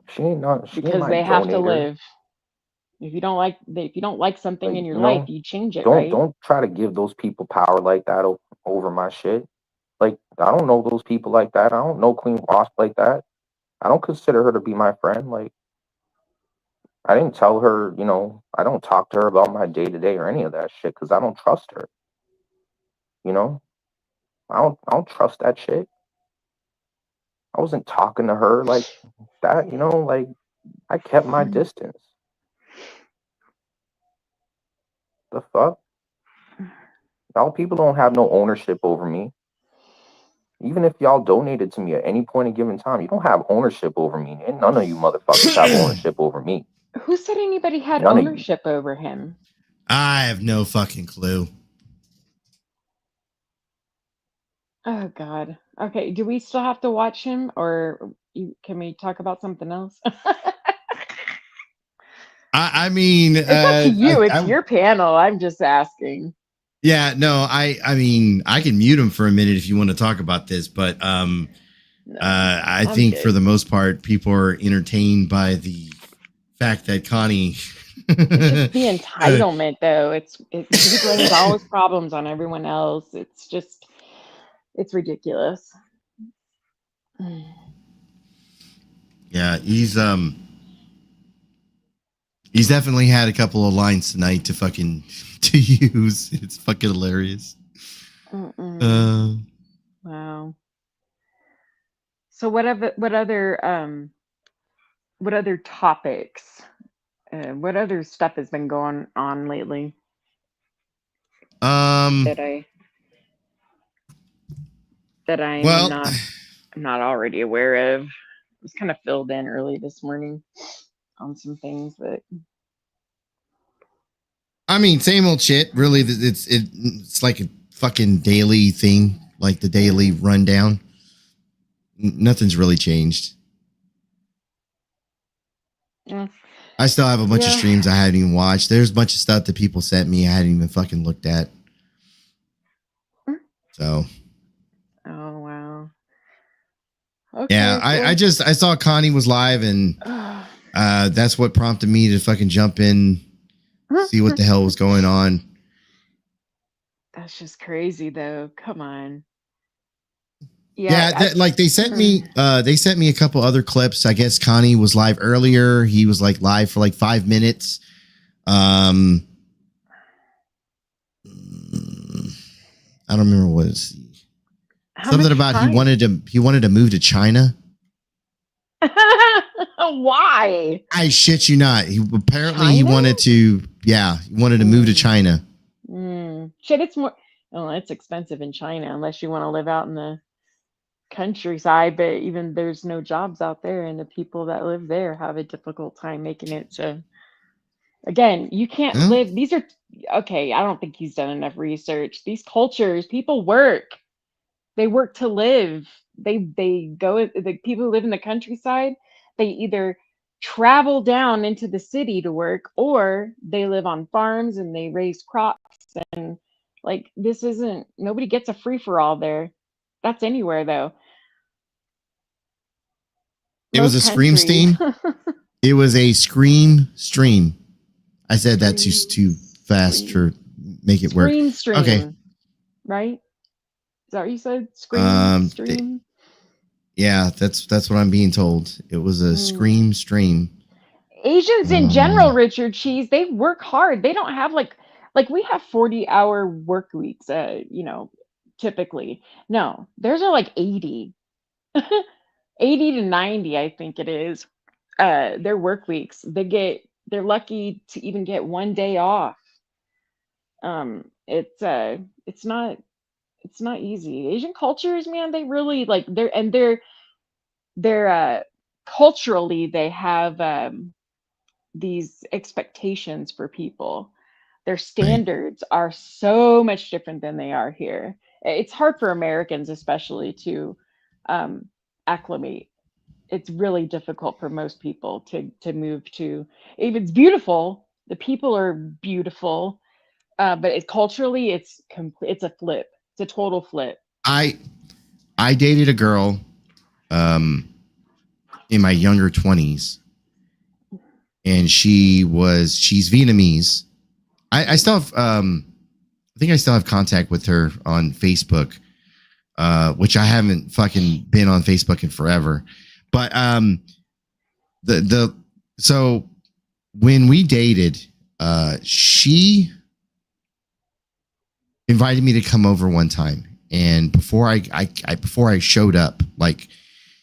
She ain't because my they have to donator. live. If you don't like something Like, in your you life, know, you change it, right? don't try to give those people power like that over my shit. Like, I don't know those people like that. I don't know Queen Wasp like that. I don't consider her to be my friend. Like, I didn't tell her, you know, I don't talk to her about my day to day or any of that shit because I don't trust her. You know, I don't trust that shit. I wasn't talking to her like that. You know, like I kept my distance. The fuck, y'all people don't have no ownership over me. Even if y'all donated to me at any point in given time, you don't have ownership over me, and none of you motherfuckers have ownership over me. Who said anybody had None of you. ownership over him? I have no fucking clue. Oh God. Okay. Do we still have to watch him, or can we talk about something else? I mean, It's up to you. It's your panel. I'm just asking. Yeah, no, I mean, I can mute him for a minute if you want to talk about this, but I think for the most part, people are entertained by the fact that Connie. It's just the entitlement, though. He blames all his problems on everyone else. It's ridiculous. Yeah, he's definitely had a couple of lines tonight to use. It's fucking hilarious. Wow. So what other what other topics? What other stuff has been going on lately that I'm well, not already aware of? I was kind of filled in early this morning on some things, but I mean, same old shit. Really, it's like a fucking daily thing, like the daily rundown. Nothing's really changed. yeah. I still have a bunch of Yeah. streams I haven't even watched. There's a bunch of stuff that people sent me I hadn't even fucking looked at. So, Oh wow. Okay. yeah, I saw Connie was live, and that's what prompted me to fucking jump in, see what the hell was going on. That's just crazy, though. Come on. Yeah, like they sent me a couple other clips. I guess Connie was live earlier. He was like live for like 5 minutes. I don't remember what it was. Something about time? he wanted to move to China. Why? I shit you not. He China? wanted to move to China. Shit, it's more. Oh, it's expensive in China unless you want to live out in the countryside. But even there's no jobs out there, and the people that live there have a difficult time making it. So, again, you can't live. These are okay. I don't think he's done enough research. These cultures, people work. They work to live. They go. The people who live in the countryside, they either travel down into the city to work, or they live on farms and they raise crops. And like, this isn't. Nobody gets a free for all there. That's anywhere though. It was a scream stream. It was a scream stream. I said that too fast to make it work. Scream stream. Okay. Right? Is that what you said? Scream stream? Yeah, that's what I'm being told. It was a scream stream. Asians in general, Richard Cheese, they work hard. They don't have like we have 40-hour work weeks, typically. No, theirs are like 80. 80 to 90, I think it is. Their work weeks. They're lucky to even get one day off. It's not easy. Asian cultures, man, they really like they're culturally they have these expectations for people. Their standards are so much different than they are here. It's hard for Americans especially to acclimate. It's really difficult for most people to move to. It's beautiful. The people are beautiful, but culturally, it's a flip. It's a total flip. I dated a girl, in my younger 20s, and she's Vietnamese. I still have, I think I still have contact with her on Facebook, which I haven't fucking been on Facebook in forever. But so when we dated, she invited me to come over one time, and before I showed up, like,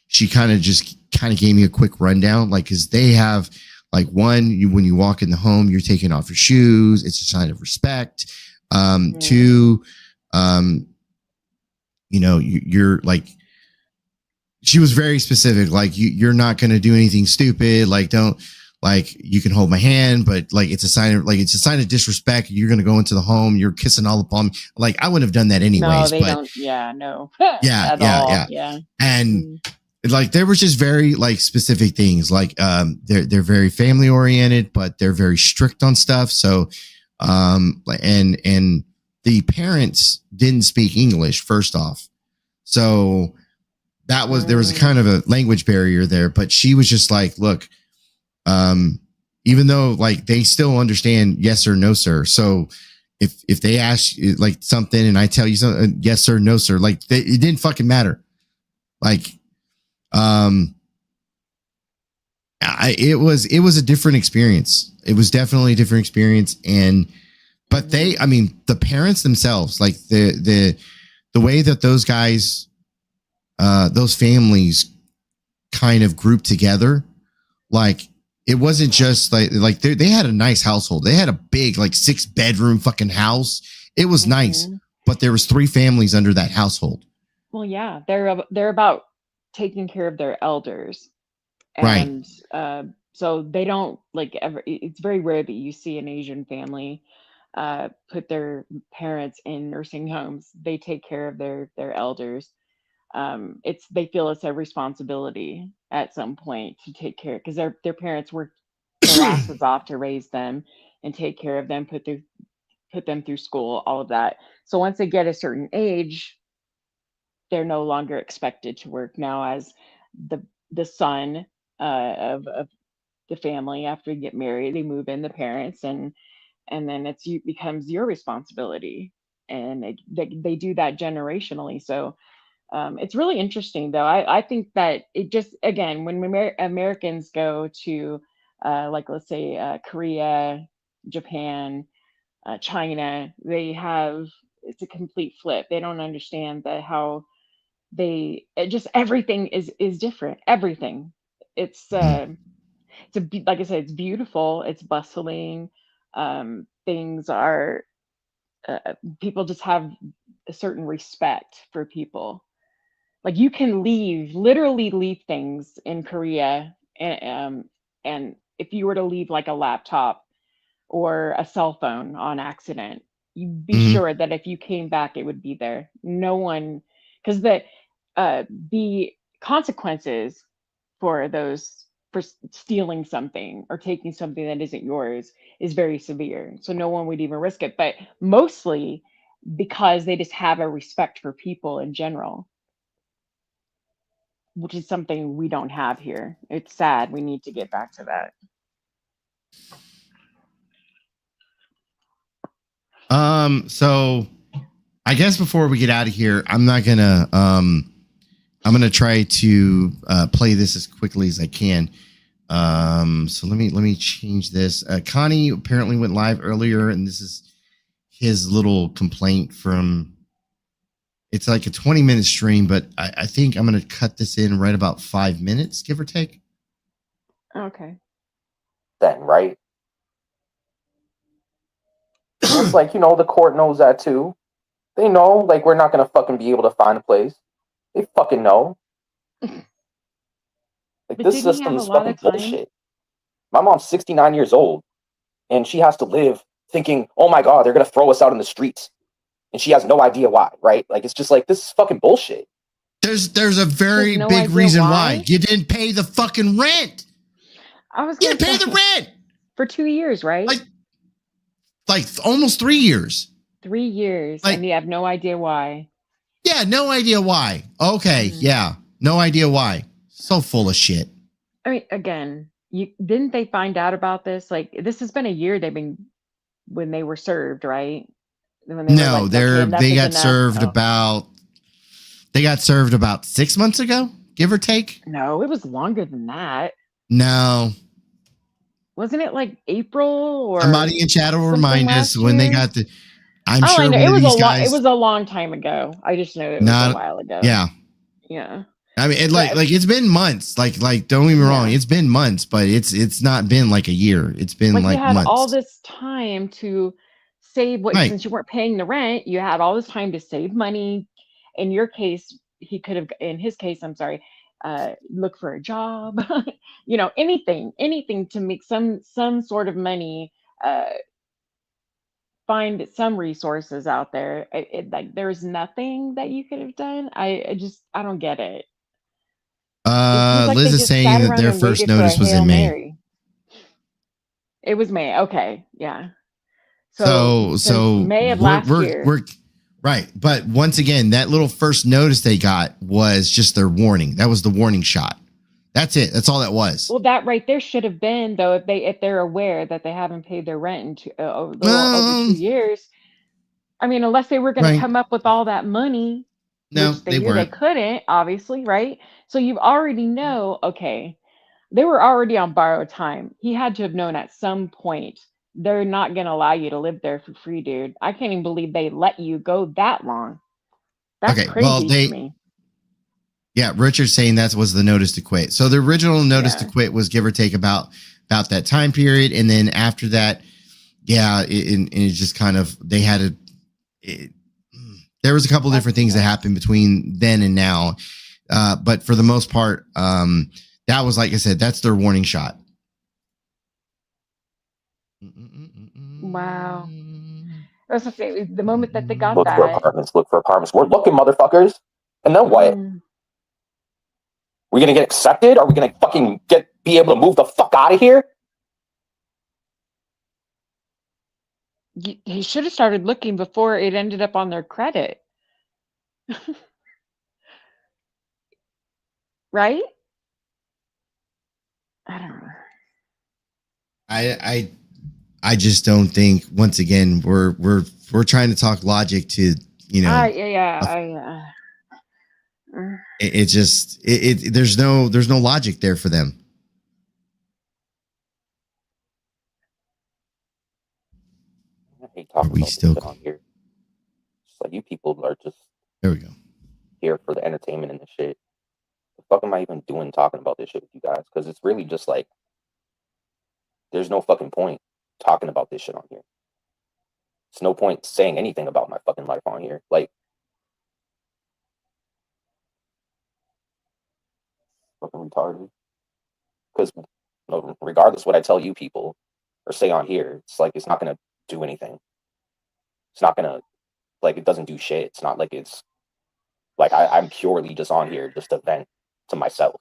she kind of gave me a quick rundown, like, because they have like when you walk in the home, you're taking off your shoes. It's a sign of respect. Two, you're like, she was very specific. Like, you're not going to do anything stupid. Like, don't, like, you can hold my hand, but like, it's a sign of disrespect. You're going to go into the home. You're kissing all upon me. Like, I wouldn't have done that anyways. No, they don't. Yeah, no. Yeah. And like, there was just very like specific things. Like, they're very family oriented, but they're very strict on stuff. So, and the parents didn't speak English first off. So there was a kind of a language barrier there, but she was just like, look, even though like they still understand yes or no, sir. So if they ask you like something and I tell you something, yes, sir, no, sir, like it didn't fucking matter. Like, it was a different experience. It was definitely a different experience. But the parents themselves, like the way that those guys, those families kind of grouped together, like it wasn't just like they had a nice household. They had a big like 6-bedroom fucking house. It was nice, but there was 3 families under that household. Well, yeah, they're about taking care of their elders, Right. and so they don't like ever. It's very rare that you see an Asian family put their parents in nursing homes. They take care of their elders. It's they feel it's a responsibility at some point to take care because their parents worked their asses off to raise them and take care of them, put them through school, all of that. So once they get a certain age, they're no longer expected to work now as the son of the family. After you get married, they move in the parents, and then becomes your responsibility, and they do that generationally. So it's really interesting, though. I think that it just, again, when Americans go to, like, let's say, Korea, Japan, China, it's a complete flip. They don't understand how just everything is different. Everything. It's like I said, it's beautiful. It's bustling. Things are people just have a certain respect for people. Like you can literally leave things in Korea, and if you were to leave like a laptop or a cell phone on accident, you'd be sure that if you came back, it would be there. No one, because the consequences for stealing something or taking something that isn't yours is very severe. So no one would even risk it. But mostly because they just have a respect for people in general, which is something we don't have here. It's sad. We need to get back to that. So I guess before we get out of here, I'm gonna try to play this as quickly as I can. So let me change this. Connie apparently went live earlier, and this is his little complaint from. It's like a 20-minute stream, but I think I'm gonna cut this in right about 5 minutes, give or take. Okay. Then, right? It's like, the court knows that too. They know, like, we're not gonna fucking be able to find a place. They fucking know. Like, this system is fucking bullshit. My mom's 69 years old, and she has to live thinking, oh my God, they're gonna throw us out in the streets. And she has no idea why, right? Like, it's just like, this is fucking bullshit. There's a very big reason why. You didn't pay the fucking rent. You didn't pay the rent for 2 years, right? Like almost 3 years. 3 years, and you have no idea why. Yeah, no idea why. Okay, yeah, no idea why. So full of shit. I mean, again, didn't they find out about this? Like, this has been a year when they were served, right? No, they got served about 6 months ago, give or take. No, it was longer than that. No. Wasn't it like April or somebody in chat will remind us when they got the I'm sure I know. It was a long time ago. I just know it was a while ago. Yeah. Yeah. I mean, like it's been months. Like don't get me wrong, it's been months, but it's not been like a year. It's been like you had months. all this time to save since you weren't paying the rent, you had all this time to save money. In your case, in his case, I'm sorry, look for a job, anything to make some sort of money, find some resources out there. Like there's nothing that you could have done. I don't get it. Liz is saying that their first notice was in May. It was May. Okay. Yeah. So May of last year. We're right. But once again, that little first notice they got was just their warning. That was the warning shot. That's it. That's all that was. Well, that right there should have been, though, if they're aware that they haven't paid their rent in over 2 years. I mean, unless they were going to come up with all that money. No, which they weren't. They couldn't, obviously, right? So you already know, okay, they were already on borrowed time. He had to have known at some point they're not going to allow you to live there for free, dude. I can't even believe they let you go that long. That's crazy to me. Yeah, Richard's saying that was the notice to quit. So the original notice to quit was give or take about that time period, and then after that, it just kind of they had there was a couple different things that happened between then and now, but for the most part, that was, like I said, that's their warning shot. Wow. I was gonna say, the moment that they got Look that. for apartments. Look for apartments. We're looking, motherfuckers. And then what? We gonna get accepted? Are we gonna fucking be able to move the fuck out of here? He should have started looking before it ended up on their credit. Right? I don't know. I just don't think, once again, we're trying to talk logic to, you know. It just there's no logic there for them. I hate talking about this shit on here. It's like, you people are just there we go here for the entertainment and the shit. The fuck am I even doing talking about this shit with you guys? Because it's really just like, there's no fucking point talking about this shit on here. It's no point saying anything about my fucking life on here. Like, fucking retarded. Because regardless what I tell you people or say on here, it's like, it's not gonna do anything. It's not gonna, like, it doesn't do shit. It's not like it's like I'm purely just on here just to vent to myself.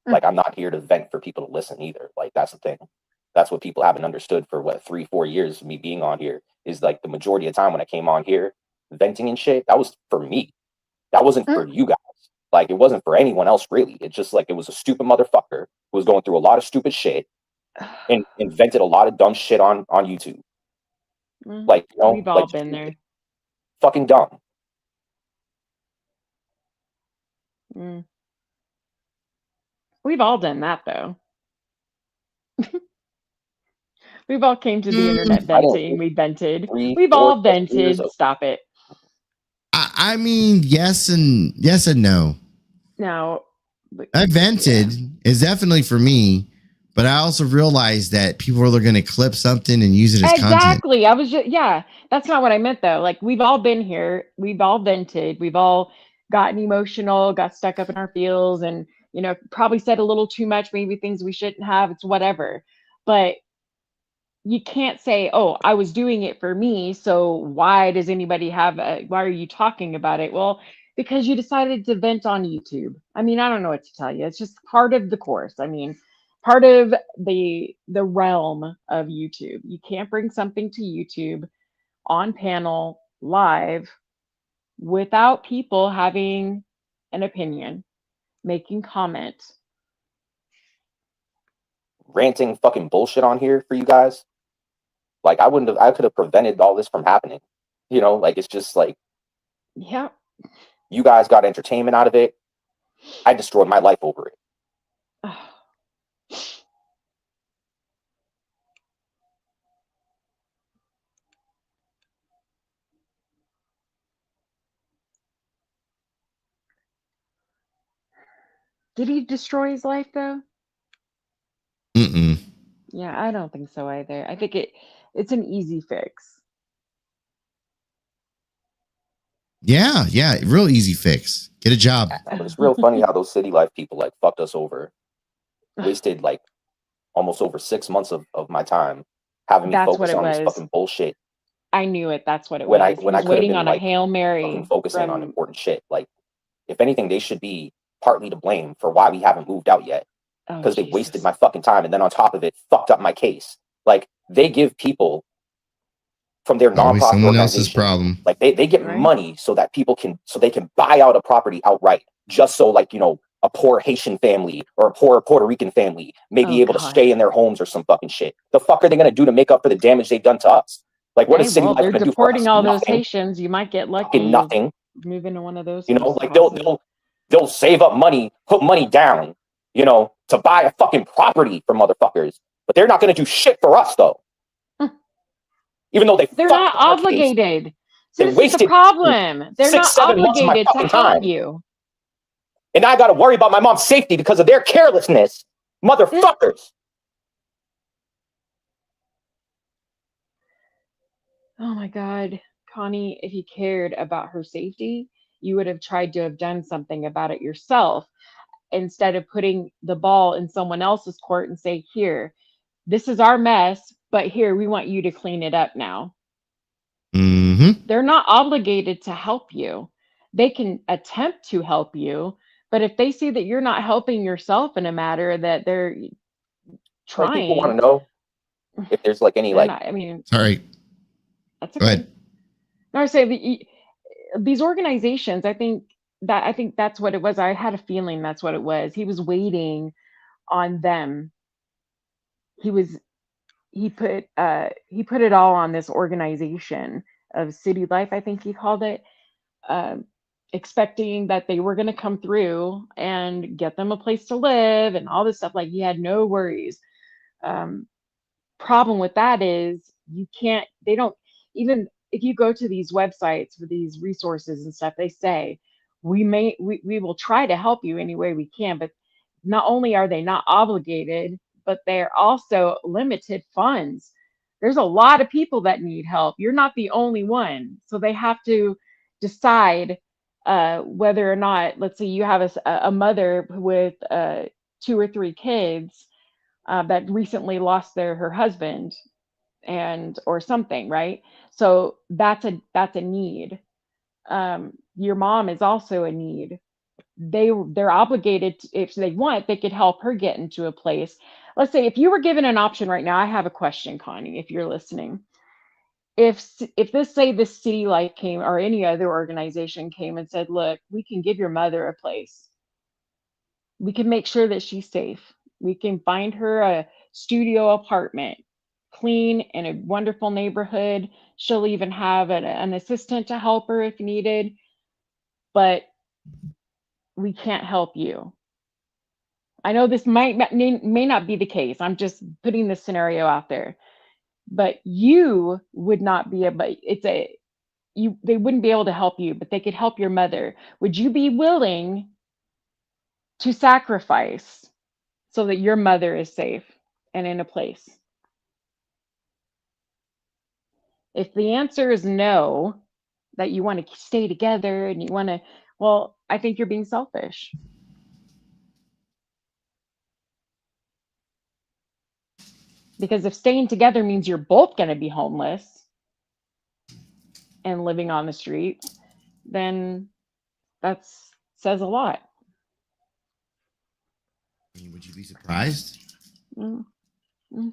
Like, I'm not here to vent for people to listen either. Like, that's the thing. That's what people haven't understood for 3-4 years of me being on here, is like the majority of the time when I came on here venting and shit, that was for me. That wasn't for you guys. Like, it wasn't for anyone else really. It's just like, it was a stupid motherfucker who was going through a lot of stupid shit and invented a lot of dumb shit on YouTube. Like, you know, we've all been there. Fucking dumb. We've all done that though. We've all came to the internet venting. We vented. We've all vented. Stop it. I mean, yes and no. Now, I vented is definitely for me, but I also realized that people are going to clip something and use it as content. Exactly. I was just, that's not what I meant though. Like, we've all been here. We've all vented. We've all gotten emotional, got stuck up in our feels, and, you know, probably said a little too much, maybe things we shouldn't have. It's whatever. But you can't say, oh, I was doing it for me, so why does anybody why are you talking about it? Well, because you decided to vent on YouTube. I mean, I don't know what to tell you. It's just part of the course. I mean, part of the realm of YouTube. You can't bring something to YouTube on panel live without people having an opinion, making comments. Ranting fucking bullshit on here for you guys. Like, I could have prevented all this from happening. You know, like, it's just like, yeah, you guys got entertainment out of it. I destroyed my life over it. Did he destroy his life though? Mm-mm. Yeah, I don't think so either. I think it's an easy fix. Yeah, real easy fix. Get a job. But it's real funny how those city life people like fucked us over. Wasted like almost over 6 months of my time having me focus on this fucking bullshit. I knew it. That's what it was. When I was waiting on a Hail Mary. Focusing on important shit. Like, if anything, they should be partly to blame for why we haven't moved out yet. Because they wasted my fucking time, and then on top of it, fucked up my case. Like, they give people from their nonprofit someone else's problem. Like, they get money so that they can buy out a property outright, just so, like, you know, a poor Haitian family or a poor Puerto Rican family may be able to stay in their homes or some fucking shit. The fuck are they gonna do to make up for the damage they've done to us? Like, what is city life gonna do for us? They're deporting all those Haitians. You might get lucky. Nothing. Move into one of those. You know, like, they'll save up money, put money down, you know, to buy a fucking property for motherfuckers. But they're not gonna do shit for us though. Even though they're not obligated. So this is the problem. They're not obligated to help you. And now I got to worry about my mom's safety because of their carelessness. Motherfuckers. Oh my God, Connie, if you cared about her safety, you would have tried to have done something about it yourself instead of putting the ball in someone else's court and say, here, this is our mess, but here, we want you to clean it up now. Mm-hmm. They're not obligated to help you. They can attempt to help you, but if they see that you're not helping yourself in a matter that they're Like, people want to trying, know if there's like any they're like. not, I mean, Sorry. that's Go okay. ahead. No, I say these organizations, I think that's what it was. I had a feeling that's what it was. He was waiting on them. He put it all on this organization of City Life, I think he called it, expecting that they were going to come through and get them a place to live and all this stuff. Like, he had no worries. Problem with that is they don't, even if you go to these websites for these resources and stuff, they say we will try to help you any way we can, but not only are they not obligated, but they're also limited funds. There's a lot of people that need help. You're not the only one, so they have to decide whether or not, let's say you have a mother with 2 or 3 kids that recently lost her husband and or something, right? So that's a need. Your mom is also a need. They're obligated to, if they want, they could help her get into a place. Let's say if you were given an option right now, I have a question, Connie, if you're listening. If this, say this City Life came or any other organization came and said, look, we can give your mother a place. We can make sure that she's safe. We can find her a studio apartment, clean, in a wonderful neighborhood. She'll even have an assistant to help her if needed, but we can't help you. I know this may not be the case. I'm just putting this scenario out there, but you would not be able. They wouldn't be able to help you, but they could help your mother. Would you be willing to sacrifice so that your mother is safe and in a place? If the answer is no, that you want to stay together and you want to, well, I think you're being selfish. Because if staying together means you're both going to be homeless and living on the streets, then that says a lot. I mean, would you be surprised? Mm-hmm.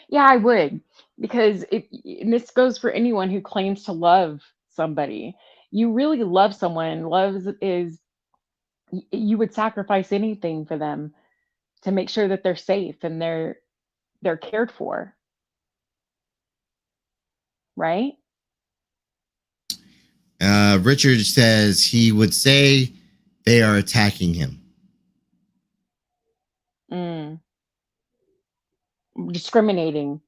Yeah, I would, because and this goes for anyone who claims to love somebody. You really love someone. You would sacrifice anything for them to make sure that they're safe and they're cared for, right? Richard says he would say they are attacking him. Discriminating.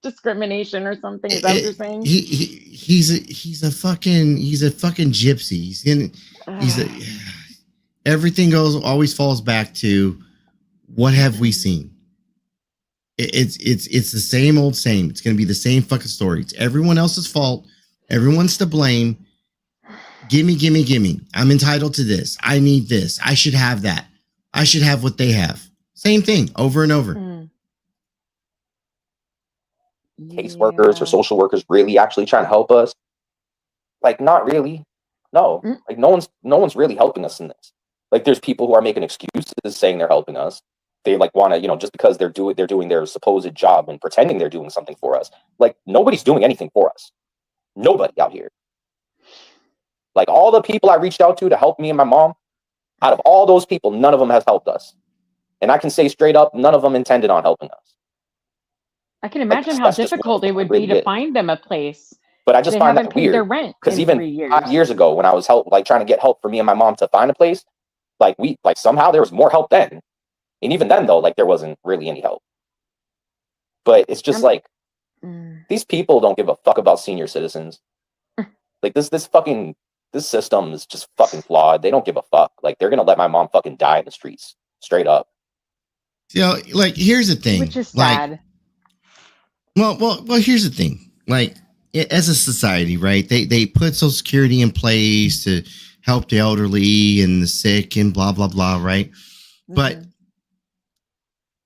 Discrimination or something. Is that what you're saying? He's a fucking gypsy. Everything always falls back to what have we seen? It's the same old same. It's gonna be the same fucking story. It's everyone else's fault. Everyone's to blame. Gimme. I'm entitled to this. I need this. I should have that. I should have what they have. Same thing over and over. Caseworkers or social workers really actually trying to help us? Like, not really. No. Like, no one's really helping us in this. Like, there's people who are making excuses saying they're helping us. They like want to, just because they're doing their supposed job and pretending they're doing something for us. Like, nobody's doing anything for us. Nobody out here. Like, all the people I reached out to help me and my mom, out of all those people, none of them has helped us. And I can say straight up, none of them intended on helping us. I can imagine how difficult it would be to find them a place. But I just find that weird. Their rent because even 5 years ago, when I was trying to get help for me and my mom to find a place, somehow there was more help then. And even then, though, there wasn't really any help. But it's just these people don't give a fuck about senior citizens. This fucking This system is just fucking flawed. They don't give a fuck. Like, they're gonna let my mom fucking die in the streets, straight up. You know, like, here's the thing. Which is like, sad. Well, here's the thing. Like, as a society, right? They put Social Security in place to help the elderly and the sick and blah blah blah, right? Mm-hmm. But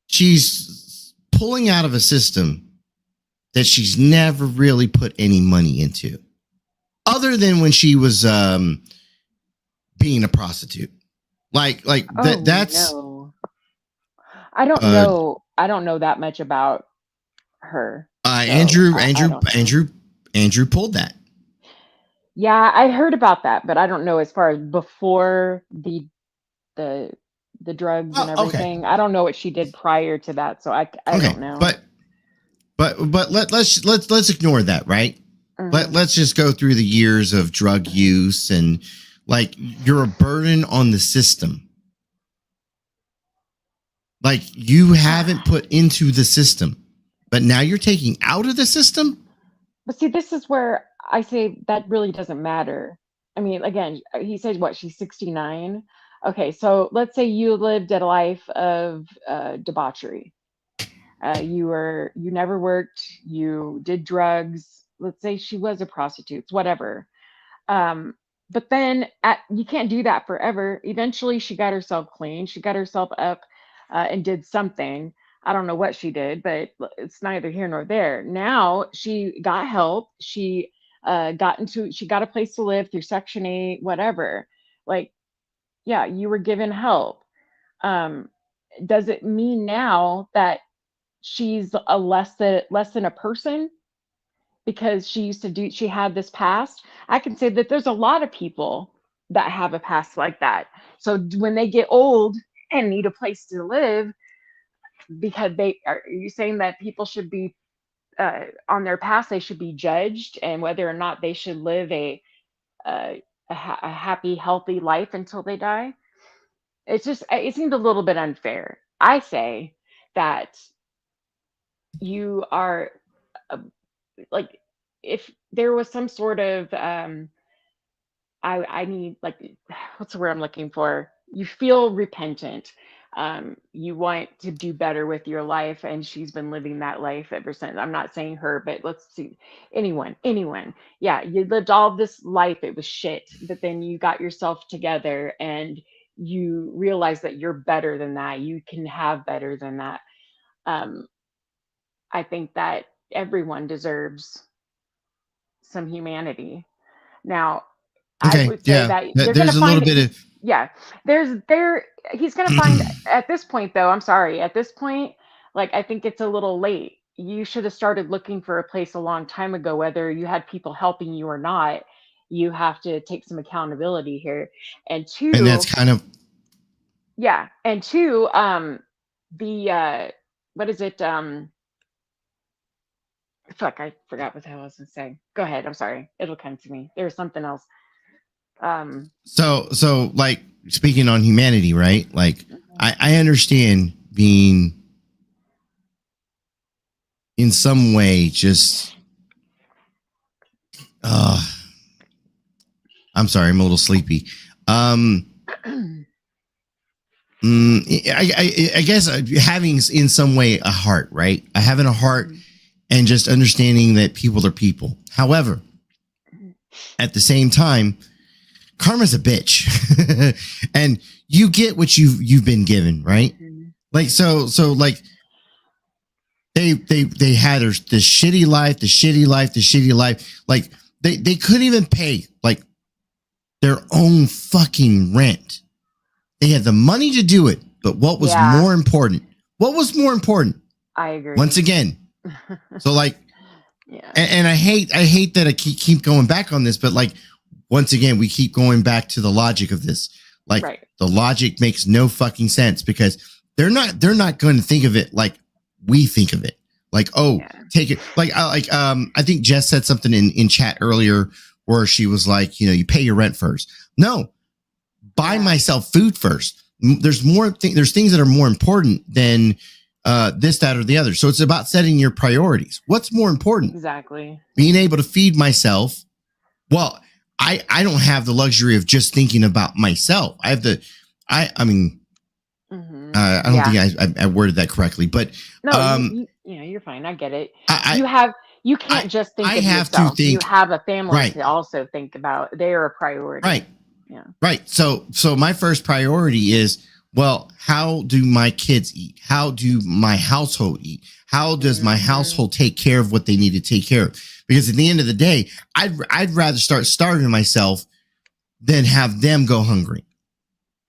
she's pulling out of a system that she's never really put any money into, other than when she was being a prostitute. That's. No. I don't know. I don't know that much about her. So Andrew pulled that. Yeah, I heard about that, but I don't know as far as before the drugs and everything. Okay. I don't know what she did prior to that, so I don't know. But let's ignore that, right? Mm-hmm. Let's just go through the years of drug use, and like, you're a burden on the system. Like, you haven't put into the system, but now you're taking out of the system. But see, this is where I say that really doesn't matter. I mean, again, he said, what, she's 69. Okay, so let's say you lived a life of debauchery. You never worked, you did drugs. Let's say she was a prostitute, whatever. But then you can't do that forever. Eventually she got herself clean. She got herself up and did something. I don't know what she did, but it's neither here nor there. Now she got help. She got a place to live through Section 8, whatever. Like, yeah, you were given help. Does it mean now that she's a less than a person because she had this past? I can say that there's a lot of people that have a past like that. So when they get old and need a place to live, because are you saying that people should be on their past, they should be judged, and whether or not they should live a happy, healthy life until they die? It seems a little bit unfair. I say that you are like, if there was some sort of I need, like, what's the word I'm looking for? You feel repentant. You want to do better with your life, and she's been living that life ever since. I'm not saying her, but let's see, anyone. Yeah, you lived all this life, it was shit, but then you got yourself together and you realize that you're better than that. You can have better than that. I think that everyone deserves some humanity. Now, okay, I would say that there's a little bit of, he's going to find at this point, though, I'm sorry, at this point, like, I think it's a little late. You should have started looking for a place a long time ago, whether you had people helping you or not. You have to take some accountability here. And that's kind of, yeah. And two, what is it? Fuck, I forgot what the hell I was going to say. Go ahead. I'm sorry. It'll come to me. There's something else. So like, speaking on humanity, right? Like, I understand being in some way just, I'm sorry, I'm a little sleepy. I guess having in some way a heart, right? Having a heart and just understanding that people are people. However, at the same time, karma's a bitch. And you get what you've been given, right? Like, so like, they had this shitty life. Like, they couldn't even pay like their own fucking rent. They had the money to do it, but what was more important? What was more important? I agree. Once again. So like, and I hate that I keep going back on this, but like, once again, we keep going back to the logic of this. Like, the logic makes no fucking sense, because they're not going to think of it like we think of it. Like, take it. Like, I think Jess said something in chat earlier where she was like, you pay your rent first. No, buy myself food first. There's there's things that are more important than this, that, or the other. So it's about setting your priorities. What's more important? Exactly. Being able to feed myself. Well, I don't have the luxury of just thinking about myself. I have the, I mean, I don't think I worded that correctly, but no, you're fine. I get it. I You can't just think I of have yourself. to think, you have a family right, to also think about. They're a priority. right, yeah, right. So my first priority is, well, how do my kids eat? How do my household eat? How does my household take care of what they need to take care of? Because at the end of the day, I'd rather start starving myself than have them go hungry.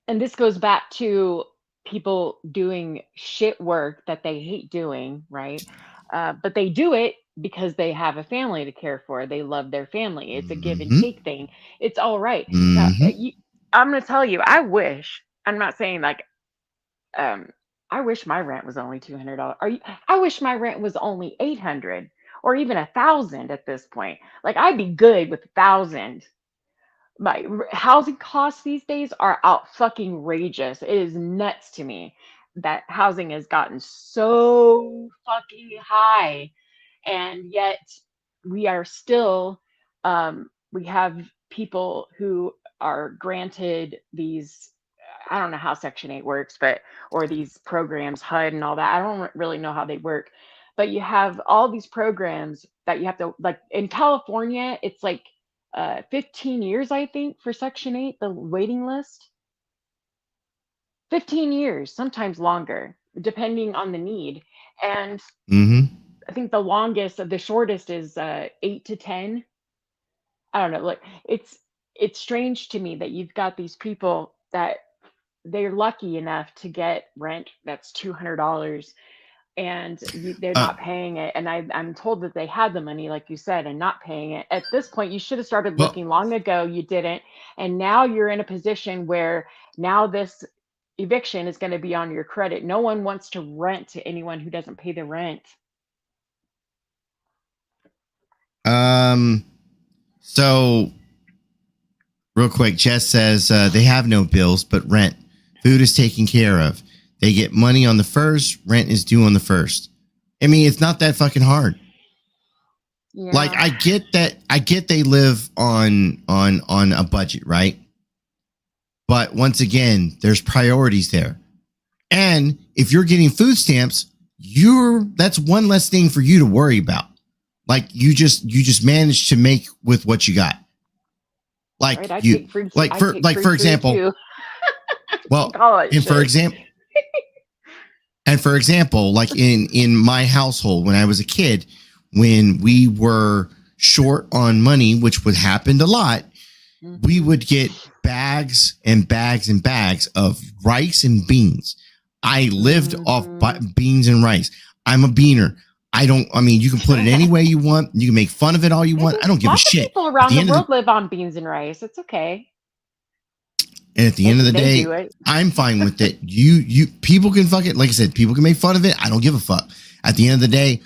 And this goes back to people doing shit work that they hate doing, right? But they do it because they have a family to care for. They love their family. It's a give and take thing. It's all right. Now, I'm going to tell you, I'm not saying like, I wish my rent was only $200. I wish my rent was only $800 or even $1,000 at this point. Like I'd be good with $1,000. My housing costs these days are out fucking outrageous. It is nuts to me that housing has gotten so fucking high, and yet we are still we have people who are granted these, I don't know how Section 8 works, but or these programs, HUD and all that. I don't really know how they work, but you have all these programs that you have to, like in California, it's like 15 years, I think, for Section 8, the waiting list. 15 years, sometimes longer, depending on the need. And I think the shortest is 8 to 10. I don't know. Like it's strange to me that you've got these people that they're lucky enough to get rent that's $200 and they're not paying it. And I'm told that they had the money, like you said, and not paying it. At this point, you should have started looking long ago. You didn't. And now you're in a position where now this eviction is going to be on your credit. No one wants to rent to anyone who doesn't pay the rent. So real quick, Jess says they have no bills but rent. Food is taken care of. They get money on the first. Rent is due on the first. I mean, it's not that fucking hard. Yeah. Like I get that. I get they live on a budget, right? But once again, there's priorities there. And if you're getting food stamps, that's one less thing for you to worry about. Like you just manage to make with what you got. Like right, for example, well, and for example, like in my household, when I was a kid, when we were short on money, which would happen a lot, we would get bags and bags and bags of rice and beans. I lived off beans and rice. I'm a beaner. You can put it any way you want. You can make fun of it all you want. I don't give a shit. People around the world live on beans and rice. It's okay. And at the end of the day, I'm fine with it. You people can fuck it. Like I said, people can make fun of it. I don't give a fuck. At the end of the day,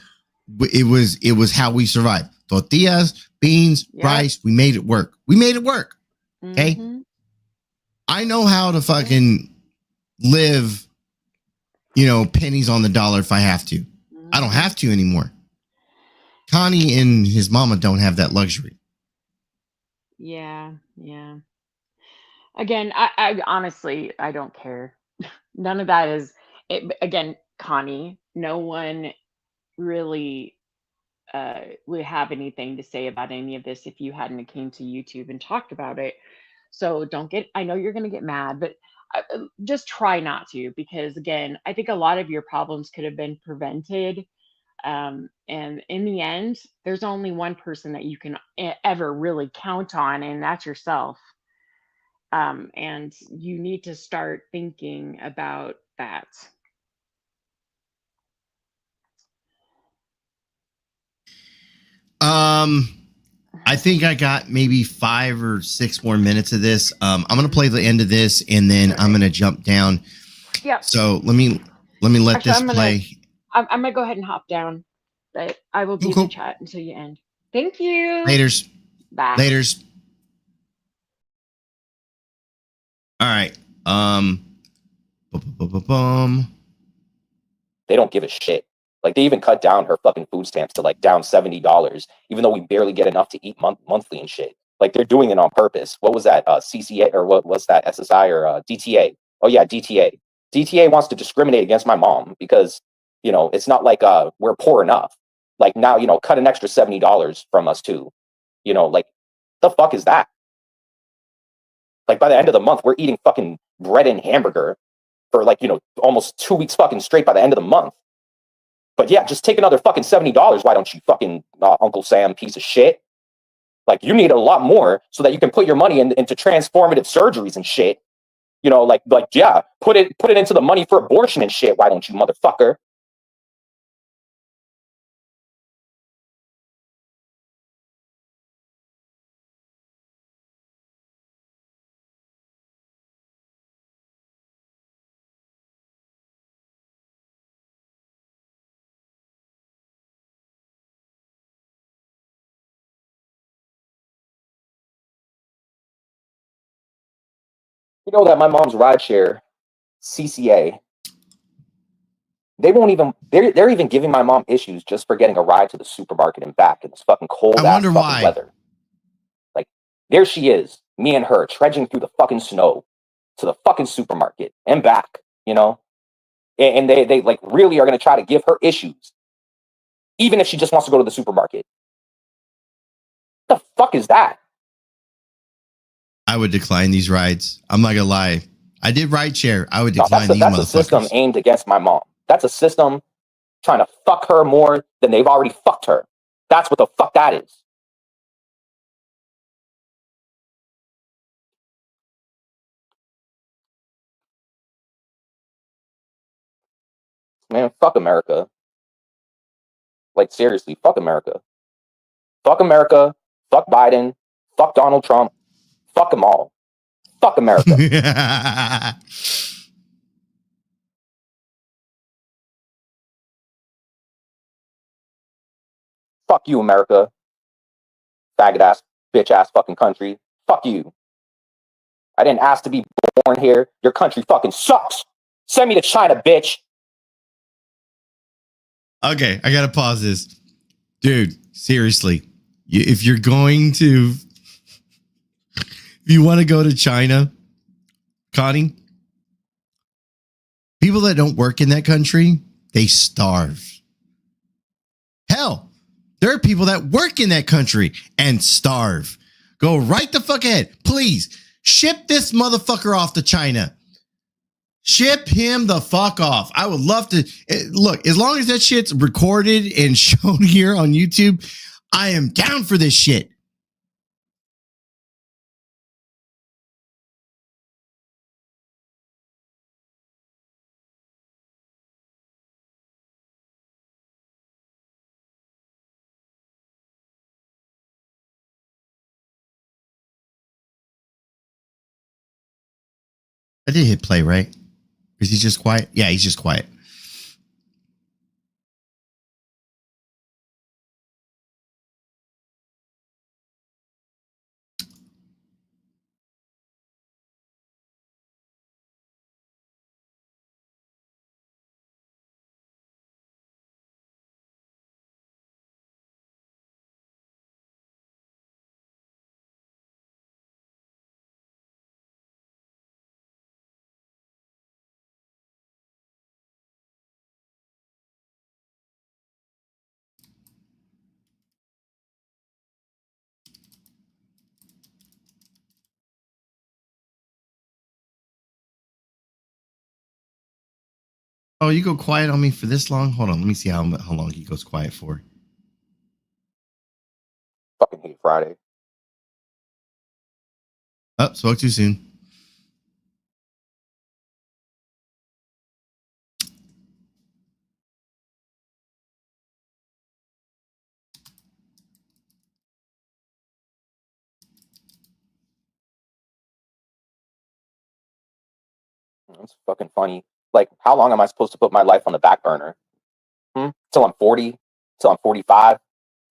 it was how we survived. Tortillas, beans, rice. We made it work. Okay. I know how to fucking live, pennies on the dollar if I have to. I don't have to anymore. Connie and his mama don't have that luxury. Yeah. Again, I honestly, I don't care. None of that is it. Again, Connie, no one really would have anything to say about any of this if you hadn't came to YouTube and talked about it. So I know you're going to get mad, but just try not to, because again, I think a lot of your problems could have been prevented. And in the end, there's only one person that you can ever really count on, and that's yourself. And you need to start thinking about that. I think I got maybe 5 or 6 more minutes of this. I'm going to play the end of this and then I'm going to jump down. Yeah. So let me let this play. I'm going to go ahead and hop down, but I will be in the chat until you end. Thank you. Laters. Bye. Laters. All right. They don't give a shit. Like they even cut down her fucking food stamps to like down $70, even though we barely get enough to eat monthly and shit. Like they're doing it on purpose. What was that? CCA or what was that? SSI or DTA? Oh yeah, DTA. DTA wants to discriminate against my mom because it's not like we're poor enough. Like now cut an extra $70 from us too. Like the fuck is that? Like by the end of the month, we're eating fucking bread and hamburger for like almost 2 weeks fucking straight by the end of the month. But yeah, just take another fucking $70. Why don't you fucking Uncle Sam piece of shit? Like you need a lot more so that you can put your money into transformative surgeries and shit. Like yeah, put it into the money for abortion and shit. Why don't you, motherfucker? You know that my mom's rideshare, CCA, they won't even. They're even giving my mom issues just for getting a ride to the supermarket and back in this fucking cold ass fucking why. weather. Like there she is, me and her trudging through the fucking snow to the fucking supermarket and back. And they like really are gonna try to give her issues, even if she just wants to go to the supermarket. What the fuck is that? I would decline these rides. I'm not gonna lie. I did ride share. I would decline these motherfuckers. That's a system aimed against my mom. That's a system trying to fuck her more than they've already fucked her. That's what the fuck that is. Man, fuck America. Like seriously, fuck America. Fuck America. Fuck Biden. Fuck Donald Trump. Fuck them all. Fuck America. Fuck you, America. Faggot ass, bitch ass fucking country. Fuck you. I didn't ask to be born here. Your country fucking sucks. Send me to China, bitch. Okay, I gotta pause this. Dude, seriously. If you're going to, if you want to go to China, Connie, people that don't work in that country, they starve. Hell, there are people that work in that country and starve. Go right the fuck ahead. Please ship this motherfucker off to China. Ship him the fuck off. I would love to. Look, as long as that shit's recorded and shown here on YouTube, I am down for this shit. I did hit play, right? Is he just quiet? Yeah, he's just quiet. Oh, you go quiet on me for this long? Hold on, let me see how long he goes quiet for. Fucking hate Friday. Oh, spoke too soon. It's fucking funny. Like, how long am I supposed to put my life on the back burner? Till I'm 40? Till I'm 45?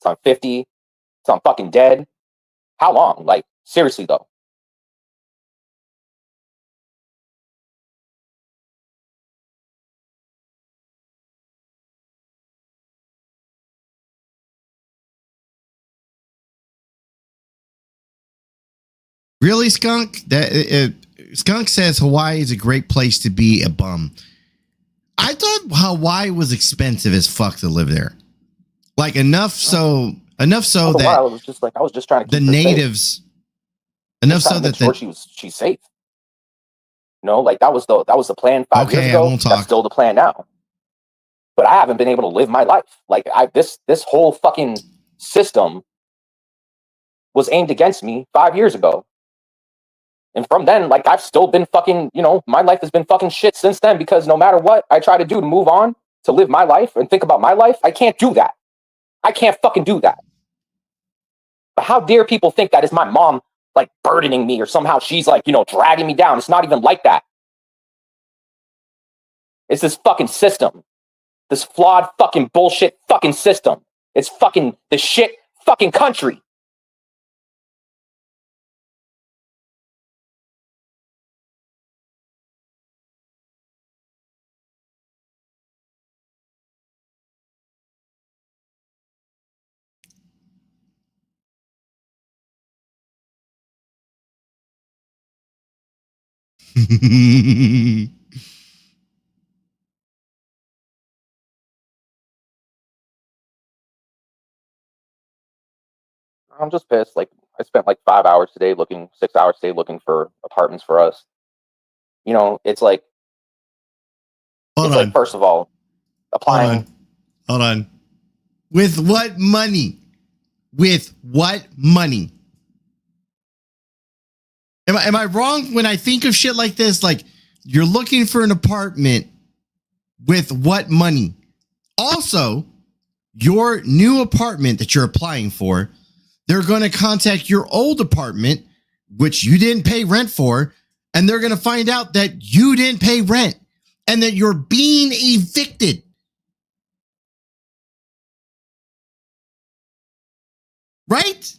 Till I'm 50? Till I'm fucking dead? How long? Like, seriously though. Really, Skunk? Skunk says Hawaii is a great place to be a bum. I thought Hawaii was expensive as fuck to live there. Like enough so that I was just trying to keep the her natives safe. enough Just so trying to that make sure she's safe. Like that was the plan 5 years ago. That's still the plan now. But I haven't been able to live my life. Like this whole fucking system was aimed against me 5 years ago. And from then, like, I've still been fucking, my life has been fucking shit since then, because no matter what I try to do to move on, to live my life and think about my life, I can't do that. I can't fucking do that. But how dare people think that is my mom, like, burdening me, or somehow she's like, dragging me down. It's not even like that. It's this fucking system. This flawed fucking bullshit fucking system. It's fucking the shit fucking country. I'm just pissed. Like, I spent like 5 hours today 6 hours today looking for apartments for us. It's like, like, first of all, applying. Hold on. With what money? With what money? Am I wrong when I think of shit like this? Like, you're looking for an apartment with what money? Also, your new apartment that you're applying for, they're going to contact your old apartment, which you didn't pay rent for, and they're going to find out that you didn't pay rent and that you're being evicted. Right?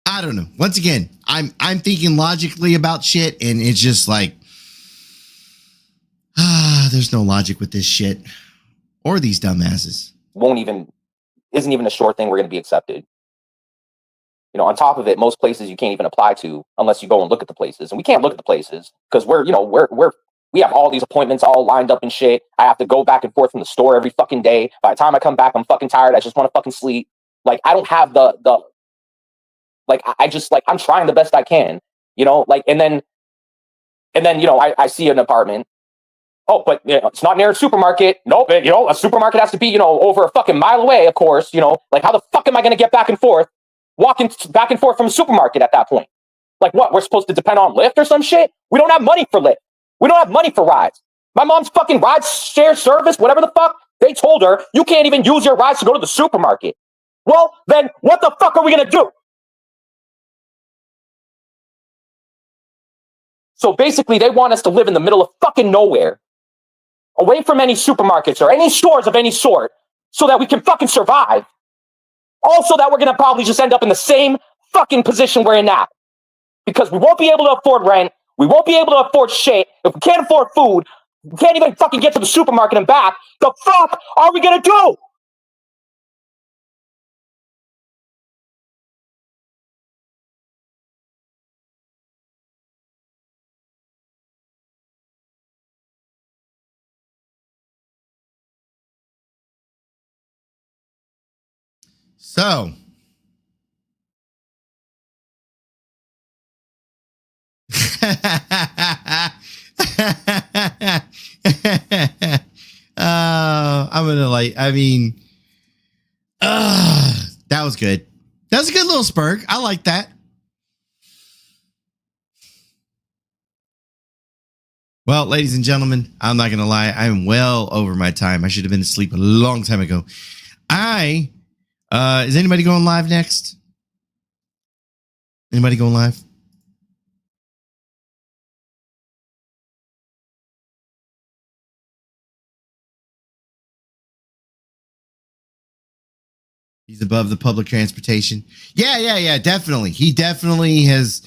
I don't know. Once again, I'm thinking logically about shit, and it's just like, there's no logic with this shit or these dumbasses. Isn't even a sure thing we're going to be accepted. On top of it, most places you can't even apply to unless you go and look at the places, and we can't look at the places because we have all these appointments all lined up and shit. I have to go back and forth from the store every fucking day. By the time I come back, I'm fucking tired. I just want to fucking sleep. Like, I don't have I'm trying the best I can, and then I see an apartment. Oh, but it's not near a supermarket. Nope, a supermarket has to be, over a fucking mile away, of course. Like, how the fuck am I going to get back and forth, walking back and forth from a supermarket at that point? Like, what, we're supposed to depend on Lyft or some shit? We don't have money for Lyft. We don't have money for rides. My mom's fucking ride share service, whatever the fuck, they told her, you can't even use your rides to go to the supermarket. Well, then what the fuck are we going to do? So basically, they want us to live in the middle of fucking nowhere, away from any supermarkets or any stores of any sort, so that we can fucking survive. Also, that we're going to probably just end up in the same fucking position we're in now. Because we won't be able to afford rent. We won't be able to afford shit. If we can't afford food, we can't even fucking get to the supermarket and back. The fuck are we going to do? So, I'm gonna that was good. That was a good little spurg. I like that. Well, ladies and gentlemen, I'm not gonna lie. I'm well over my time. I should have been asleep a long time ago. Is anybody going live next? Anybody going live? He's above the public transportation. Yeah, definitely. He definitely has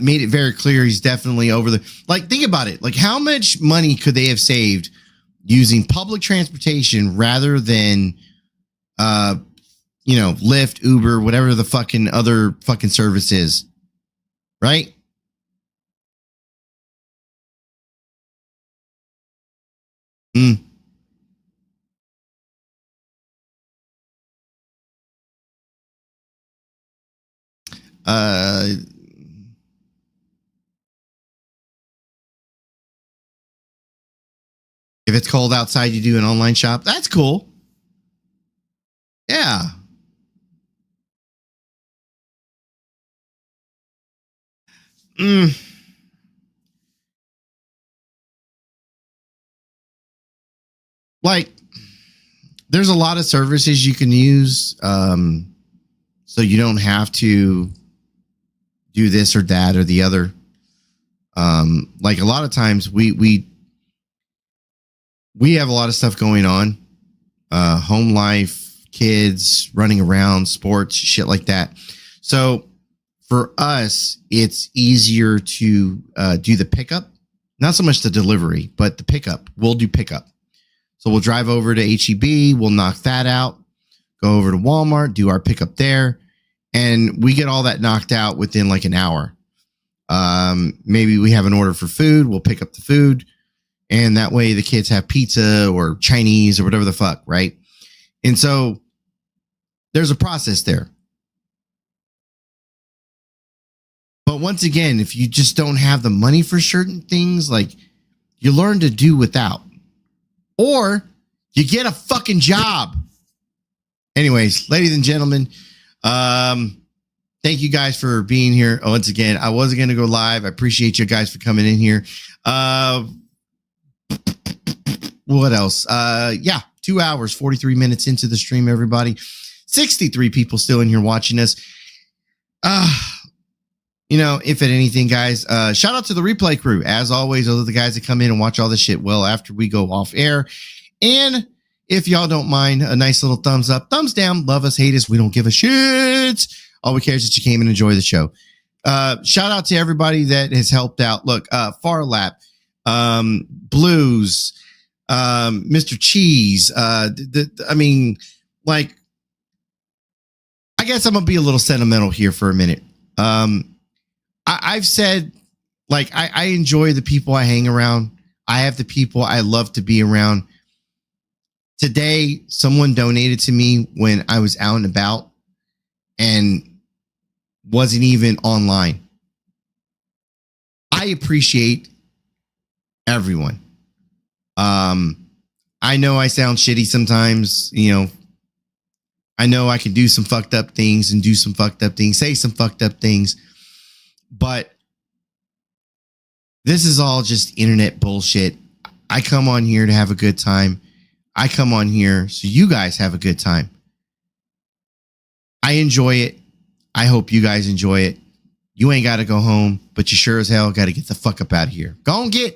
made it very clear he's definitely over the, like, think about it. Like, how much money could they have saved using public transportation rather than you know, Lyft, Uber, whatever the fucking other fucking service is, right? If it's cold outside, you do an online shop. That's cool. Yeah. Like, there's a lot of services you can use, so you don't have to do this or that or the other. Like a lot of times we have a lot of stuff going on, home life, kids running around, sports, shit like that. So for us, it's easier to do the pickup, not so much the delivery, but the pickup. We'll do pickup. So we'll drive over to HEB, we'll knock that out, go over to Walmart, do our pickup there, and we get all that knocked out within like an hour. Maybe we have an order for food, we'll pick up the food, and that way the kids have pizza or Chinese or whatever the fuck, right? And so there's a process there. But once again, if you just don't have the money for certain things, like, you learn to do without. Or you get a fucking job. Anyways, ladies and gentlemen, thank you guys for being here. Once again, I wasn't going to go live. I appreciate you guys for coming in here. What else? Yeah, 2 hours, 43 minutes into the stream, everybody. 63 people still in here watching us. You know, if at anything, guys, shout out to the replay crew. As always, those are the guys that come in and watch all this shit well after we go off air. And if y'all don't mind, a nice little thumbs up, thumbs down, love us, hate us, we don't give a shit. All we care is that you came and enjoy the show. Shout out to everybody that has helped out. Look, Farlap, Blues, Mr. Cheese. I mean, like, I guess I'm going to be a little sentimental here for a minute. I've said, like, I enjoy the people I hang around. I have the people I love to be around. Today, someone donated to me when I was out and about and wasn't even online. I appreciate everyone. I know I sound shitty sometimes, you know. I know I can do some fucked up things and do some fucked up things, say some fucked up things. But this is all just internet bullshit. I come on here to have a good time. I come on here so you guys have a good time. I enjoy it. I hope you guys enjoy it. You ain't got to go home, but you sure as hell got to get the fuck up out of here. Go and get.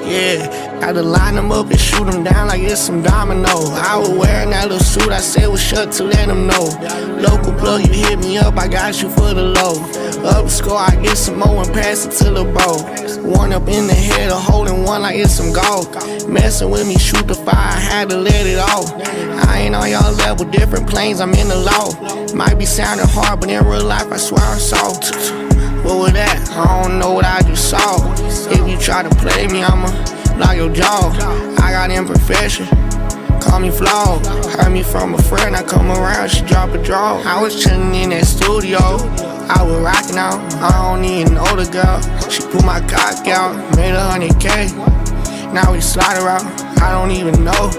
Yeah. Gotta line them up and shoot them down like it's some domino. I was wearing that little suit, I said was shut to let them know. Local plug, you hit me up, I got you for the low. Up the score, I get some more and pass it to the bro. One up in the head, or holding one like it's some gold. Messing with me, shoot the fire, I had to let it off. I ain't on y'all level, different planes, I'm in the low. Might be sounding hard, but in real life, I swear I'm soft. What was that? I don't know what I just saw. If you try to play me, I'ma lock your jaw. I got imperfection, call me flawed. Heard me from a friend, I come around, she drop a draw. I was chillin' in that studio, I was rockin' out. I don't even know the girl. She put my cock out, made 100K. Now we slide her out, I don't even know.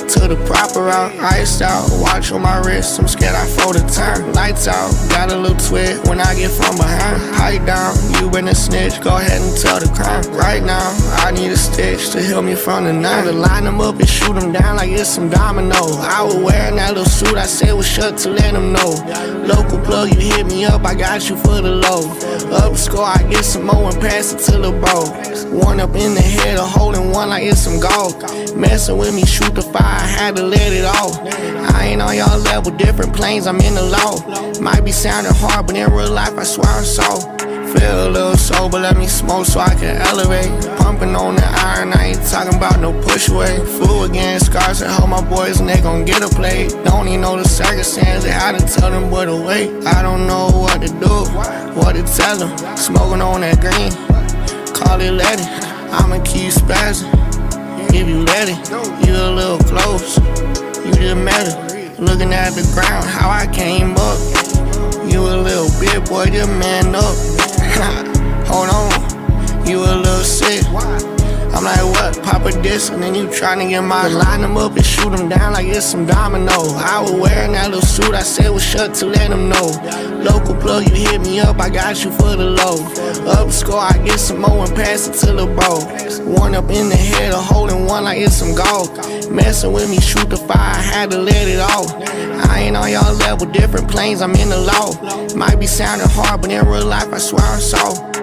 to the proper route. Iced out, watch on my wrist, I'm scared I fold a turn. Lights out, got a little twist when I get from behind. Pipe down, you been a snitch, go ahead and tell the crime. Right now, I need a stitch to heal me from the night. To line them up and shoot them down like it's some domino. I was wearing that little suit, I said was shut to let them know. Local plug, you hit me up, I got you for the low. Up score, I get some more and pass it to the bro. One up in the head, or holding one like it's some gold. Messing with me, shoot the fire, I had to let it off. I ain't on y'all level, different planes, I'm in the low. Might be sounding hard, but in real life, I swear I'm so. Feel a little sober, let me smoke so I can elevate. Pumping on the iron, I ain't talking about no push away. Fool again, scars and hold my boys and they gon' get a plate. Don't even know the circumstances, how to tell them what to wait. I don't know what to do, what to tell them. Smoking on that green, call it let it. I'ma keep spazzing, if you let it. You a little close, you just met it. Looking at the ground, how I came up. You a little bit boy, just man up. Hold on, you a little sick. I'm like, what? Pop a disc and then you tryna get my line them up and shoot them down like it's some domino. I was wearing that little suit, I said was shut to let them know. Local plug, you hit me up, I got you for the low. Up score, I get some more and pass it to the bro. One up in the head, or holding one like it's some gold. Messing with me, shoot the fire, I had to let it off. I ain't on y'all level, different planes, I'm in the low. Might be sounding hard, but in real life, I swear I'm so.